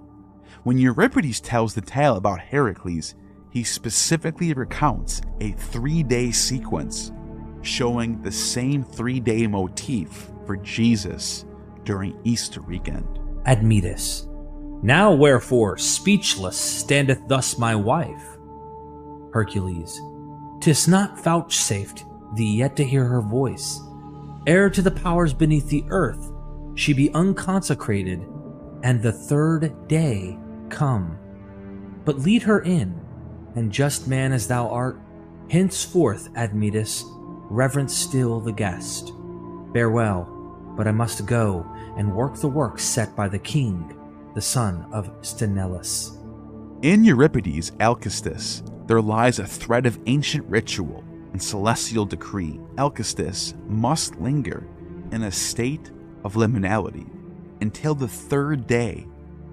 A: When Euripides tells the tale about Heracles, he specifically recounts a 3-day sequence showing the same 3-day motif for Jesus during Easter weekend.
B: Admetus. Now wherefore speechless standeth thus my wife? Hercules. 'Tis not vouchsafed thee yet to hear her voice, ere to the powers beneath the earth she be unconsecrated, and the 3rd day come. But lead her in, and just man as thou art, henceforth, Admetus, reverence still the guest. Farewell, but I must go and work the work set by the king, the son of Sthenelus.
A: In Euripides' Alcestis, there lies a thread of ancient ritual and celestial decree. Alcestis must linger in a state of liminality until the 3rd day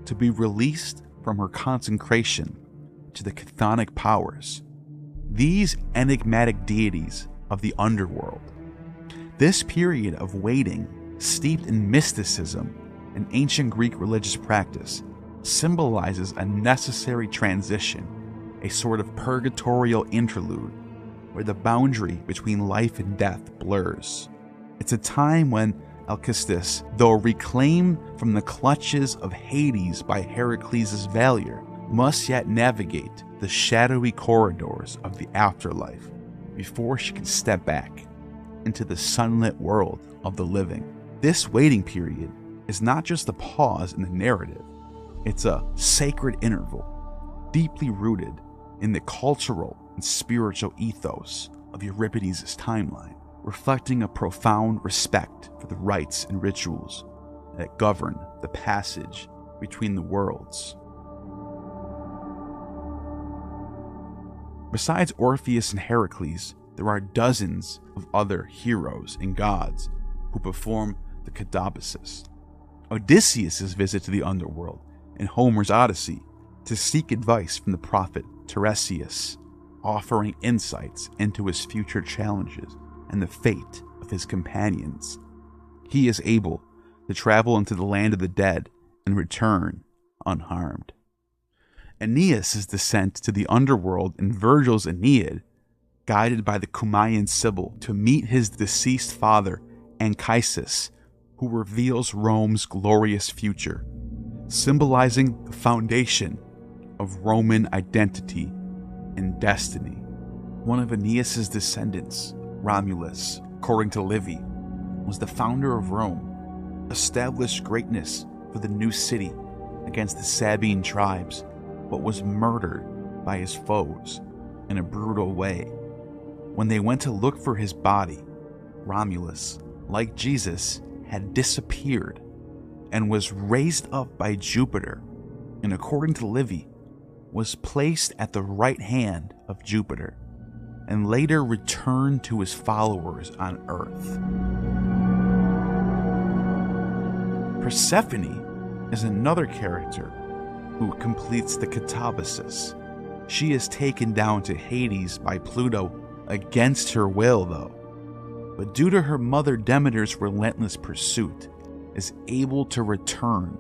A: to be released from her consecration to the chthonic powers, these enigmatic deities of the underworld. This period of waiting, steeped in mysticism and ancient Greek religious practice, symbolizes a necessary transition, a sort of purgatorial interlude where the boundary between life and death blurs. It's a time when Alcestis, though reclaimed from the clutches of Hades by Heracles' valor, must yet navigate the shadowy corridors of the afterlife before she can step back into the sunlit world of the living. This waiting period is not just a pause in the narrative, it's a sacred interval, deeply rooted in the cultural and spiritual ethos of Euripides' timeline, reflecting a profound respect for the rites and rituals that govern the passage between the worlds. Besides Orpheus and Heracles, there are dozens of other heroes and gods who perform the katabasis. Odysseus' visit to the underworld in Homer's Odyssey to seek advice from the prophet Tiresias, offering insights into his future challenges and the fate of his companions. He is able to travel into the land of the dead and return unharmed. Aeneas' descent to the underworld in Virgil's Aeneid, guided by the Cumaean Sibyl to meet his deceased father Anchises, who reveals Rome's glorious future, symbolizing the foundation of Roman identity and destiny. One of Aeneas' descendants, Romulus, according to Livy, was the founder of Rome, established greatness for the new city against the Sabine tribes, but was murdered by his foes in a brutal way. When they went to look for his body, Romulus, like Jesus, had disappeared and was raised up by Jupiter, and according to Livy, was placed at the right hand of Jupiter, and later returned to his followers on Earth. Persephone is another character who completes the catabasis. She is taken down to Hades by Pluto against her will, though, but due to her mother Demeter's relentless pursuit, is able to return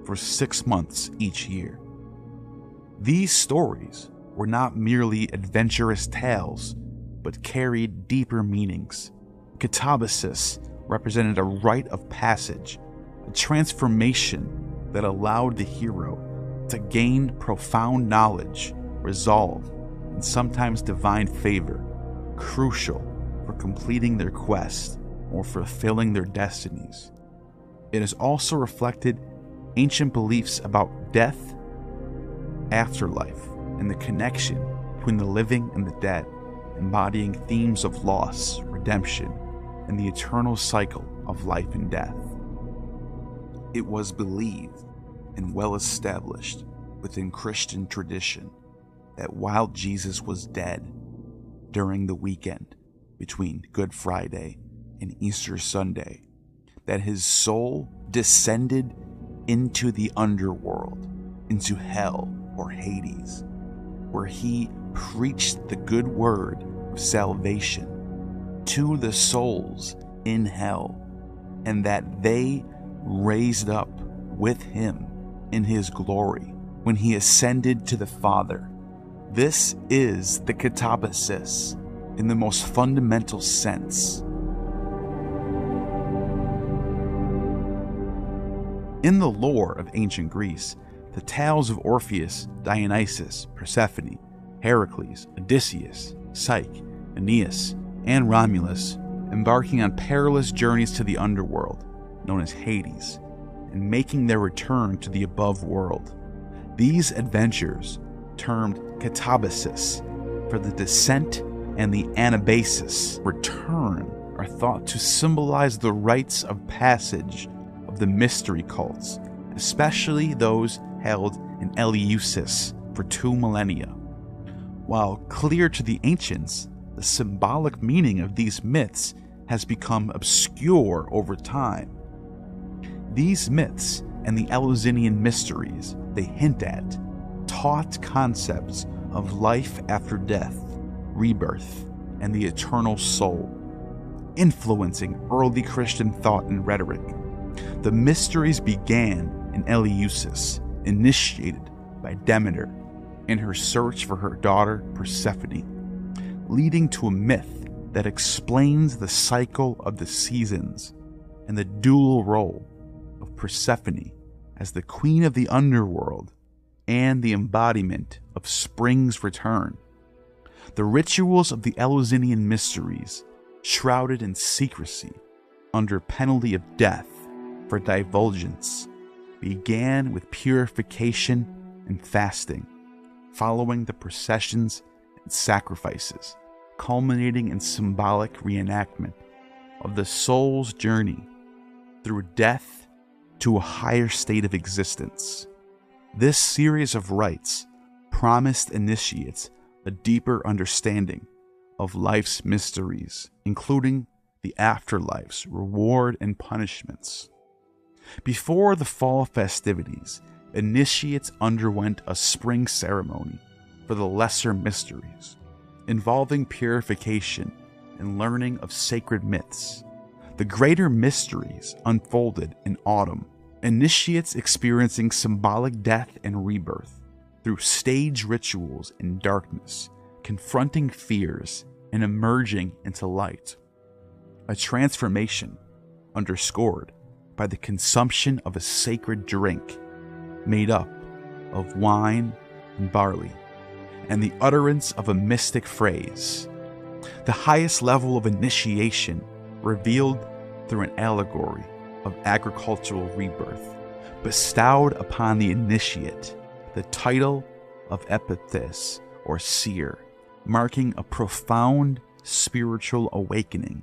A: for 6 months each year. These stories were not merely adventurous tales, but carried deeper meanings. Catabasis represented a rite of passage, a transformation that allowed the hero to gain profound knowledge, resolve, and sometimes divine favor, crucial for completing their quest or fulfilling their destinies. It has also reflected ancient beliefs about death, afterlife, and the connection between the living and the dead, embodying themes of loss, redemption, and the eternal cycle of life and death. It was believed and well established within Christian tradition that while Jesus was dead during the weekend between Good Friday and Easter Sunday, that his soul descended into the underworld, into hell or Hades, where he preached the good word of salvation to the souls in hell, and that they raised up with him in his glory when he ascended to the Father. This is the catabasis in the most fundamental sense. In the lore of ancient Greece, the tales of Orpheus, Dionysus, Persephone, Heracles, Odysseus, Psyche, Aeneas, and Romulus embarking on perilous journeys to the underworld, known as Hades, and making their return to the above world. These adventures, termed catabasis for the descent and the anabasis, return, are thought to symbolize the rites of passage of the mystery cults, especially those held in Eleusis for 2 millennia. While clear to the ancients, the symbolic meaning of these myths has become obscure over time. These myths and the Eleusinian mysteries they hint at taught concepts of life after death, rebirth, and the eternal soul, influencing early Christian thought and rhetoric. The mysteries began in Eleusis, initiated by Demeter in her search for her daughter Persephone, leading to a myth that explains the cycle of the seasons and the dual role of Persephone as the queen of the underworld and the embodiment of spring's return. The rituals of the Eleusinian mysteries, shrouded in secrecy under penalty of death for divulgence, began with purification and fasting, following the processions and sacrifices, culminating in symbolic reenactment of the soul's journey through death to a higher state of existence. This series of rites promised initiates a deeper understanding of life's mysteries, including the afterlife's reward and punishments. Before the fall festivities, initiates underwent a spring ceremony for the lesser mysteries, involving purification and learning of sacred myths. The greater mysteries unfolded in autumn, initiates experiencing symbolic death and rebirth through stage rituals in darkness, confronting fears and emerging into light. A transformation underscored by the consumption of a sacred drink made up of wine and barley, and the utterance of a mystic phrase. The highest level of initiation revealed through an allegory of agricultural rebirth, bestowed upon the initiate the title of epithys or seer, marking a profound spiritual awakening.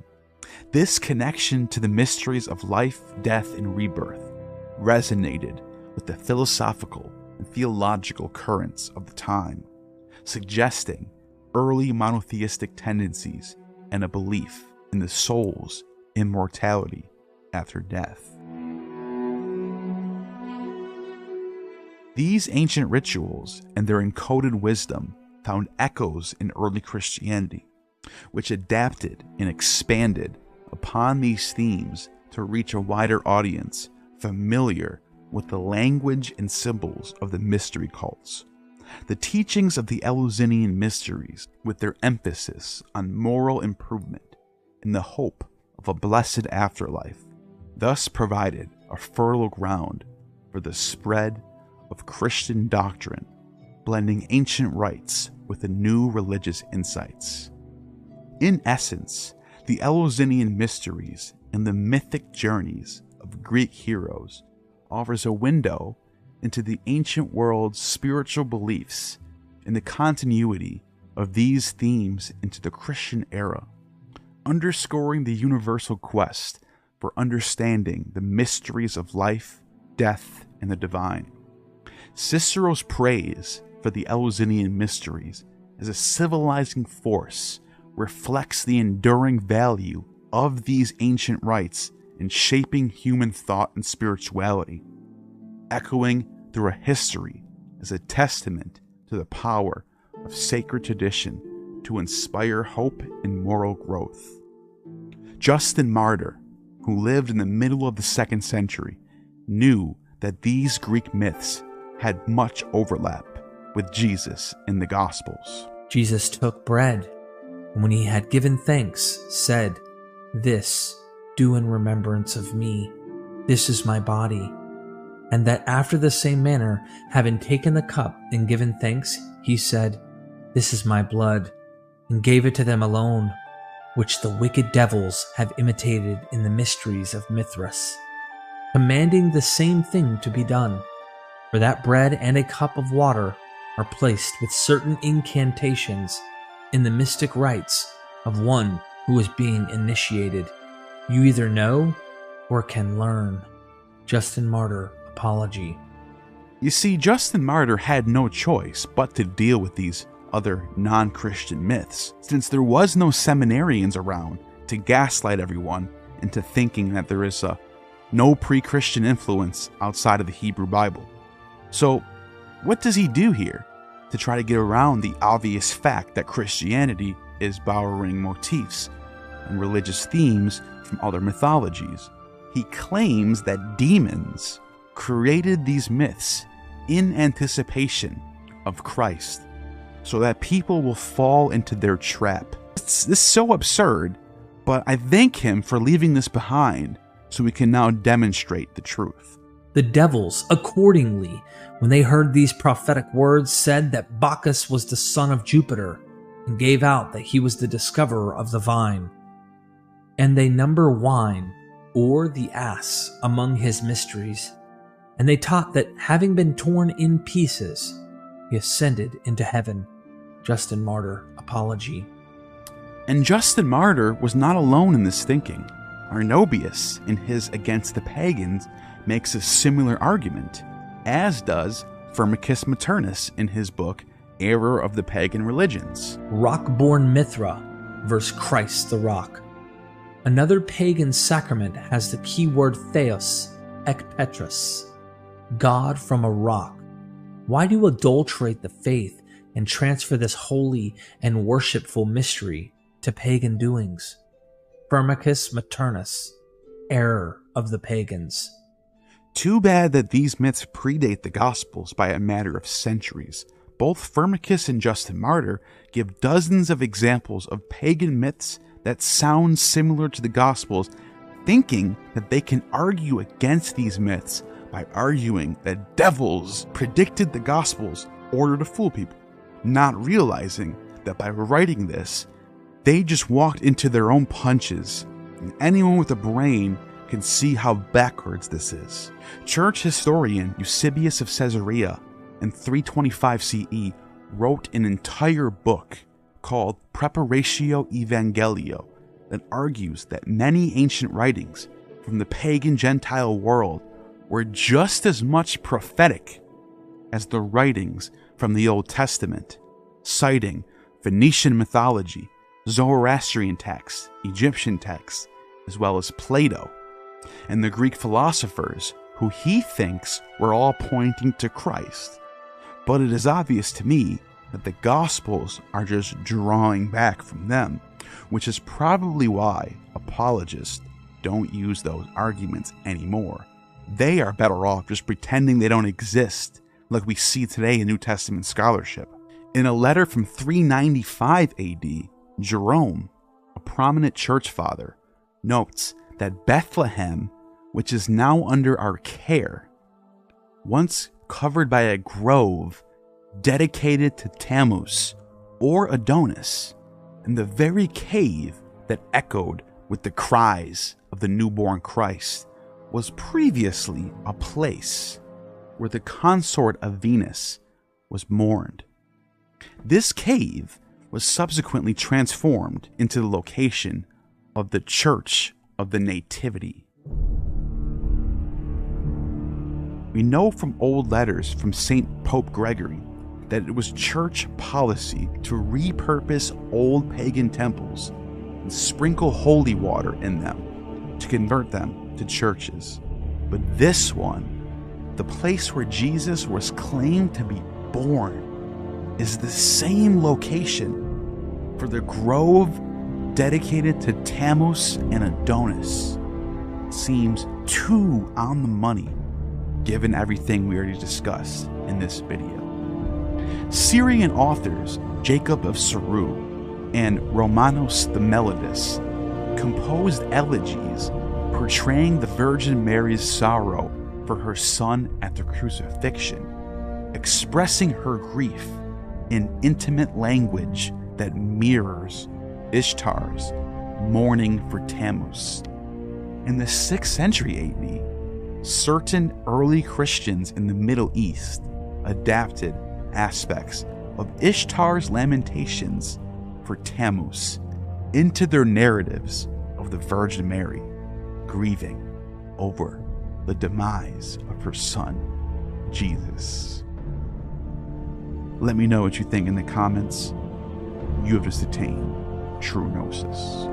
A: This connection to the mysteries of life, death, and rebirth resonated with the philosophical and theological currents of the time, suggesting early monotheistic tendencies and a belief in the soul's immortality after death. These ancient rituals and their encoded wisdom found echoes in early Christianity, which adapted and expanded upon these themes to reach a wider audience familiar with the language and symbols of the mystery cults. The teachings of the Eleusinian mysteries, with their emphasis on moral improvement and the hope of a blessed afterlife, thus provided a fertile ground for the spread of Christian doctrine, blending ancient rites with the new religious insights. In essence, the Eleusinian mysteries and the mythic journeys of Greek heroes offers a window into the ancient world's spiritual beliefs and the continuity of these themes into the Christian era, underscoring the universal quest for understanding the mysteries of life, death, and the divine. Cicero's praise for the Eleusinian mysteries as a civilizing force reflects the enduring value of these ancient rites in shaping human thought and spirituality, echoing through a history as a testament to the power of sacred tradition to inspire hope and moral growth. Justin Martyr, who lived in the middle of the 2nd century, knew that these Greek myths had much overlap with Jesus in the Gospels.
B: Jesus took bread, and when he had given thanks, said, "This do in remembrance of me. This is my body." And that after the same manner, having taken the cup and given thanks, he said, "This is my blood," and gave it to them alone, which the wicked devils have imitated in the mysteries of Mithras, commanding the same thing to be done. For that bread and a cup of water are placed with certain incantations in the mystic rites of one who is being initiated. You either know or can learn. Justin Martyr, Apology.
A: You see, Justin Martyr had no choice but to deal with these other non-Christian myths, since there was no seminarians around to gaslight everyone into thinking that there is no pre-Christian influence outside of the Hebrew Bible. So, what does he do here to try to get around the obvious fact that Christianity is borrowing motifs and religious themes from other mythologies? He claims that demons created these myths in anticipation of Christ, so that people will fall into their trap. This is so absurd, but I thank him for leaving this behind so we can now demonstrate the truth.
B: The devils, accordingly, when they heard these prophetic words, said that Bacchus was the son of Jupiter, and gave out that he was the discoverer of the vine. And they number wine, or the ass, among his mysteries. And they taught that, having been torn in pieces, he ascended into heaven. Justin Martyr, Apology.
A: And Justin Martyr was not alone in this thinking. Arnobius, in his Against the Pagans, makes a similar argument, as does Firmicus Maternus in his book Error of the Pagan Religions.
B: Rock-born Mithra versus Christ the Rock. Another pagan sacrament has the keyword theos, ek petros, God from a rock. Why do you adulterate the faith and transfer this holy and worshipful mystery to pagan doings? Firmicus Maternus, Error of the Pagans.
A: Too bad that these myths predate the Gospels by a matter of centuries. Both Firmicus and Justin Martyr give dozens of examples of pagan myths that sound similar to the Gospels, thinking that they can argue against these myths by arguing that devils predicted the Gospels in order to fool people, not realizing that by writing this, they just walked into their own punches, and anyone with a brain can see how backwards this is. Church historian Eusebius of Caesarea in 325 CE wrote an entire book called Preparatio Evangelio that argues that many ancient writings from the pagan Gentile world were just as much prophetic as the writings from the Old Testament, citing Phoenician mythology, Zoroastrian texts, Egyptian texts, as well as Plato, and the Greek philosophers who he thinks were all pointing to Christ. But it is obvious to me that the Gospels are just drawing back from them, which is probably why apologists don't use those arguments anymore. They are better off just pretending they don't exist, like we see today in New Testament scholarship. In a letter from 395 AD, Jerome, a prominent church father, notes that Bethlehem, which is now under our care, once covered by a grove dedicated to Tammuz or Adonis, and the very cave that echoed with the cries of the newborn Christ, was previously a place where the consort of Venus was mourned. This cave was subsequently transformed into the location of the Church of the Nativity. We know from old letters from St. Pope Gregory that it was church policy to repurpose old pagan temples and sprinkle holy water in them to convert them to churches. But this one, the place where Jesus was claimed to be born, is the same location for the grove dedicated to Tammuz and Adonis. It seems too on the money, given everything we already discussed in this video. Syrian authors Jacob of Saru and Romanos the Melodist composed elegies portraying the Virgin Mary's sorrow for her son at the crucifixion, expressing her grief in intimate language that mirrors Ishtar's mourning for Tammuz. In the 6th century AD, certain early Christians in the Middle East adapted aspects of Ishtar's lamentations for Tammuz into their narratives of the Virgin Mary grieving over the demise of her son, Jesus. Let me know what you think in the comments. You have just attained true gnosis.